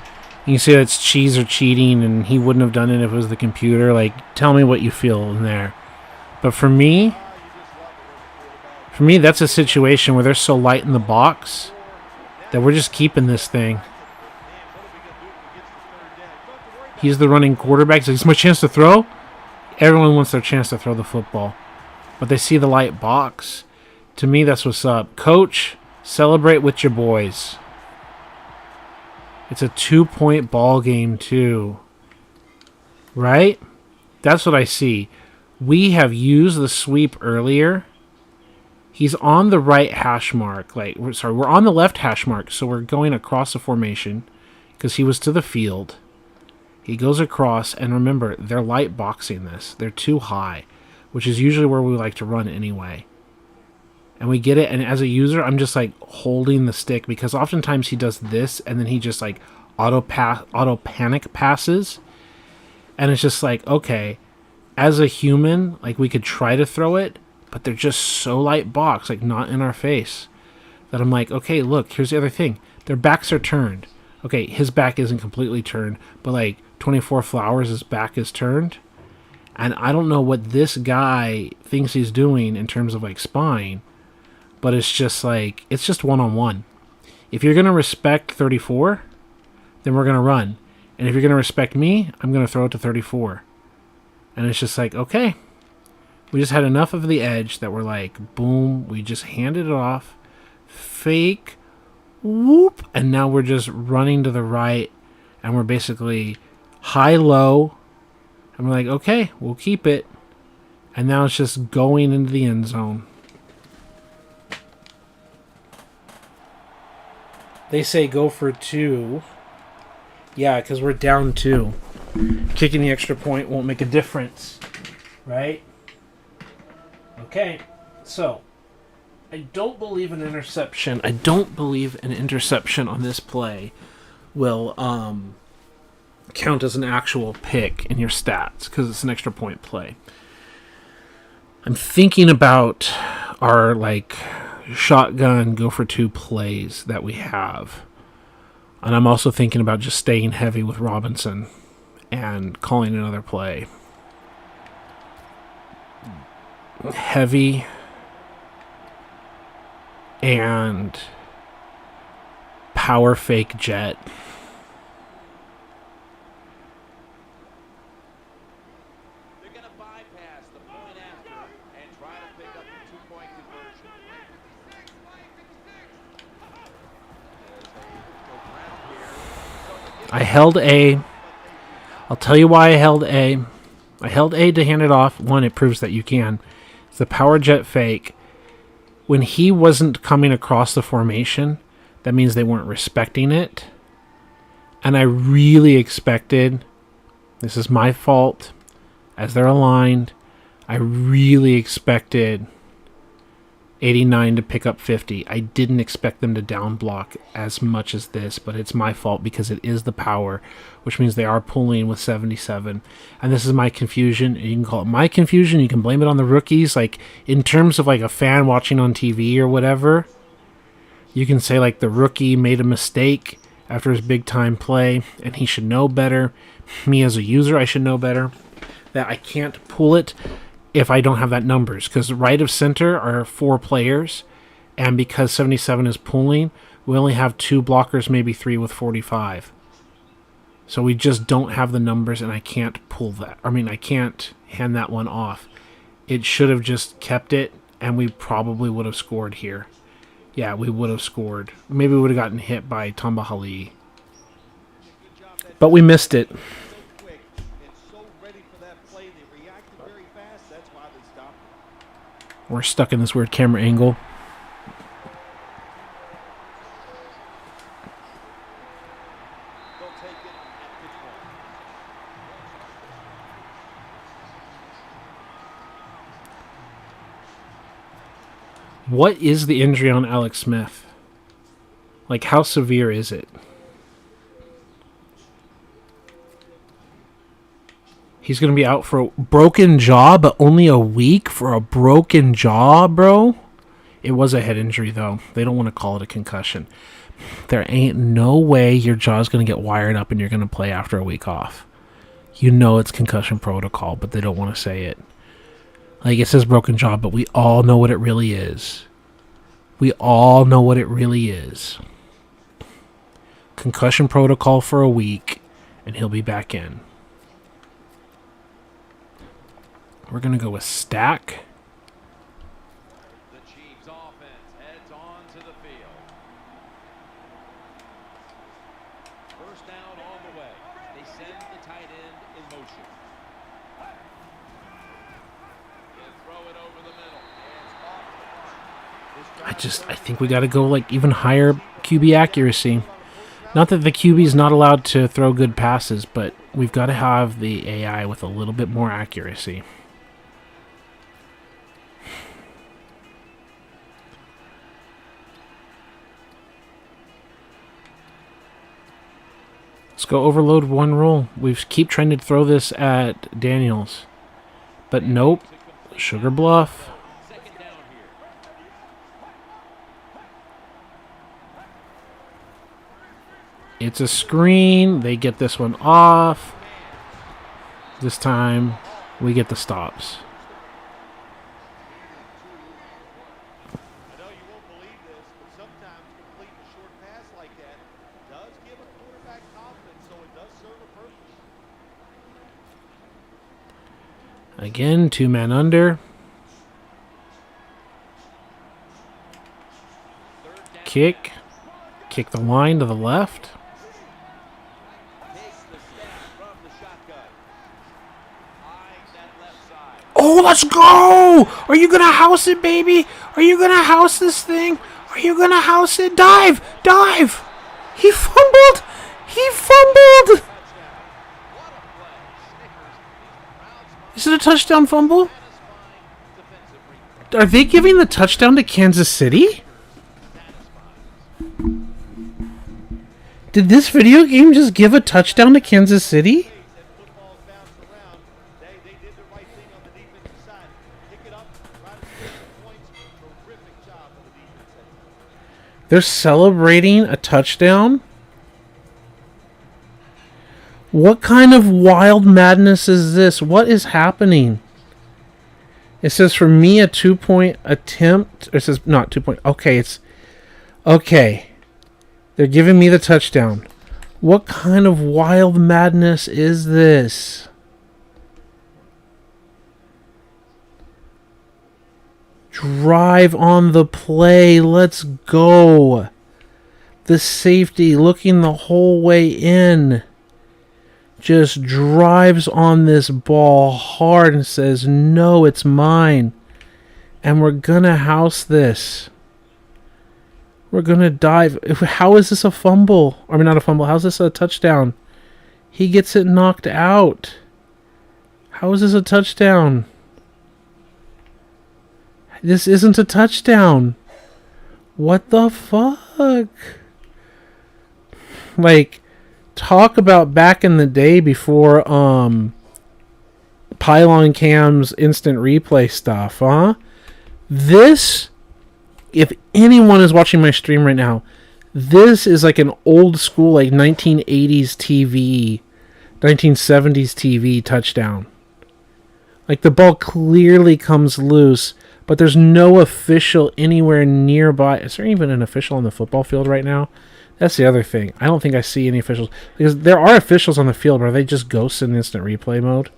You see that's cheese or cheating, and he wouldn't have done it if it was the computer. Like, tell me what you feel in there. But for me, that's a situation where they're so light in the box that we're just keeping this thing. He's the running quarterback, so he's my chance to throw. Everyone wants their chance to throw the football. But they see the light box. To me, that's what's up. Coach, celebrate with your boys. It's a 2-point ball game, too. Right? That's what I see. We have used the sweep earlier. He's on the right hash mark. We're on the left hash mark, so we're going across the formation because he was to the field. He goes across, and remember, they're light boxing this. They're too high, which is usually where we like to run anyway. And we get it, and as a user, I'm just like holding the stick because oftentimes he does this, and then he just like auto panic passes, and it's just like, okay, as a human, like we could try to throw it, but they're just so light box, like not in our face, that I'm like, okay, look, here's the other thing, their backs are turned. Okay, his back isn't completely turned, but like 24 Flowers' back is turned, and I don't know what this guy thinks he's doing in terms of like spying. But it's just like, it's just one-on-one. If you're going to respect 34, then we're going to run. And if you're going to respect me, I'm going to throw it to 34. And it's just like, okay. We just had enough of the edge that we're like, boom, we just handed it off. Fake. Whoop. And now we're just running to the right. And we're basically high-low. And we're like, okay, we'll keep it. And now it's just going into the end zone. They say go for 2. Yeah, because we're down 2. Kicking the extra point won't make a difference. Right? Okay. So, I don't believe an interception. I don't believe an interception on this play will count as an actual pick in your stats because it's an extra point play. I'm thinking about our, shotgun go for 2 plays that we have, and I'm also thinking about just staying heavy with Robinson and calling another play. Heavy and power fake jet. They're going to bypass the point after and try to pick up the 2-point conversion. I held A. I'll tell you why I held A. I held A to hand it off. One, it proves that you can. It's the power jet fake. When he wasn't coming across the formation, that means they weren't respecting it. And I really expected, this is my fault, as they're aligned, I really expected 89 to pick up 50. I didn't expect them to down block as much as this, but it's my fault because it is the power, which means they are pulling with 77. And this is my confusion. You can call it my confusion. You can blame it on the rookies. Like, in terms of like a fan watching on TV or whatever, you can say like the rookie made a mistake after his big time play and he should know better. Me as a user, I should know better that I can't pull it if I don't have that numbers, because right of center are 4 players, and because 77 is pulling, we only have 2 blockers, maybe 3 with 45. So we just don't have the numbers, and I can't pull that. I mean, I can't hand that one off. It should have just kept it, and we probably would have scored here. Yeah, we would have scored. Maybe we would have gotten hit by Tamba Hali. But we missed it. So quick and so ready for that play. They reacted very fast. That's why they stopped it. We're stuck in this weird camera angle. They'll take it at the 20. What is the injury on Alex Smith? Like, how severe is it? He's going to be out for a broken jaw, but only a week for a broken jaw, bro? It was a head injury, though. They don't want to call it a concussion. There ain't no way your jaw's going to get wired up and you're going to play after a week off. You know it's concussion protocol, but they don't want to say it. Like, it says broken jaw, but we all know what it really is. We all know what it really is. Concussion protocol for a week, and he'll be back in. We're going to go with Stack. The Chiefs offense heads on to the field. First down on the way. They send the tight end in motion. And throw it over the middle. And it's off the mark. I think we got to go like even higher QB accuracy. Not that the QB is not allowed to throw good passes, but we've got to have the AI with a little bit more accuracy. Let's go overload one roll. We keep trying to throw this at Daniels. But nope. Sugar Bluff. Second down here. It's a screen. They get this one off. This time, we get the stops. I know you won't believe this, but sometimes completing a short pass like that does give a quarterback confidence, so it does serve a purpose. Again, 2-man under. Kick. Kick the line to the left. Takes the snap from the shotgun. Eyes that left side. Oh, let's go! Are you going to house it, baby? Are you going to house this thing? Are you going to house it? Dive! Dive! He fumbled! He fumbled! What a play. Snickers. Crowd smiles. Is it a touchdown fumble? Satisfying defensive rebound. Are they giving the touchdown to Kansas City? Did this video game just give a touchdown to Kansas City? And footballs bounce around. They did the right thing on the defensive side. Pick it up, try to score some points. Terrific job on the defense side. They're celebrating a touchdown? What kind of wild madness is this? What is happening? It says for me a 2-point attempt. Or it says not 2-point. Okay, it's okay. They're giving me the touchdown. What kind of wild madness is this? Drive on the play. Let's go. The safety looking the whole way in. Just drives on this ball hard and says, no, it's mine. And we're going to house this. We're going to dive. How is this a fumble? I mean, not a fumble. How is this a touchdown? He gets it knocked out. How is this a touchdown? This isn't a touchdown. What the fuck? Like, talk about back in the day before Pylon Cam's instant replay stuff, huh? This, if anyone is watching my stream right now, this is like an old school, like 1980s TV, 1970s TV touchdown. Like the ball clearly comes loose, but there's no official anywhere nearby. Is there even an official on the football field right now? That's the other thing. I don't think I see any officials. Because there are officials on the field, but are they just ghosts in instant replay mode?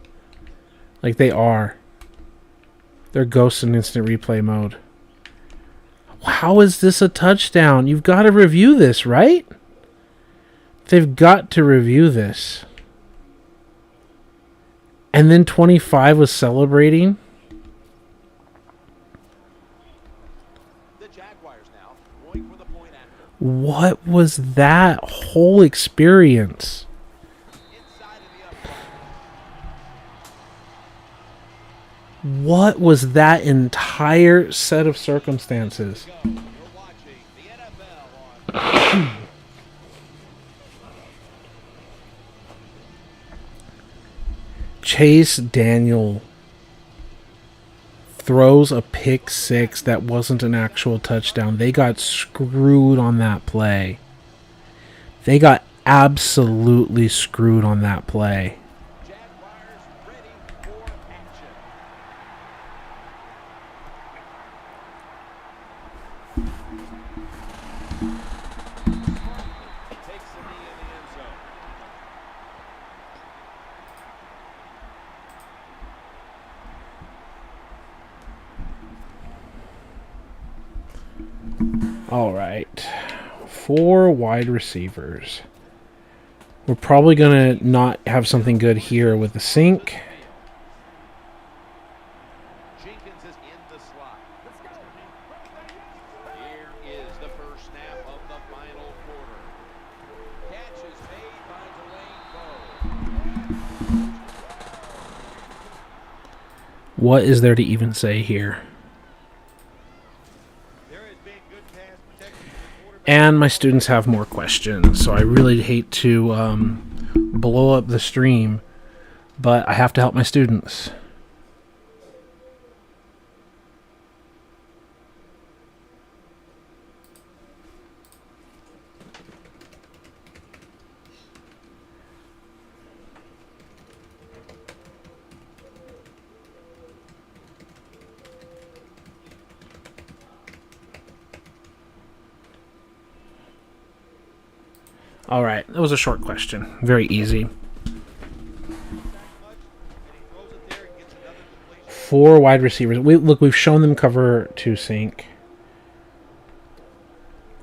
Like they are. They're ghosts in instant replay mode. How is this a touchdown? You've got to review this, right? They've got to review this. And then 25 was celebrating. The Jaguars now going for the point after. What was that whole experience? Inside of the upright. What was that entire set of circumstances? Go. You're watching the NFL on Chase Daniel throws a pick six that wasn't an actual touchdown. They got screwed on that play. They got absolutely screwed on that play. Jaguars ready for action. Takes the knee in the end zone. All right. 4 wide receivers. We're probably going to not have something good here with the sink. Jenkins is in the slot. Here is the first snap of the final quarter. Catch is made by Dwayne Bowe. What is there to even say here? There has been good pass protection for the quarterback. And my students have more questions, so I really hate to blow up the stream, but I have to help my students. All right, that was a short question. Very easy. Much, and he throws it there and gets another completion. 4 wide receivers. We've shown them cover 2 sink.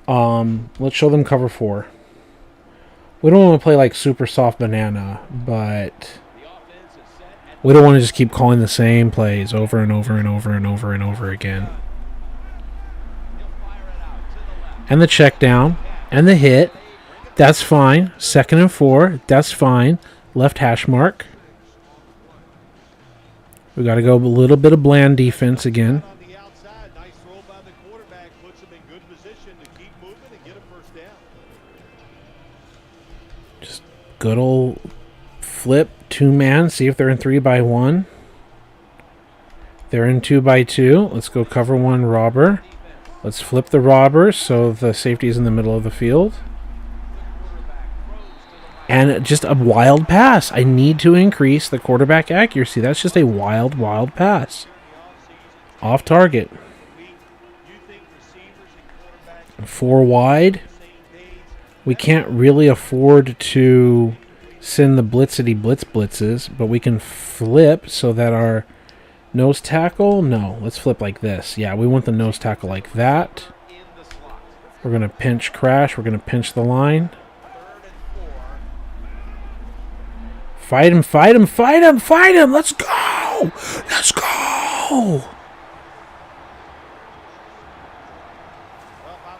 Let's show them cover 4. We don't want to play like super soft banana, but The offense is set at we don't want to just keep calling the same plays over and over and over and over and over again. he'll fire it out to the left. And the check down and the hit. That's fine. 2nd and 4. That's fine. Left hash mark. We got to go a little bit of bland defense again. On the outside, nice throw by the quarterback, puts him in good position to keep moving and get a first down. Just good old flip 2-man. See if they're in 3-by-1. They're in 2-by-2. Let's go cover 1 robber. Let's flip the robber so the safety is in the middle of the field. And just a wild pass. I need to increase the quarterback accuracy. That's just a wild, wild pass. Off target. You think receivers and quarterbacks 4 wide. on the same page? We can't really afford to send the blitzity blitzes, but we can flip so that our nose tackle... No, let's flip like this. Yeah, we want the nose tackle like that. In the slot. We're going to pinch crash. We're going to pinch the line. 3rd and 4. Fight him, fight him, fight him, fight him. Let's go. Let's go. Well, if I'm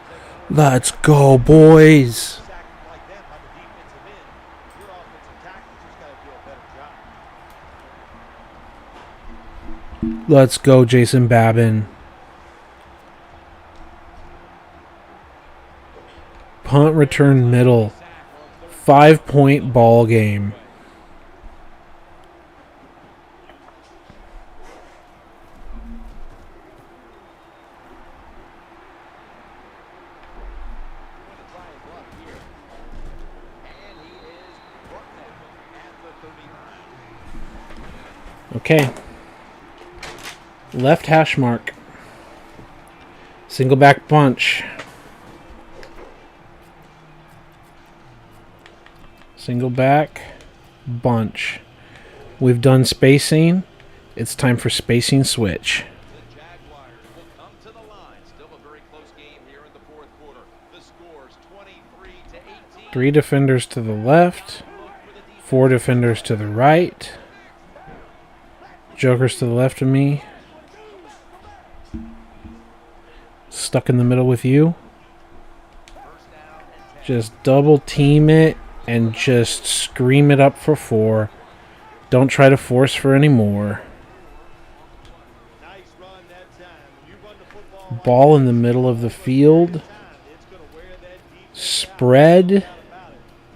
taking Let's go, boys. a sack like that by the defensive end, your offensive tackles just got to do a better job. Let's go, Jason Babin. Punt return middle. 5-point ball game. Going to try his luck here. And he is brought down at the 39. Okay. Left hash mark. Single back bunch. Single back bunch. We've done spacing. It's time for spacing switch. The Jaguars will come to the line. Still a very close game. 3 defenders to the left. 4 defenders to the right. Joker's to the left of me. Stuck in the middle with you. Just double team it and just scream it up for 4. Don't try to force for any more. Nice run that time. When you run the football like Ball in the middle of the field. it's going to wear that defense Spread. out.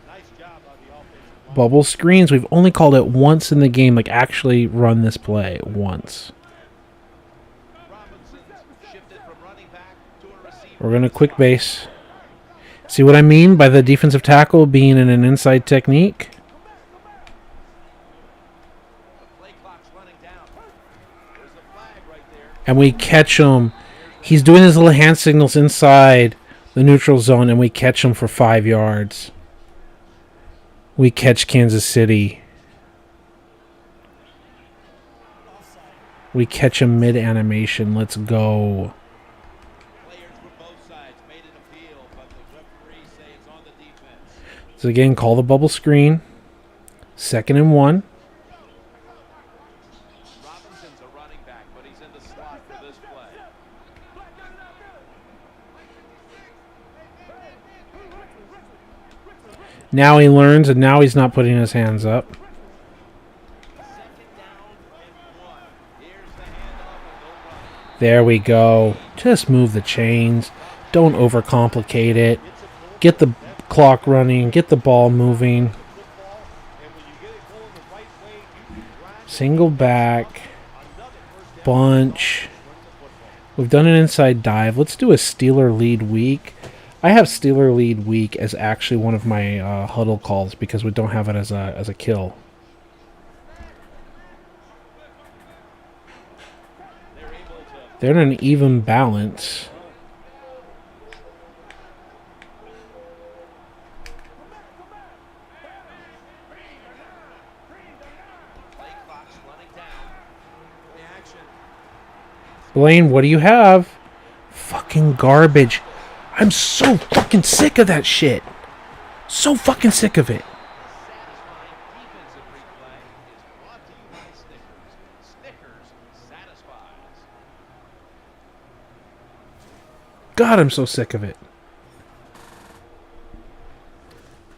Nice job by the offensive line. Bubble screens. We've only called it once in the game. Like, actually run this play once. Robinson's shifted from running back to a receiver. We're going to quick base. See what I mean by the defensive tackle being in an inside technique? The play clock's running down. There's the flag right there. And we catch him. He's doing his little hand signals inside the neutral zone, and we catch him for 5 yards. We catch Kansas City. We catch him mid-animation. Let's go. Players from both sides made an appeal, but the referees say it's on the defense. So again, call the bubble screen. 2nd and 1. Robinson's a running back, but he's in the slot for this play. Now he learns, and now he's not putting his hands up. 2nd down and 1. Here's the handoff and no run. There we go. Just move the chains. Don't overcomplicate it. Get the clock running. Get the ball moving. Football, and when you get it going the right way, you can grind Single back. another first down. Bunch. Run the football. We've done an inside dive. Let's do a Steeler lead week. I have Steeler lead week as actually one of my huddle calls because we don't have it as a kill. They're able to They're in an even balance. play clock's running down. The action. Blaine, what do you have? Fucking garbage. I'm so fucking sick of that shit. So fucking sick of it. Satisfying defensive replay is brought to you by Snickers. Snickers satisfies. God, I'm so sick of it.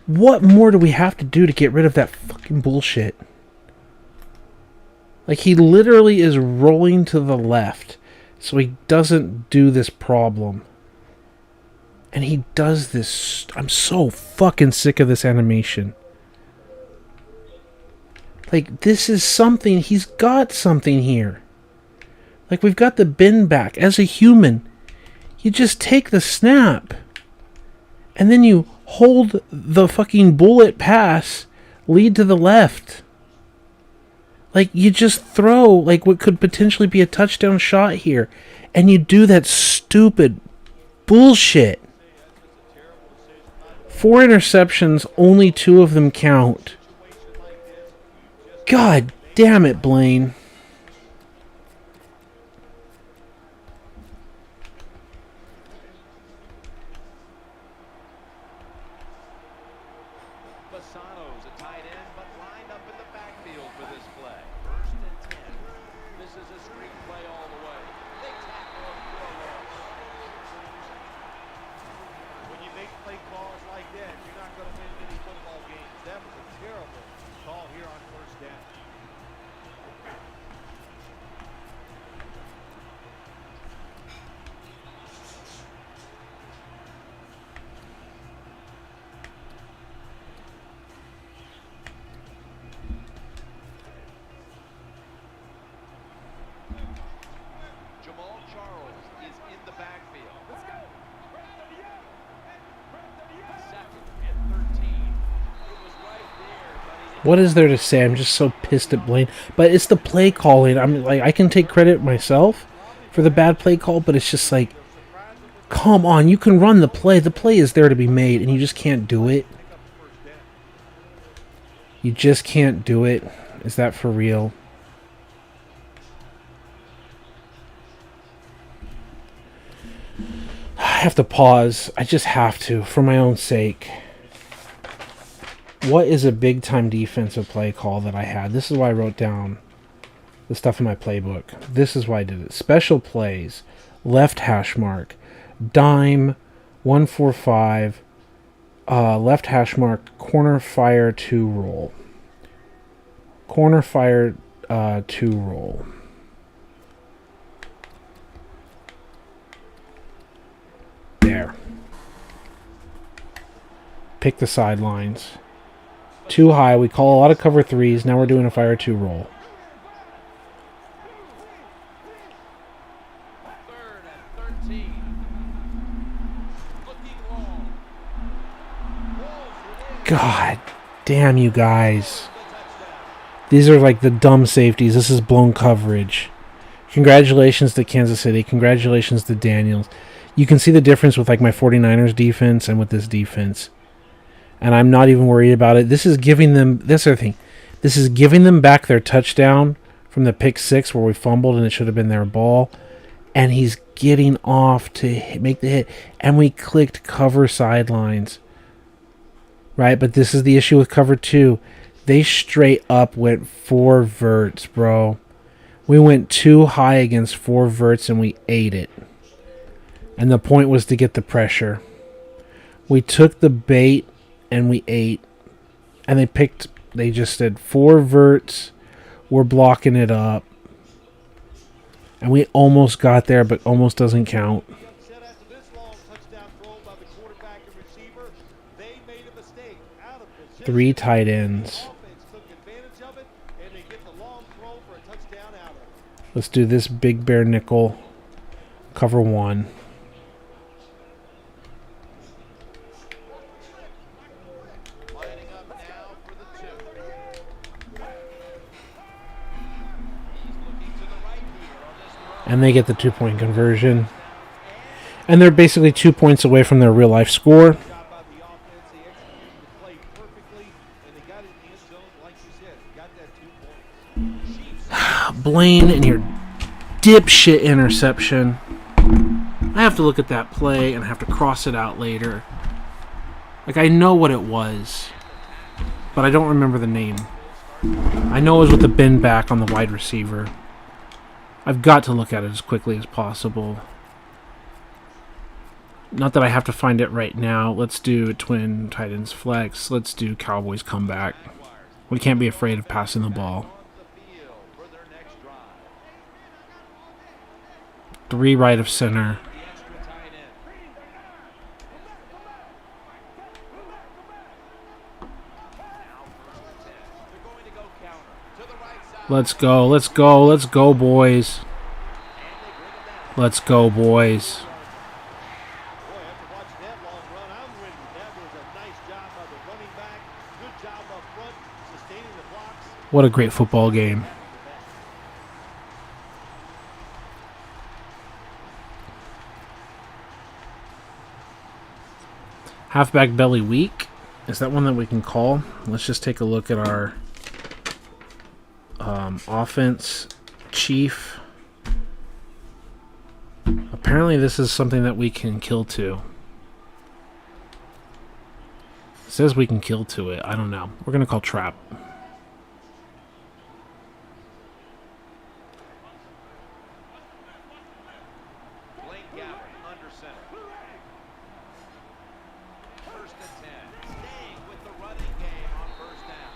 What more do we have to do to get rid of that fucking bullshit? Like, he literally is rolling to the left so he doesn't do this problem. And he does this. I'm so fucking sick of this animation. Like, this is something. He's got something here. Like, we've got the bin back. As a human, you just take the snap. And then you hold the fucking bullet pass, lead to the left. Like, you just throw, like, what could potentially be a touchdown shot here. And you do that stupid bullshit. 4 interceptions, only 2 of them count. God damn it, Blaine. Fasano's a tight end, but lined up in the backfield for this play. 1st and 10. This is a screen play all the way. Big tackle and throw off. When you make play calls like that, you're not going to win many football games. That was a terrible call here on first down. Jamal Charles is in the backfield. 2nd and 13. It was right there, but he didn't. What is there to say? I'm just so pissed at Blaine. But it's the play calling. I'm like, I can take credit myself for the bad play call, but it's just like, come on, you can run the play. The play is there to be made, and you just can't do it. You just can't do it. Is that for real? I have to pause. I just have to, for my own sake. What is a big-time defensive play call that I had? This is why I wrote down the stuff in my playbook. This is why I did it. Special plays, left hash mark, dime, 145, left hash mark, corner fire 2 roll. Corner fire 2 roll. There. Pick the sidelines. Too high. We call a lot of cover 3s. Now we're doing a fire 2 roll. Third and 13. Looking long. God damn you guys. These are like the dumb safeties. This is blown coverage. Congratulations to Kansas City. Congratulations to Daniels. You can see the difference with like my 49ers defense and with this defense. And I'm not even worried about it. This is giving them, this other thing, this is giving them back their touchdown from the pick 6 where we fumbled and it should have been their ball. And he's getting off to make the hit. And we clicked cover sidelines. Right? But this is the issue with cover 2. They straight up went 4 verts, bro. We went too high against 4 verts and we ate it. And the point was to get the pressure. We took the bait and we ate. And they just said 4 verts. We're blocking it up. And we almost got there, but almost doesn't count. Upset after this long touchdown throw by the quarterback and receiver. They made a mistake out of position. 3 tight ends. Offense took advantage of it, and they get the long throw for a touchdown out of it. Let's do this big bear nickel. Cover 1. Lining up now for the 2. He's looking to the right here on this throw. And they get the 2-point conversion. And they're basically 2 points away from their real life score. Job by the offense. They executed the play perfectly, and they got it in the end zone, like you said. Got that 2 points. Chiefs Blaine and your dipshit interception. I have to look at that play and have to cross it out later. Like, I know what it was, but I don't remember the name. I know it was with the bend back on the wide receiver. I've got to look at it as quickly as possible. Not that I have to find it right now. Let's do a twin tight ends flex. Let's do Cowboys comeback. We can't be afraid of passing the ball. on the field for their next drive. 3 right of center. The extra tight end. Now first and 10. They're going to go counter to the right side. Let's go, let's go, let's go, boys. And they bring it down. Let's go, boys. Boy, after watching that long run, I'm with you. That was a nice job by the running back. Good job up front, sustaining the blocks. What a great football game. Halfback belly weak. Is that one that we can call? Let's just take a look at our offense. Chief. Apparently this is something that we can kill to. It says we can kill to it. I don't know. We're going to call trap. Blaine Gabbert under center. First and 10. Staying with the running game on first down.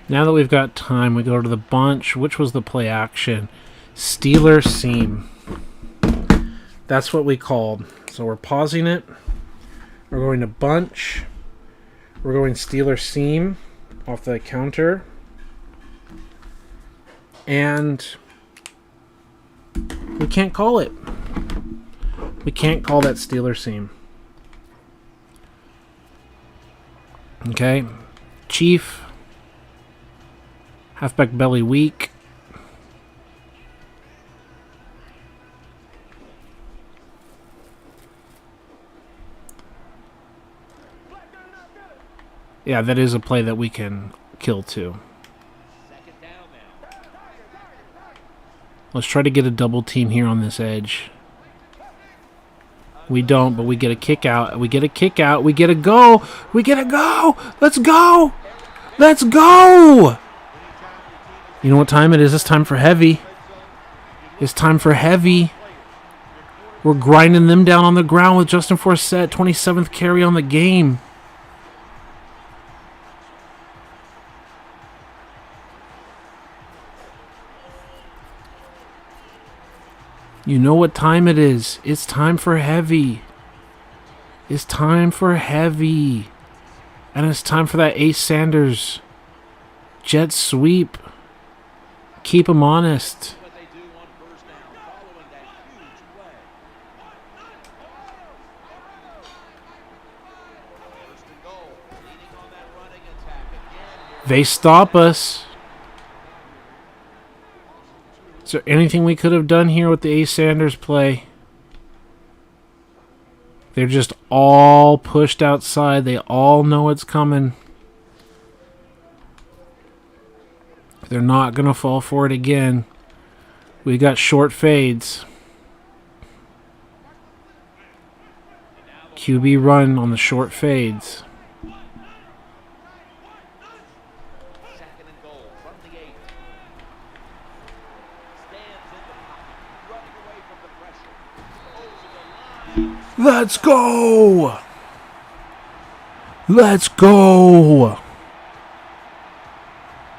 Now that we've got time, we go to the bunch. Which was the play action? Steeler seam. That's what we called. So we're pausing it. We're going to bunch. We're going Steeler seam off the counter. And we can't call it. We can't call that Steeler seam. Okay. Chief. Halfback belly weak. Yeah, that is a play that we can kill too. Second down now. Let's try to get a double team here on this edge. We don't, but we get a kick out. We get a kick out. We get a go. We get a go. Let's go. Let's go. You know what time it is? It's time for heavy. It's time for heavy. We're grinding them down on the ground with Justin Forsett, 27th carry on the game. You know what time it is. It's time for heavy. It's time for heavy. And it's time for that Ace Sanders jet sweep. Keep him honest. What they do on first down following that huge play. First and goal. Leading on that running attack again. They stop us. Is there anything we could have done here with the Ace Sanders play? They're just all pushed outside. They all know it's coming. They're not going to fall for it again. We got short fades. QB run on the short fades. Second and goal from the 8. Stands in the pocket, running away from the pressure. Over the line. Let's go! Let's go!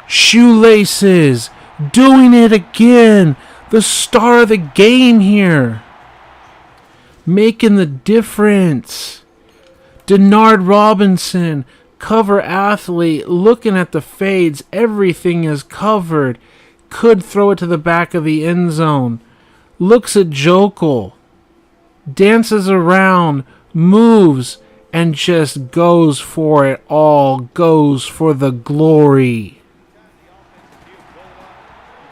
Shoelaces! Doing it again! The star of the game here! Making the difference! Denard Robinson, cover athlete, looking at the fades. Everything is covered. Could throw it to the back of the end zone. Looks at Jokel. Dances around, moves, and just goes for it all. Goes for the glory. You've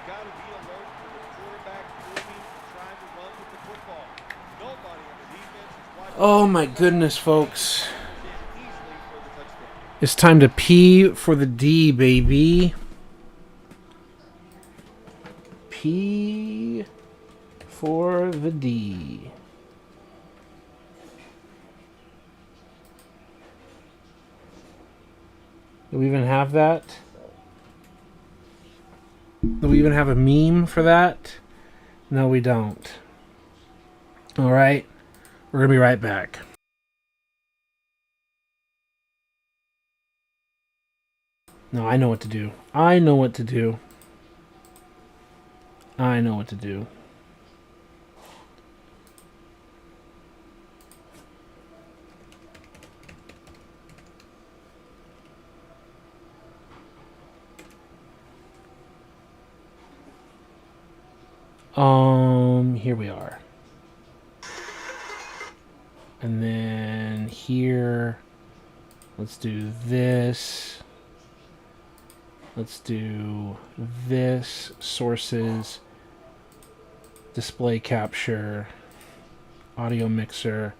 got to be alert for the quarterback moving, trying to run with the football. Nobody on the defense is watching. Oh my goodness, folks. Easily for the touchdown. It's time to P for the D, baby. P for the D. Do we even have that? Do we even have a meme for that? No, we don't. All right. We're going to be right back. No, I know what to do. I know what to do. I know what to do. Here we are. And then here, let's do this. Let's do this, sources, display capture, audio mixer.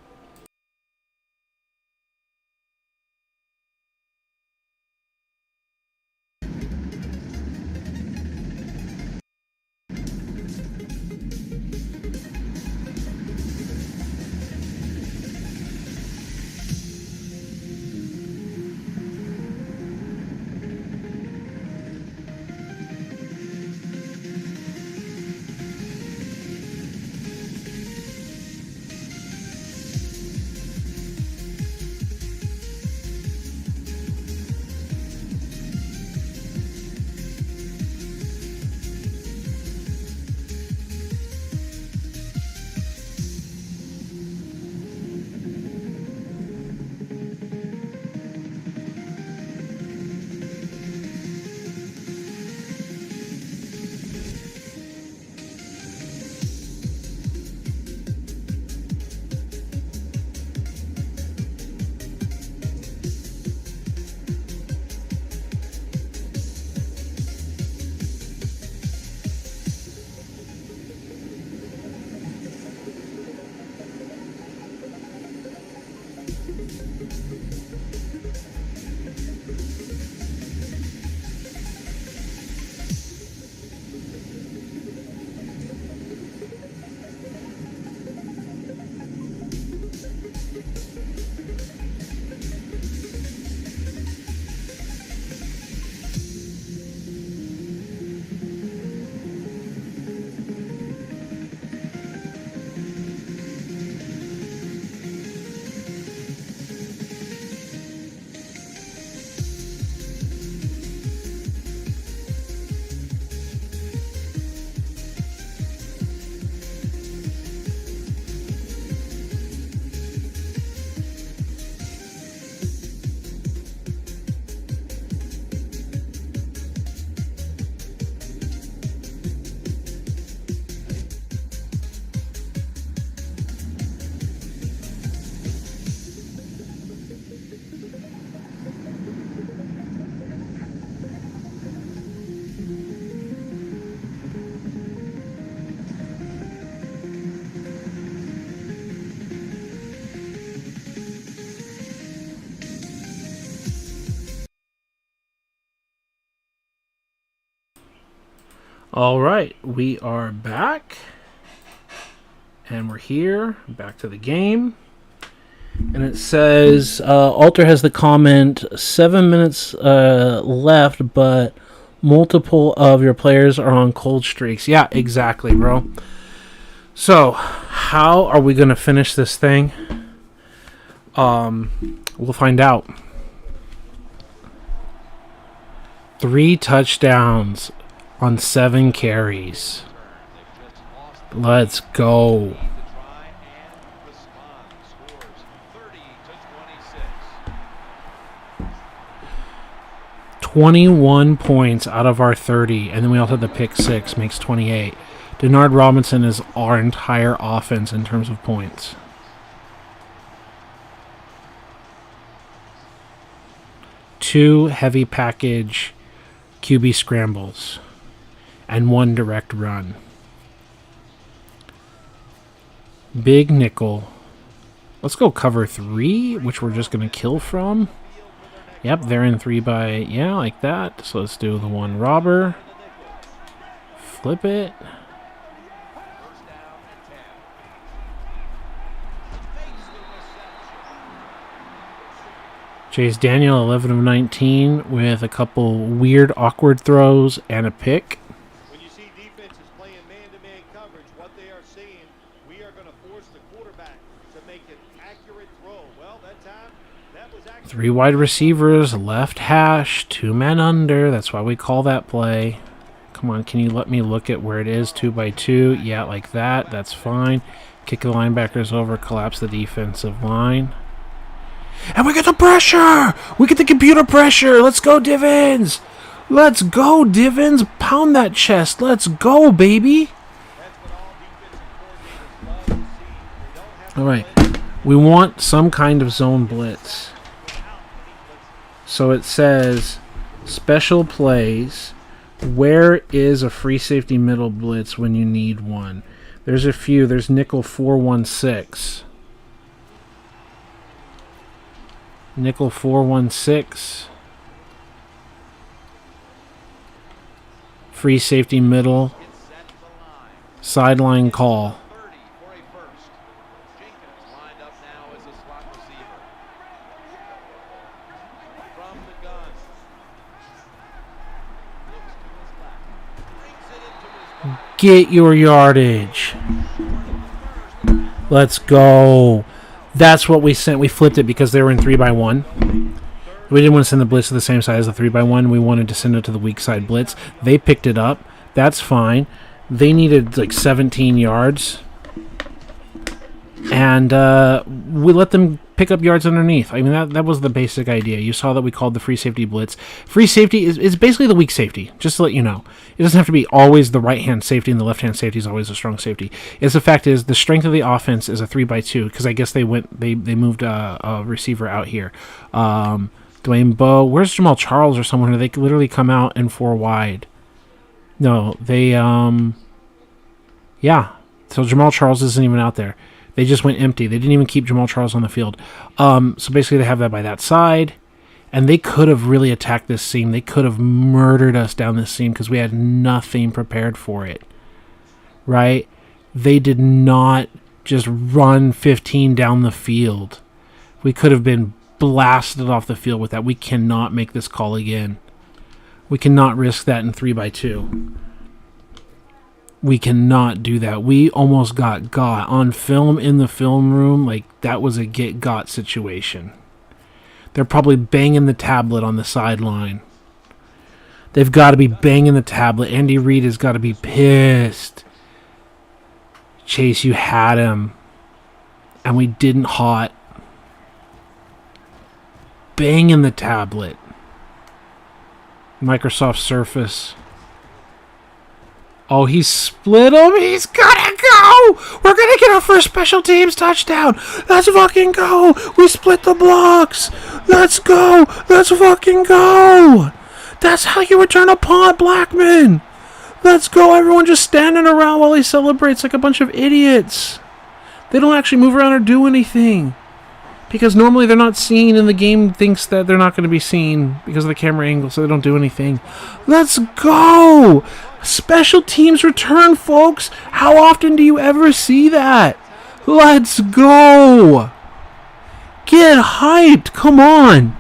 All right, we are back. And we're here, back to the game. And it says, Alter has the comment, 7 minutes left, but multiple of your players are on cold streaks. Yeah, exactly, bro. So, how are we going to finish this thing? We'll find out. 3 touchdowns on 7 carries. Let's go. 21 points out of our 30, and then we also had the pick 6, makes 28. Denard Robinson is our entire offense in terms of points. Two heavy package QB scrambles and 1 direct run. Big nickel. Let's go cover 3, which we're just going to kill from. Yep, they're in 3 by, yeah, like that. So let's do the 1 robber. Flip it. Chase Daniel, 11 of 19, with a couple weird, awkward throws and a pick. When you see defenses playing man-to-man coverage, what they are saying, we are going to force the quarterback to make an accurate throw. Well, that time, that was actually 3 wide receivers, left hash, 2 men under. That's why we call that play. Come on, can you let me look at where it is? 2 by 2. Yeah, like that. That's fine. Kick the linebackers over, collapse the defensive line. And we get the pressure! We get the computer pressure! Let's go, Divins! Let's go, Divins! Pound that chest! Let's go, baby! Alright. We want some kind of zone blitz. So it says, special plays. Where is a free safety middle blitz when you need one? There's a few. There's nickel 416. Nickel 416. Free safety middle. Sideline call. Get your yardage. Let's go. That's what we sent. We flipped it because they were in 3 by 1. We didn't want to send the blitz to the same side as the 3 by 1. We wanted to send it to the weak side blitz. They picked it up. That's fine. They needed like 17 yards. And we let them pick up yards underneath. I mean, that was the basic idea. You saw that we called the free safety blitz. Free safety is basically the weak safety, just to let you know. It doesn't have to be always the right-hand safety and the left-hand safety is always a strong safety. The fact is the strength of the offense is a 3 by 2 because I guess they moved a receiver out here. Dwayne Bowe. Where's Jamal Charles or someone who they could literally come out in 4 wide? No, they, yeah. So Jamal Charles isn't even out there. They just went empty. They didn't even keep Jamal Charles on the field. So basically they have that by that side. And they could have really attacked this seam. They could have murdered us down this seam because we had nothing prepared for it. Right? They did not just run 15 down the field. We could have been blasted off the field with that. We cannot make this call again. We cannot risk that in 3 by 2. We cannot do that. We almost got on film in the film room. Like, that was a get-got situation. They're probably banging the tablet on the sideline. They've got to be banging the tablet. Andy Reid has got to be pissed. Chase, you had him. And we didn't hot. Banging the tablet. Microsoft Surface. Oh, he split him. He's gotta go. We're gonna get our first special teams touchdown. Let's fucking go. We split the blocks. Let's go. Let's fucking go. That's how you return a punt, Blackman. Let's go. Everyone just standing around while he celebrates like a bunch of idiots. They don't actually move around or do anything. Because normally they're not seen and the game thinks that they're not going to be seen because of the camera angle, so they don't do anything. Let's go! Special teams return, folks. How often do you ever see that? Let's go. Get hyped. Come on.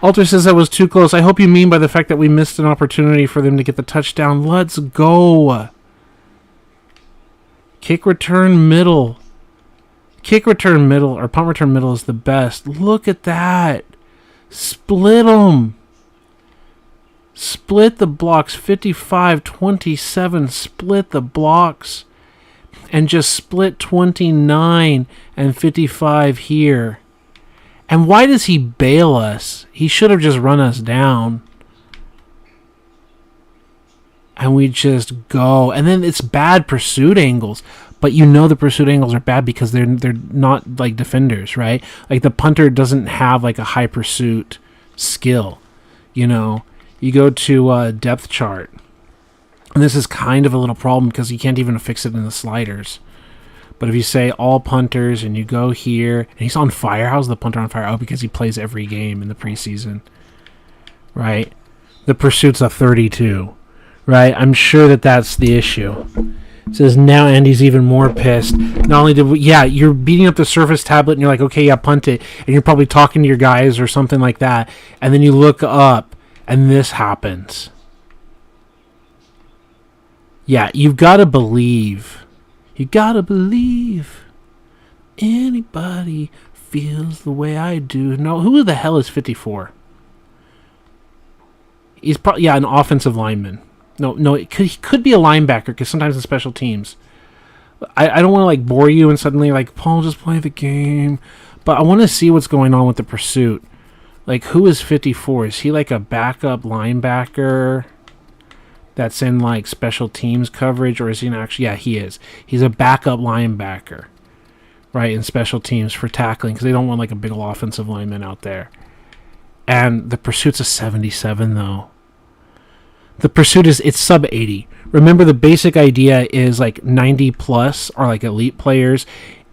Alter says that was too close. I hope you mean by the fact that we missed an opportunity for them to get the touchdown. Let's go. Kick return middle. Kick return middle or punt return middle is the best. Look at that. Split them. Split the blocks. 55-27. Split the blocks. And just split 29 and 55 here. And why does he bail us? He should have just run us down. And we just go. And then it's bad pursuit angles. But you know the pursuit angles are bad because they're not like defenders, right? Like the punter doesn't have like a high pursuit skill. You know, you go to depth chart. And this is kind of a little problem because you can't even fix it in the sliders. But if you say all punters and you go here, and he's on fire. How's the punter on fire? Oh, because he plays every game in the preseason. Right? The pursuit's a 32. Right? I'm sure that that's the issue. It says now Andy's even more pissed. Not only did we... Yeah, you're beating up the Surface tablet and you're like, okay, yeah, punt it. And you're probably talking to your guys or something like that. And then you look up and this happens. Yeah, you've got to believe... You gotta believe anybody feels the way I do. No, who the hell is 54? He's probably, an offensive lineman. No, he could be a linebacker because sometimes in special teams. I don't want to like bore you and suddenly like, Paul, just play the game. But I want to see what's going on with the pursuit. Like, who is 54? Is he like a backup linebacker? That's in like special teams coverage, or is he actually? Yeah, he is. He's a backup linebacker, right, in special teams for tackling because they don't want like a big offensive lineman out there. And the pursuit's a 77 though. The pursuit it's sub 80. Remember the basic idea is like 90 plus are like elite players,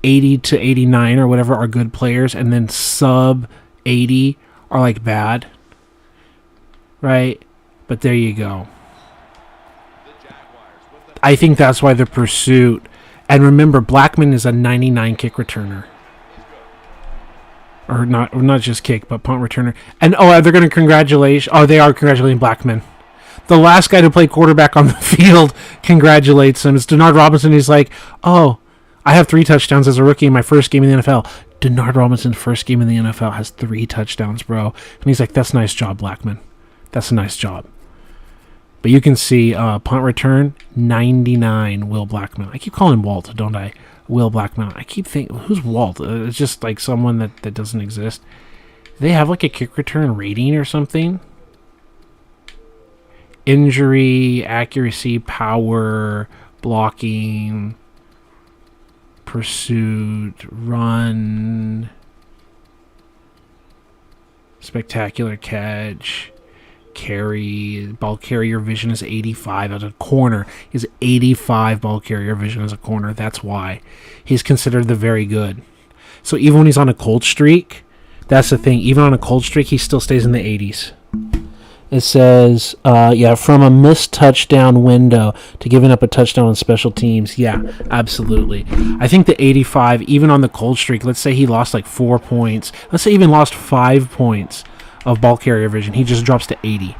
80 to 89 or whatever are good players, and then sub 80 are like bad, right? But there you go. I think that's why the pursuit. And remember, Blackman is a 99 kick returner. Or not just kick, but punt returner. And they're going to congratulate. Oh, they are congratulating Blackman. The last guy to play quarterback on the field congratulates him. It's Denard Robinson. He's like, oh, I have 3 touchdowns as a rookie in my first game in the NFL. Denard Robinson's first game in the NFL has 3 touchdowns, bro. And he's like, that's a nice job, Blackman. That's a nice job. But you can see punt return, 99, Will Blackman. I keep calling him Walt, don't I? Will Blackman. I keep thinking, who's Walt? It's just like someone that doesn't exist. Do they have like a kick return rating or something? Injury, accuracy, power, blocking, pursuit, run, spectacular catch. Ball carrier vision is 85 as a corner. He's 85 ball carrier vision as a corner. That's why he's considered the very good. So even when he's on a cold streak, that's the thing. Even on a cold streak, he still stays in the 80s. It says, from a missed touchdown window to giving up a touchdown on special teams. Yeah, absolutely. I think the 85, even on the cold streak, let's say he lost like 4 points. Let's say he even lost 5 points of ball carrier vision. He just drops to 80,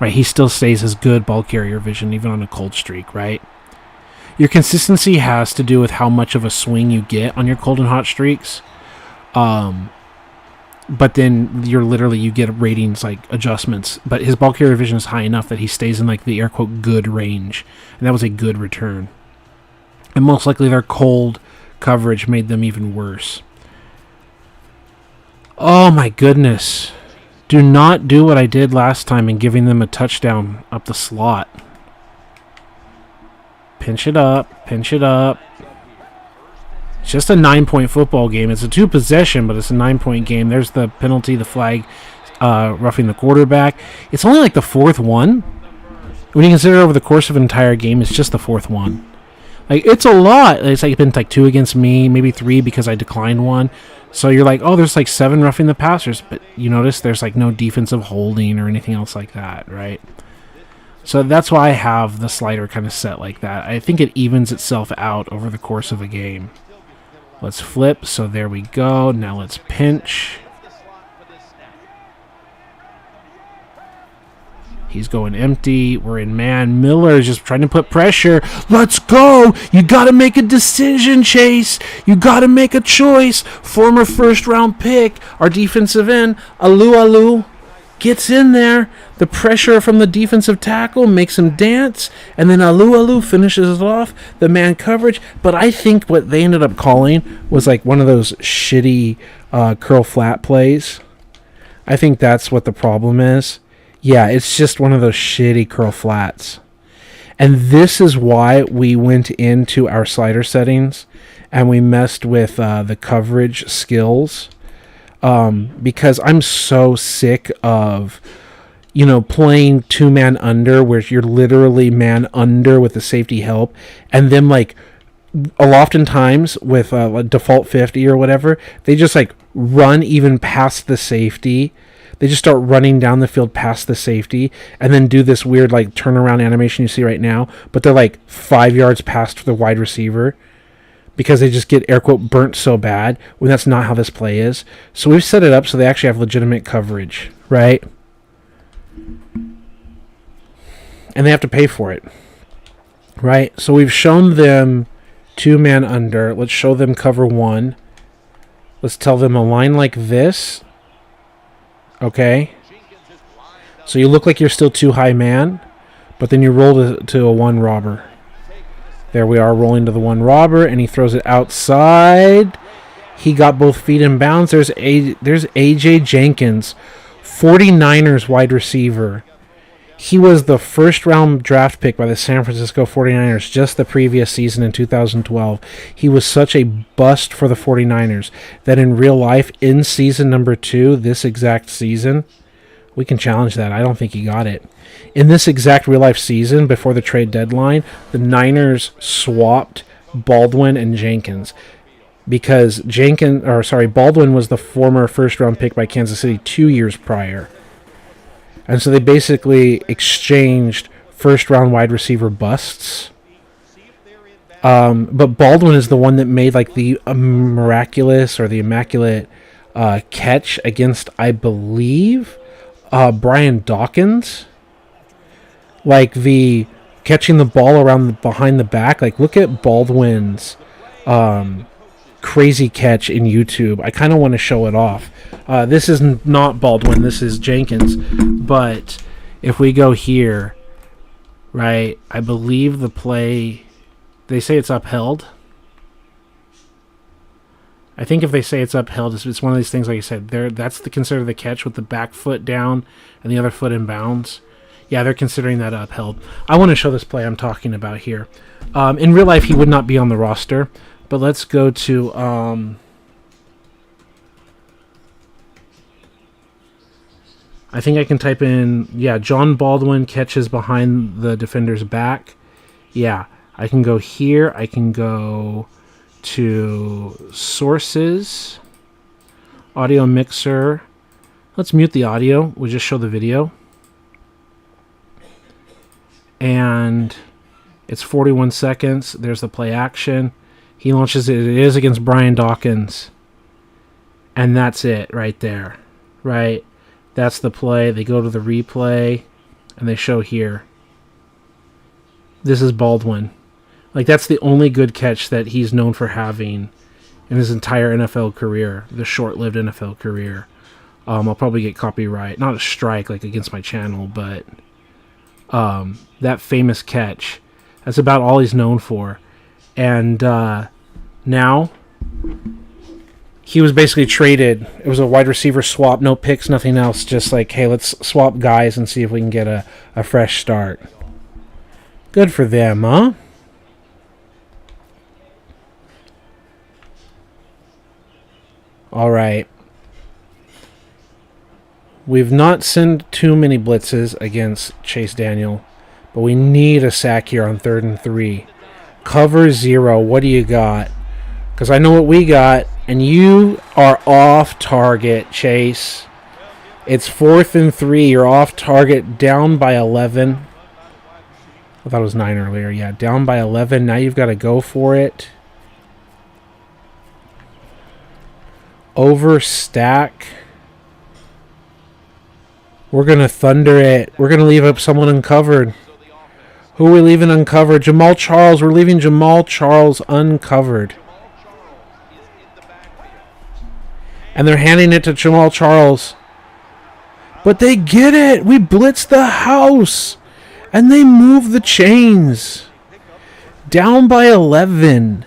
right? He still stays as good ball carrier vision even on a cold streak, right? Your consistency has to do with how much of a swing you get on your cold and hot streaks. But then you get ratings like adjustments. But his ball carrier vision is high enough that he stays in like the air quote good range. And that was a good return. And most likely their cold coverage made them even worse. Oh my goodness. Do not do what I did last time in giving them a touchdown up the slot. Pinch it up. Pinch it up. It's just a 9-point football game. It's a 2-possession, but it's a 9-point game. There's the penalty, the flag, roughing the quarterback. It's only like the 4th one. When you consider over the course of an entire game, it's just the 4th one. Like, it's a lot. It's like been like 2 against me, maybe 3 because I declined one. So you're like, oh, there's like 7 roughing the passers, but you notice there's like no defensive holding or anything else like that, right? So that's why I have the slider kind of set like that. I think it evens itself out over the course of a game. Let's flip. So there we go. Now let's pinch. He's going empty. We're in man. Miller is just trying to put pressure. Let's go. You got to make a decision, Chase. You got to make a choice. Former first-round pick, our defensive end, Alu, gets in there. The pressure from the defensive tackle makes him dance. And then Alu finishes it off. The man coverage. But I think what they ended up calling was like one of those shitty curl flat plays. I think that's what the problem is. Yeah, it's just one of those shitty curl flats. And this is why we went into our slider settings and we messed with the coverage skills. Because I'm so sick of, playing 2-man under where you're literally man under with the safety help. And then, like, oftentimes with default 50 or whatever, they just, like, run even past the safety. They just start running down the field past the safety and then do this weird like turnaround animation you see right now, but they're like 5 yards past the wide receiver because they just get air quote burnt so bad when that's not how this play is. So we've set it up so they actually have legitimate coverage, right? And they have to pay for it, right? So we've shown them 2-man under. Let's show them cover 1. Let's tell them a line like this. Okay, so you look like you're still too high man, but then you roll to a 1 robber. There we are, rolling to the 1 robber, and he throws it outside. He got both feet in bounds. There's A.J. Jenkins, 49ers wide receiver. He was the first-round draft pick by the San Francisco 49ers just the previous season in 2012. He was such a bust for the 49ers that in real life, in season number 2, this exact season, we can challenge that. I don't think he got it. In this exact real-life season, before the trade deadline, the Niners swapped Baldwin and Jenkins because Baldwin was the former first-round pick by Kansas City 2 years prior. And so they basically exchanged first-round wide receiver busts. But Baldwin is the one that made like the miraculous or the immaculate catch against, I believe, Brian Dawkins. Like the catching the ball around behind the back. Like look at Baldwin's crazy catch in YouTube. I kind of want to show it off. This is not Baldwin. This is Jenkins. But if we go here, right, I believe the play, they say it's upheld. I think if they say it's upheld, it's one of these things, like I said, that's considered the catch with the back foot down and the other foot in bounds. Yeah, they're considering that upheld. I want to show this play I'm talking about here. In real life, he would not be on the roster. But let's go to I think I can type in, John Baldwin catches behind the defender's back. Yeah, I can go here. I can go to sources, audio mixer. Let's mute the audio. We'll just show the video. And it's 41 seconds. There's the play action. He launches it. It is against Brian Dawkins. And that's it right there. Right? That's the play. They go to the replay. And they show here. This is Baldwin. Like, that's the only good catch that he's known for having in his entire NFL career. The short-lived NFL career. I'll probably get copyright. Not a strike, like, against my channel. But that famous catch. That's about all he's known for. And now, he was basically traded. It was a wide receiver swap, no picks, nothing else. Just like, hey, let's swap guys and see if we can get a fresh start. Good for them, huh? All right. We've not sent too many blitzes against Chase Daniel, but we need a sack here on 3rd and 3. Cover 0. What do you got? Because I know what we got, and you are off target, Chase. It's 4th and 3. You're off target, down by 11. I thought it was 9 earlier. Yeah, down by 11. Now you've got to go for it. Over stack. We're going to thunder it. We're going to leave up someone uncovered. Who are we leaving uncovered? Jamal Charles. We're leaving Jamal Charles uncovered. And they're handing it to Jamal Charles. But they get it. We blitz the house. And they move the chains. Down by 11.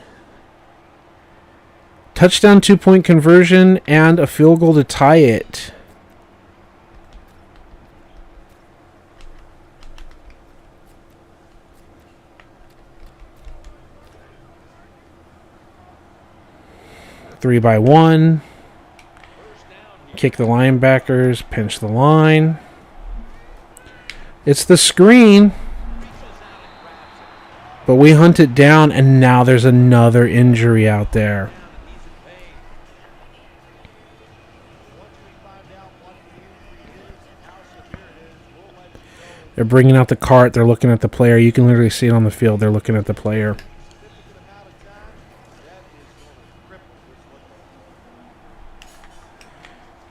Touchdown 2-point conversion and a field goal to tie it. Three by 1. Kick the linebackers. Pinch the line. It's the screen. But we hunt it down, and now there's another injury out there. They're bringing out the cart. They're looking at the player. You can literally see it on the field. They're looking at the player.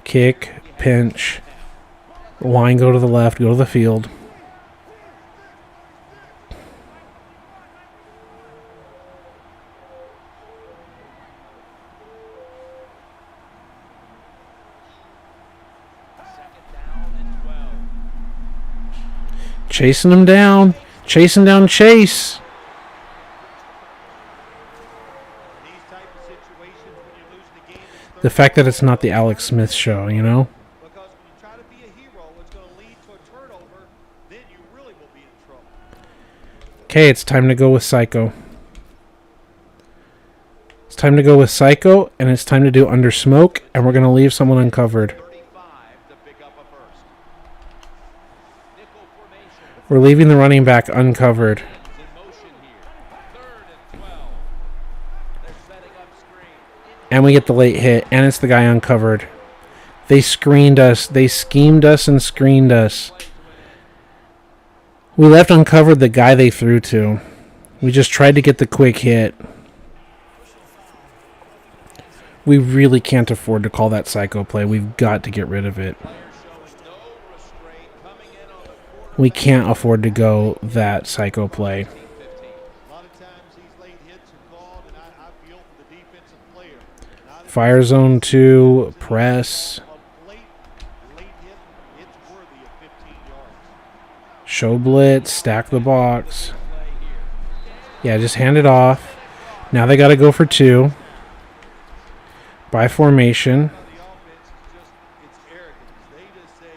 Kick, pinch. Line go to the left, go to the field. Chasing him down. Chasing down Chase. The fact that it's not the Alex Smith show, you know? Because when you try to be a hero, it's going to lead to a turnover. Then you really will be in trouble. Okay, it's time to go with Psycho. It's time to go with Psycho, and it's time to do Under Smoke, and we're going to leave someone uncovered. 35 to pick up a first. Nickel formation. We're leaving the running back uncovered. In motion here. 3rd and 12. They're setting up screen. And we get the late hit, and it's the guy uncovered. They screened us. They schemed us and screened us. We left uncovered the guy they threw to. We just tried to get the quick hit. We really can't afford to call that Psycho play. We've got to get rid of it. We can't afford to go that Psycho play. A lot of times these late hits are called, and I feel for the defensive player. Fire zone 2, press. A late hit, it's worthy of 15 yards. Show blitz, stack the box. Yeah, just hand it off. Now they got to go for 2. By formation. The offense is just, it's arrogance. They just say,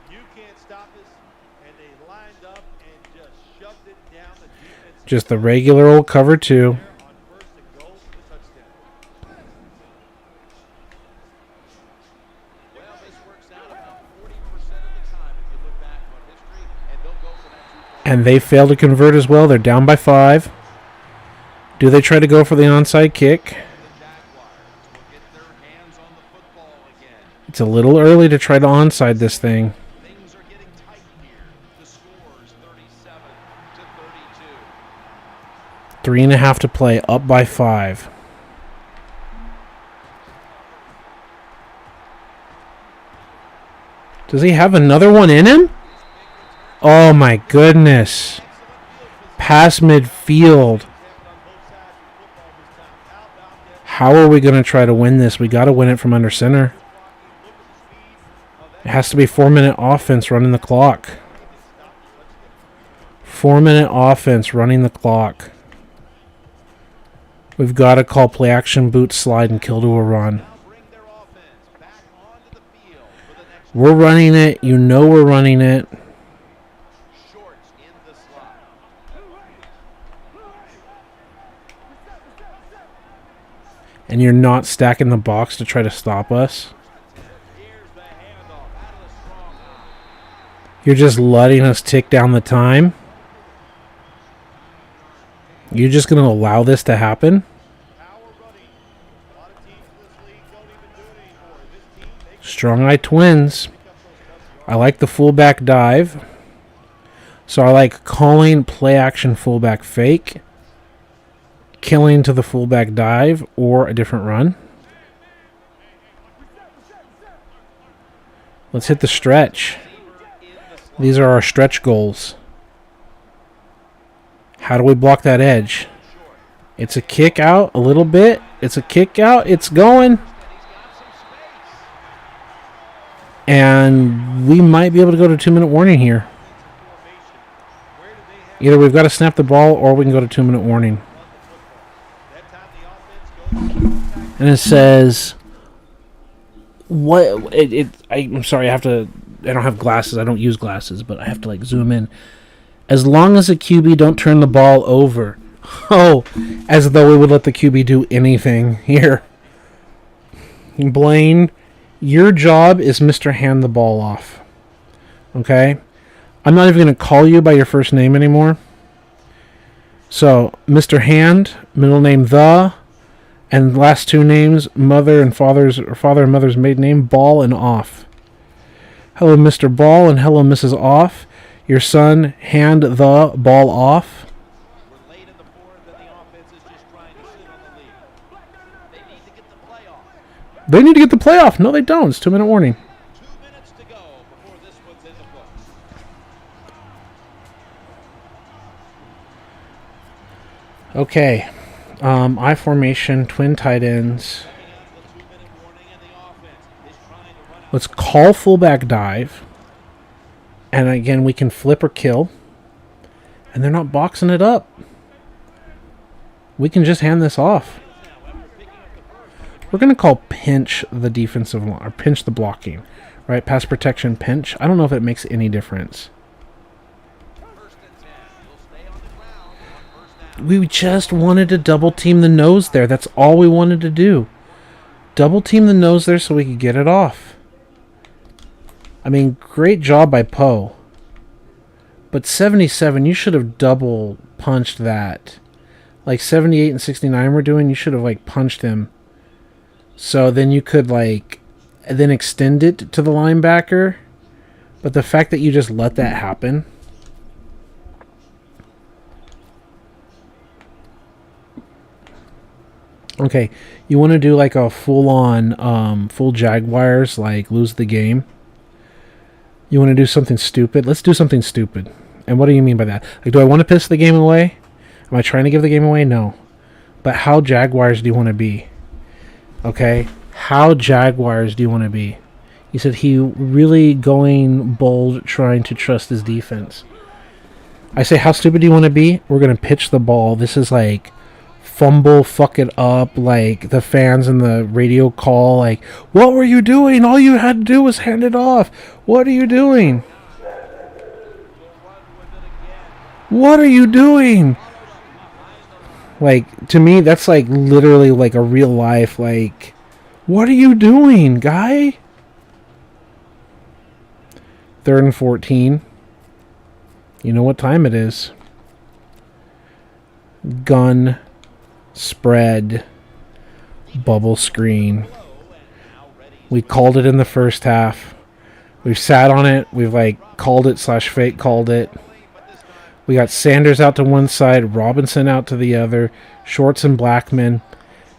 you can't stop us, and they lined up and just shoved it down the defense. Just the regular old cover 2. On 1st and goal for the touchdown. Well, this works out about 40% of the time if you look back on history, and they'll go for that 2-point. And they fail to convert as well. They're down by 5. Do they try to go for the onside kick? The Jaguars will get their hands on the football again. It's a little early to try to onside this thing. Things are getting tight here. The score's 37 to 32. 3.5 to play, up by 5. Does he have another one in him? Oh my goodness. Pass midfield. How are we going to try to win this? We got to win it from under center. It has to be 4-minute offense running the clock. 4-minute offense running the clock. We've got to call play action, boot slide, and kill to a run. Bring their offense back onto the field for the next We're running it. You know we're running it. Shorts in the slot. And you're not stacking the box to try to stop us. Here's the handoff out of the strong eye. You're just letting us tick down the time. You're just going to allow this to happen? Power running. A lot of teams in this league don't even do it anymore. This team, they can Strong Eye Twins. pick up those tough I yards. like the fullback dive. So I like calling play action fullback fake, killing to the fullback dive, or a different run. Let's hit the stretch. These are our stretch goals. How do we block that edge? It's a kick out a little bit. It's a kick out. It's going. And we might be able to go to 2-minute warning here. Either we've got to snap the ball or we can go to 2-minute warning. That time the offense goes And it says, what? I'm sorry, I don't have glasses. I don't use glasses, but I have to like zoom in. As long as the QB don't turn the ball over. Oh, as though we would let the QB do anything here. Blaine, your job is Mr. Hand the ball off. Okay? I'm not even going to call you by your first name anymore. So, Mr. Hand, middle name The, and last two names, mother and father's, or father and mother's maiden name, Ball and Off. Hello, Mr. Ball, and hello, Mrs. Off. Your son, Hand the ball off. We're late in the fourth, and the offense is just trying to sit on the lead. They need to get the playoff. They need to get the playoff. No, they don't. It's 2-minute warning. 2 minutes to go before this one's in the books. Okay. I formation, twin tight ends. The 2-minute warning, and the offense is trying to run out. Let's call fullback dive. And again, we can flip or kill. And they're not boxing it up. We can just hand this off. We're going to call pinch the defensive line, or pinch the blocking. Right? Pass protection, pinch. I don't know if it makes any difference. First and 10. You'll stay on the ground on first down. We just wanted to double team the nose there. That's all we wanted to do. Double team the nose there so we could get it off. I mean, great job by Poe. But 77, you should have double punched that. Like 78 and 69 we're doing, you should have like punched him. So then you could like then extend it to the linebacker. But the fact that you just let that happen. Okay, you want to do like a full-on, full Jaguars, like lose the game. You want to do something stupid? Let's do something stupid. And what do you mean by that? Like, do I want to piss the game away? Am I trying to give the game away? No. But how Jaguars do you want to be? Okay? How Jaguars do you want to be? He said he really going bold, trying to trust his defense. I say, how stupid do you want to be? We're going to pitch the ball. This is like fumble, fuck it up, like the fans in the radio call, like, what were you doing? All you had to do was hand it off. What are you doing? What are you doing? Like, to me, that's like literally like a real life, like, what are you doing, guy? 3rd and 14. You know what time it is. Gun. Spread, bubble screen. We called it in the first half. We've sat on it. We've like called it / fake called it. We got Sanders out to one side, Robinson out to the other, Shorts and Blackman.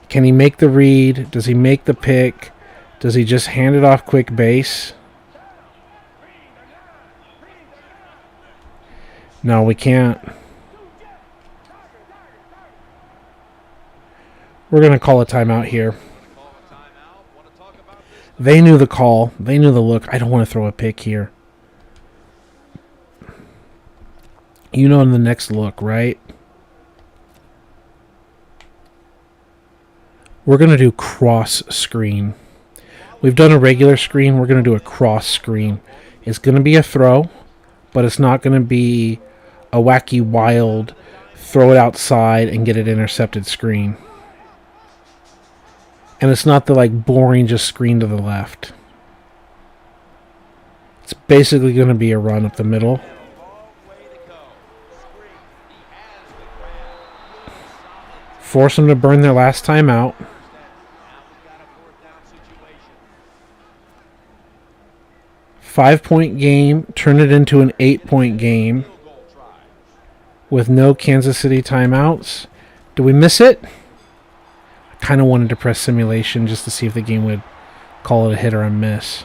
Can he make the read? Does he make the pick? Does he just hand it off quick base? No, we can't. We're going to call a timeout here. They knew the call. They knew the look. I don't want to throw a pick here. You know in the next look, right? We're going to do cross screen. We've done a regular screen. We're going to do a cross screen. It's going to be a throw, but it's not going to be a wacky, wild, throw it outside and get it intercepted screen. And it's not the like boring just screen to the left. It's basically going to be a run up the middle. Force them to burn their last time out. Now we've got a fourth down situation. 5-point game. Turn it into an 8-point game Field goal try. with no Kansas City timeouts. Do we miss it? I kind of wanted to press simulation just to see if the game would call it a hit or a miss.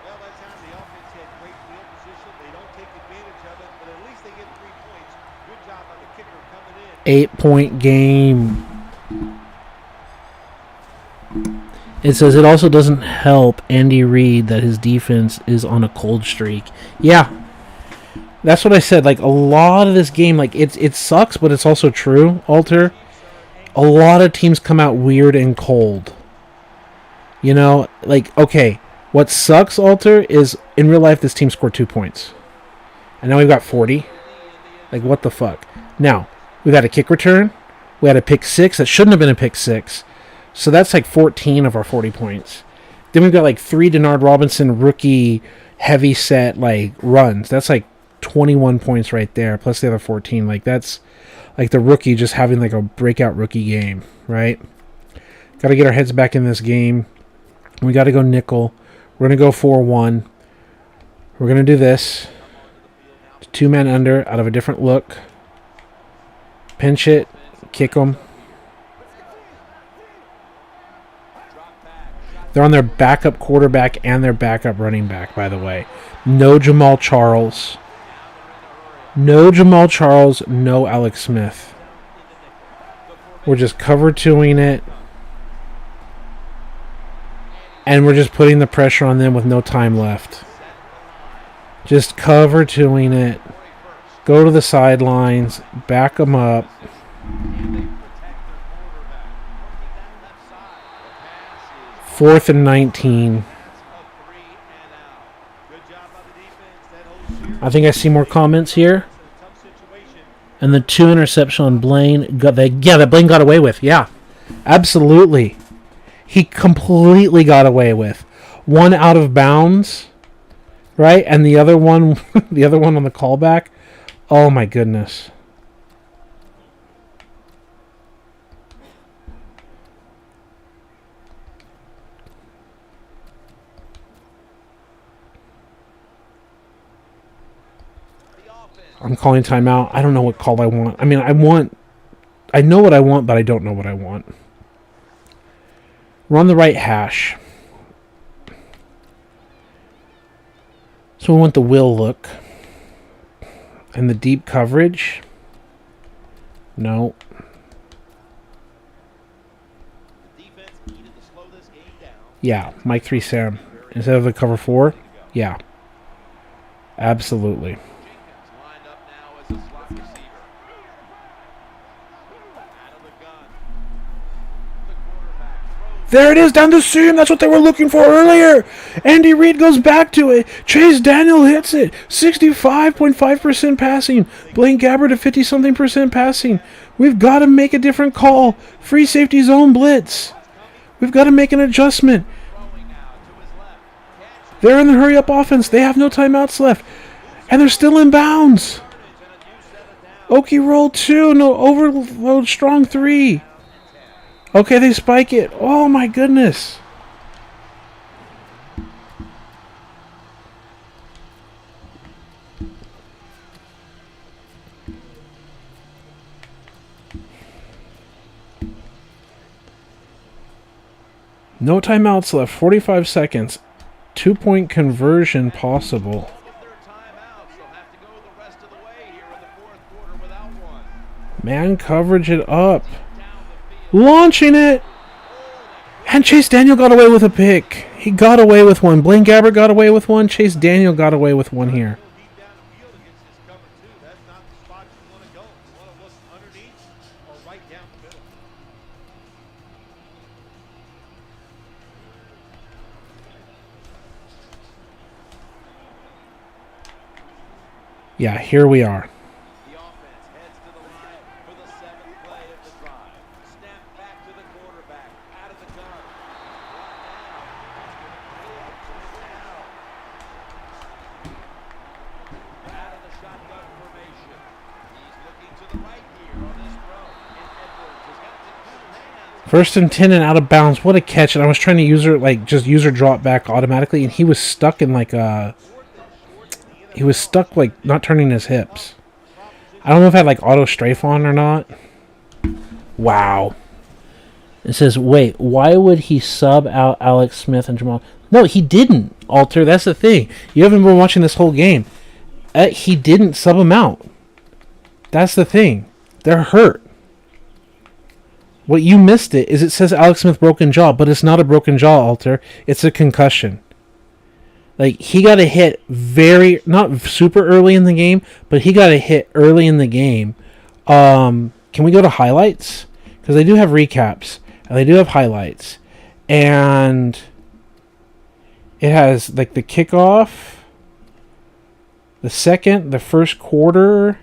Well, that time the offense had great field position. They don't take advantage of it, but at least they get 3 points. Good job by the kicker coming in. 8-point game. It says it also doesn't help Andy Reid that his defense is on a cold streak. Yeah, that's what I said. Like, a lot of this game, like, it sucks, but it's also true, Alter. A lot of teams come out weird and cold. You know, like, okay, what sucks, Alter, is in real life this team scored 2 points. And now we've got 40. Like, what the fuck? Now, we've had a kick return. We had a pick 6 that shouldn't have been a pick 6. So that's like 14 of our 40 points. Then we've got like 3 Denard Robinson rookie heavy set like runs. That's like 21 points right there, plus the other 14. Like, that's like the rookie just having like a breakout rookie game, right? Got to get our heads back in this game. We got to go nickel. We're going to go 4-1. We're going to do this. 2 men under out of a different look. Pinch it. Kick them. They're on their backup quarterback and their backup running back, by the way. No Jamal Charles. No Jamal Charles. No Alex Smith. We're just cover twoing it. And we're just putting the pressure on them with no time left. Just cover twoing it. Go to the sidelines. Back them up. Fourth and 19. I think I see more comments here. And the 2 interception on Blaine. That Blaine got away with. Yeah, absolutely. He completely got away with. 1 out of bounds, right? And the other one, the other one on the callback. Oh my goodness. I'm calling timeout. I don't know what call I want. I mean, I know what I want, but I don't know what I want. We're on the right hash. So we want the will look. And the deep coverage. No. Yeah, Mike 3 Sam. Instead of the cover 4? Yeah. Absolutely. There it is, down the seam. That's what they were looking for earlier. Andy Reid goes back to it. Chase Daniel hits it. 65.5% passing. Blaine Gabbert at 50-something% passing. We've got to make a different call. Free safety zone blitz. We've got to make an adjustment. They're in the hurry-up offense. They have no timeouts left. And they're still in bounds. Okie roll 2. No overload strong 3. Okay, they spike it. Oh, my goodness. No timeouts left. 45 seconds. 2-point conversion possible. Man, coverage it up. Launching it. And Chase Daniel got away with a pick. He got away with one. Blaine Gabbert got away with one. Chase Daniel got away with one here. Yeah, here we are. First and 10 and out of bounds. What a catch. And I was trying to just user drop back automatically, and he was stuck in like a... He was stuck like not turning his hips. I don't know if I had like auto strafe on or not. Wow. It says, wait, why would he sub out Alex Smith and Jamal? No, he didn't, Alter. That's the thing. You haven't been watching this whole game. He didn't sub him out. That's the thing. They're hurt. What you missed is it says Alex Smith broken jaw, but it's not a broken jaw, Alter. It's a concussion. Like, he got a hit not super early in the game, but he got a hit early in the game. Can we go to highlights? Because they do have recaps, and they do have highlights. And it has, like, the kickoff, the first quarter,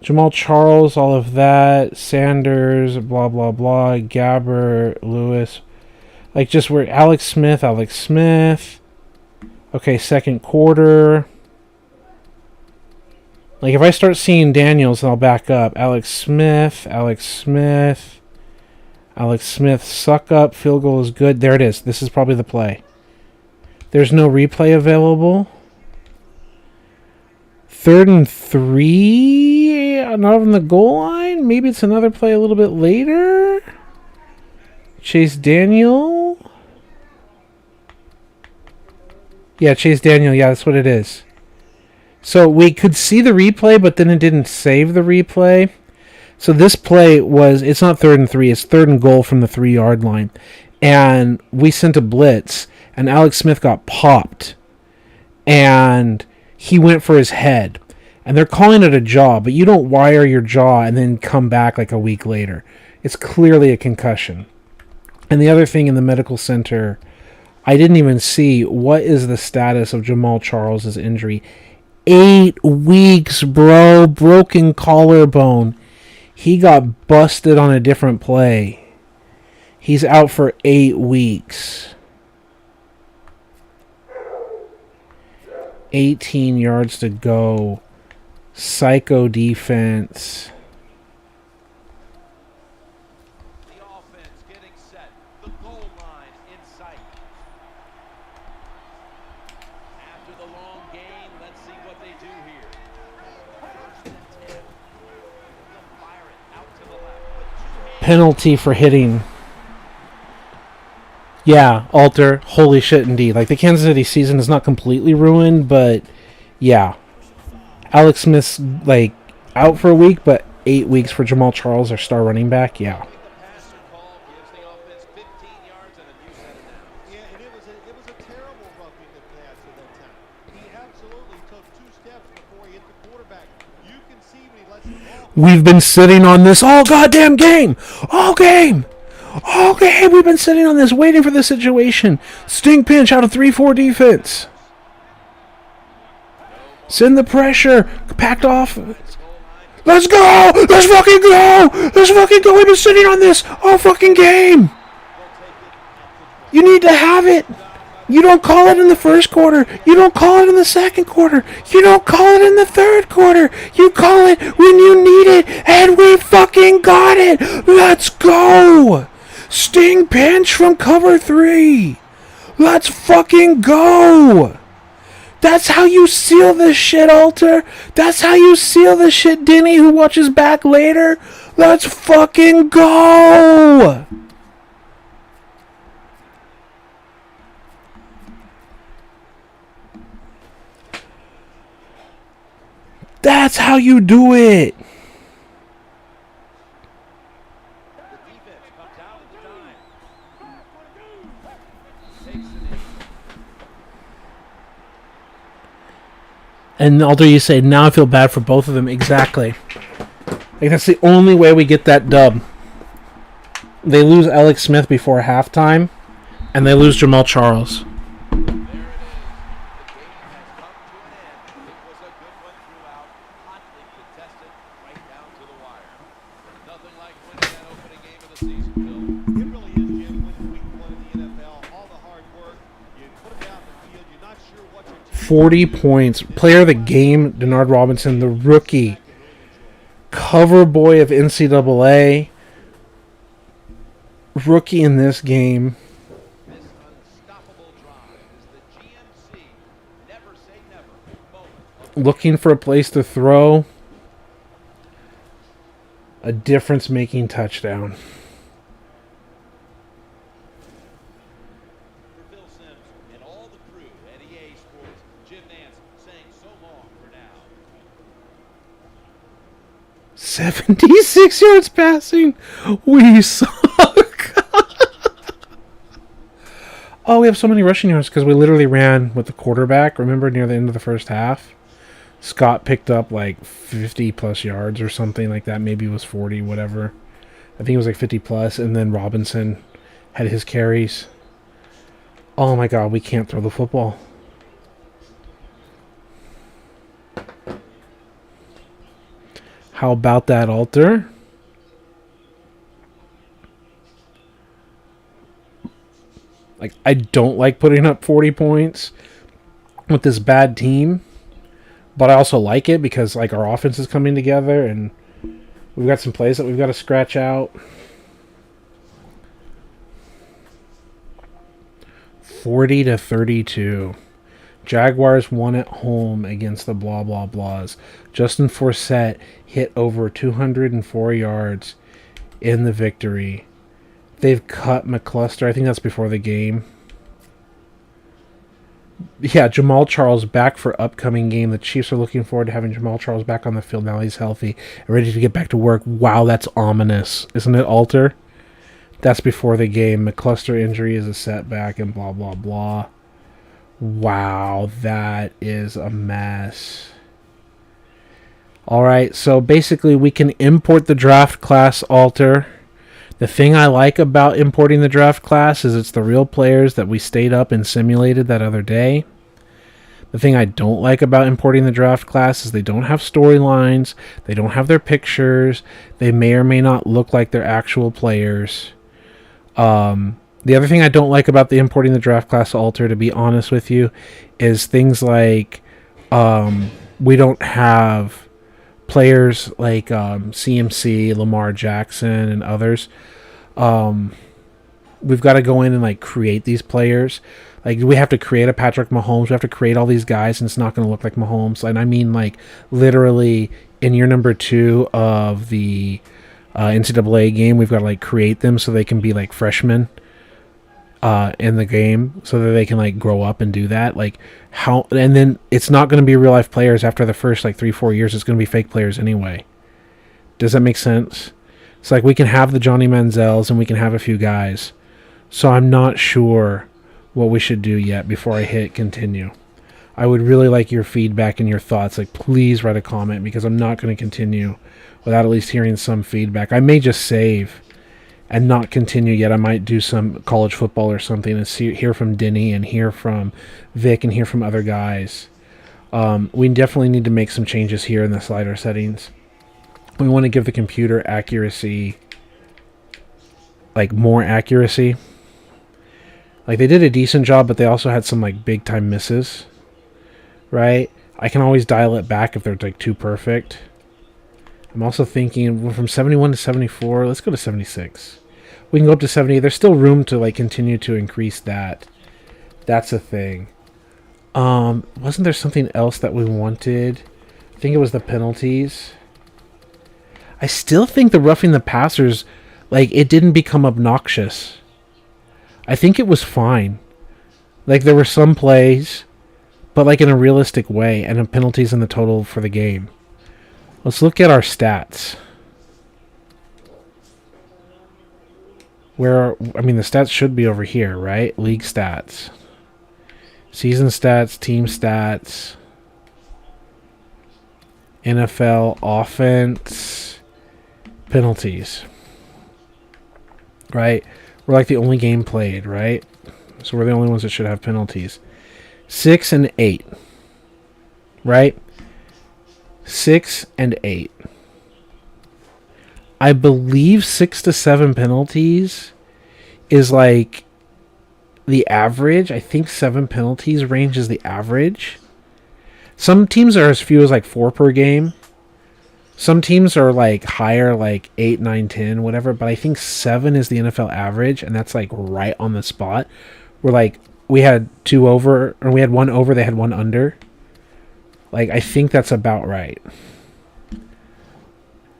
Jamal Charles, all of that, Sanders, blah, blah, blah, Gabber, Lewis. Like, just where Alex Smith. Okay, second quarter. Like, if I start seeing Daniels, then I'll back up. Alex Smith, suck up, field goal is good. There it is. This is probably the play. There's no replay available. 3rd and 3, not on the goal line. Maybe it's another play a little bit later. Chase Daniel. Yeah, Chase Daniel. Yeah, that's what it is. So we could see the replay, but then it didn't save the replay. So this play it's not 3rd and 3. It's 3rd and goal from the 3-yard line. And we sent a blitz, and Alex Smith got popped. And he went for his head. And they're calling it a jaw, but you don't wire your jaw and then come back like a week later. It's clearly a concussion. And the other thing in the medical center, I didn't even see what is the status of Jamal Charles' injury. 8 weeks, bro. Broken collarbone. He got busted on a different play. He's out for 8 weeks. 18 yards to go. Psycho defense. The offense getting set. The goal line in sight. After the long game, let's see what they do here. First and 10. They'll fire it out to the left. With 2 hands. Penalty for hitting. Yeah, Alter. Holy shit, indeed. Like, the Kansas City season is not completely ruined, but yeah. Alex Smith's, like, out for a week, but 8 weeks for Jamal Charles, our star running back. Yeah. The passer call gives the offense 15 yards and a new set of downs. Yeah, and it was a terrible roughing the passer that time. He absolutely took 2 steps before he hit the quarterback. You can see when he lets the ball. We've been sitting on this all goddamn game. All game. We've been sitting on this, waiting for this situation. Sting pinch out of 3-4 defense. Send the pressure. Packed off. Let's go. Let's fucking go. We've been sitting on this all fucking game. You need to have it. You don't call it in the first quarter. You don't call it in the second quarter. You don't call it in the third quarter. You call it when you need it, and we fucking got it. Let's go. Sting pinch from cover 3. Let's fucking go. That's how you seal this shit, Alter. That's how you seal this shit, Denny, who watches back later. Let's fucking go. That's how you do it. The defense comes out at the dime. Takes the knee. And Alter, you say, now I feel bad for both of them. Exactly. Like, that's the only way we get that dub. They lose Alex Smith before halftime, and they lose Jamal Charles. There it is. The game has come to an end. It was a good one throughout. Hotly contested right down to the wire. Nothing like winning that opening game of the season, Phil. It really is, Jim, winning week 1 in the NFL. All the hard work. You put it out in the field. You're not sure what your team 40 points. Player of the game, Denard Robinson, the rookie. Cover boy of NCAA. rookie in this game This unstoppable drive is the GMC never say never moment of looking for a place to throw a difference-making touchdown. For Phil Simms and all the crew at EA Sports, Jim Nance saying so long for now. 76 yards passing. We suck. Oh, we have so many rushing yards because we literally ran with the quarterback. Remember, near the end of the first half, Scott picked up like 50 plus yards or something like that. Maybe it was 40, whatever. I think it was like 50 plus, and then Robinson had his carries. Oh my God, we can't throw the football. How about that, Alter? Like, I don't like putting up 40 points with this bad team, but I also like it because, like, our offense is coming together and we've got some plays that we've got to scratch out. 40-32. Jaguars won at home against the blah, blah, blahs. Justin Forsett hit over 204 yards in the victory. They've cut McCluster. I think that's before the game. Yeah, Jamal Charles back for upcoming game. The Chiefs are looking forward to having Jamal Charles back on the field now he's healthy and ready to get back to work. Wow, that's ominous. Isn't it, Alter? That's before the game. McCluster injury is a setback and blah, blah, blah. Wow, that is a mess. All right, so basically we can import the draft class, Alter. The thing I like about importing the draft class is it's the real players that we stayed up and simulated that other day. The thing I don't like about importing the draft class is they don't have storylines, they don't have their pictures, they may or may not look like they're actual players. The other thing I don't like about the importing the draft class, Alter, to be honest with you, is things like we don't have players like CMC, Lamar Jackson, and others. We've got to go in and like create these players. Like, we have to create a Patrick Mahomes. We have to create all these guys, and it's not going to look like Mahomes. And I mean, like, literally in year number 2 of the NCAA game, we've got to like create them so they can be like freshmen in the game, so that they can like grow up and do that. Like, how? And then it's not going to be real life players after the first like 3-4 years. It's going to be fake players anyway. Does that make sense? It's like we can have the Johnny Manziels and we can have a few guys. So I'm not sure what we should do yet before I hit continue. I would really like your feedback and your thoughts. Like, please write a comment, because I'm not going to continue without at least hearing some feedback. I may just save and not continue yet. I might do some college football or something and hear from Denny and hear from Vic and hear from other guys. We definitely need to make some changes here in the slider settings. We want to give the computer accuracy, like more accuracy. Like, they did a decent job, but they also had some like big time misses, right? I can always dial it back if they're like too perfect. I'm also thinking from 71 to 74, let's go to 76. We can go up to 70. There's still room to like continue to increase that. That's a thing. Wasn't there something else that we wanted? I think it was the penalties. I still think the roughing the passers, like, it didn't become obnoxious. I think it was fine. Like, there were some plays, but like in a realistic way, and the penalties in the total for the game. Let's look at our stats. The stats should be over here, right? League stats. Season stats, team stats. NFL offense. Penalties. Right? We're like the only game played, right? So we're the only ones that should have penalties. 6 and 8. Right? 6 and 8. I believe 6 to 7 penalties is like the average. I think 7 penalties range is the average. Some teams are as few as like 4 per game. Some teams are like higher, like 8, 9, 10, whatever, but I think 7 is the NFL average, and that's like right on the spot. We're like, we had 2 over, or we had 1 over, they had 1 under. Like, I think that's about right.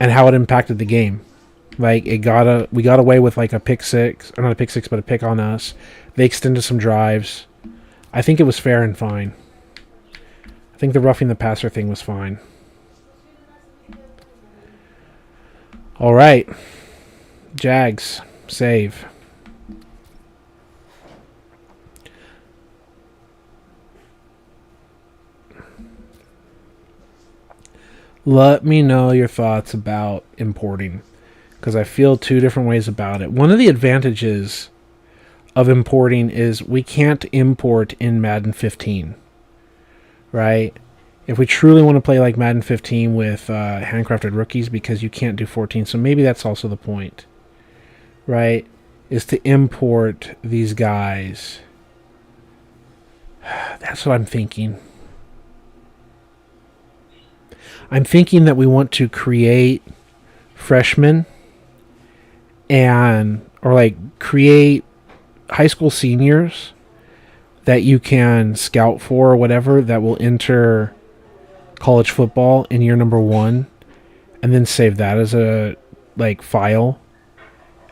And how it impacted the game. Like, we got away with like a pick six, or not a pick six, but a pick on us. They extended some drives. I think it was fair and fine. I think the roughing the passer thing was fine. All right. Jags, save. Let me know your thoughts about importing, because I feel 2 different ways about it. One of the advantages of importing is we can't import in Madden 15, right? If we truly want to play like Madden 15 with handcrafted rookies, because you can't do 14, so maybe that's also the point, right? Is to import these guys. That's what I'm thinking. I'm thinking that we want to create freshmen or like create high school seniors that you can scout for or whatever that will enter college football in year number 1, and then save that as a like file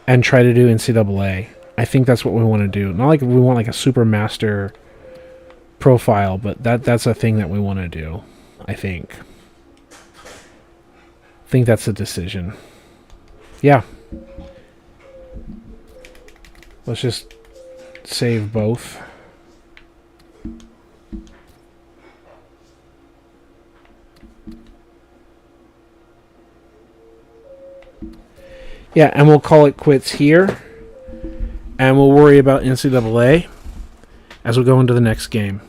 and try to do NCAA. I think that's what we want to do. Not like we want like a super master profile, but that's a thing that we want to do. I think that's the decision. Yeah. Let's just save both. Yeah, and we'll call it quits here. And we'll worry about NCAA as we go into the next game.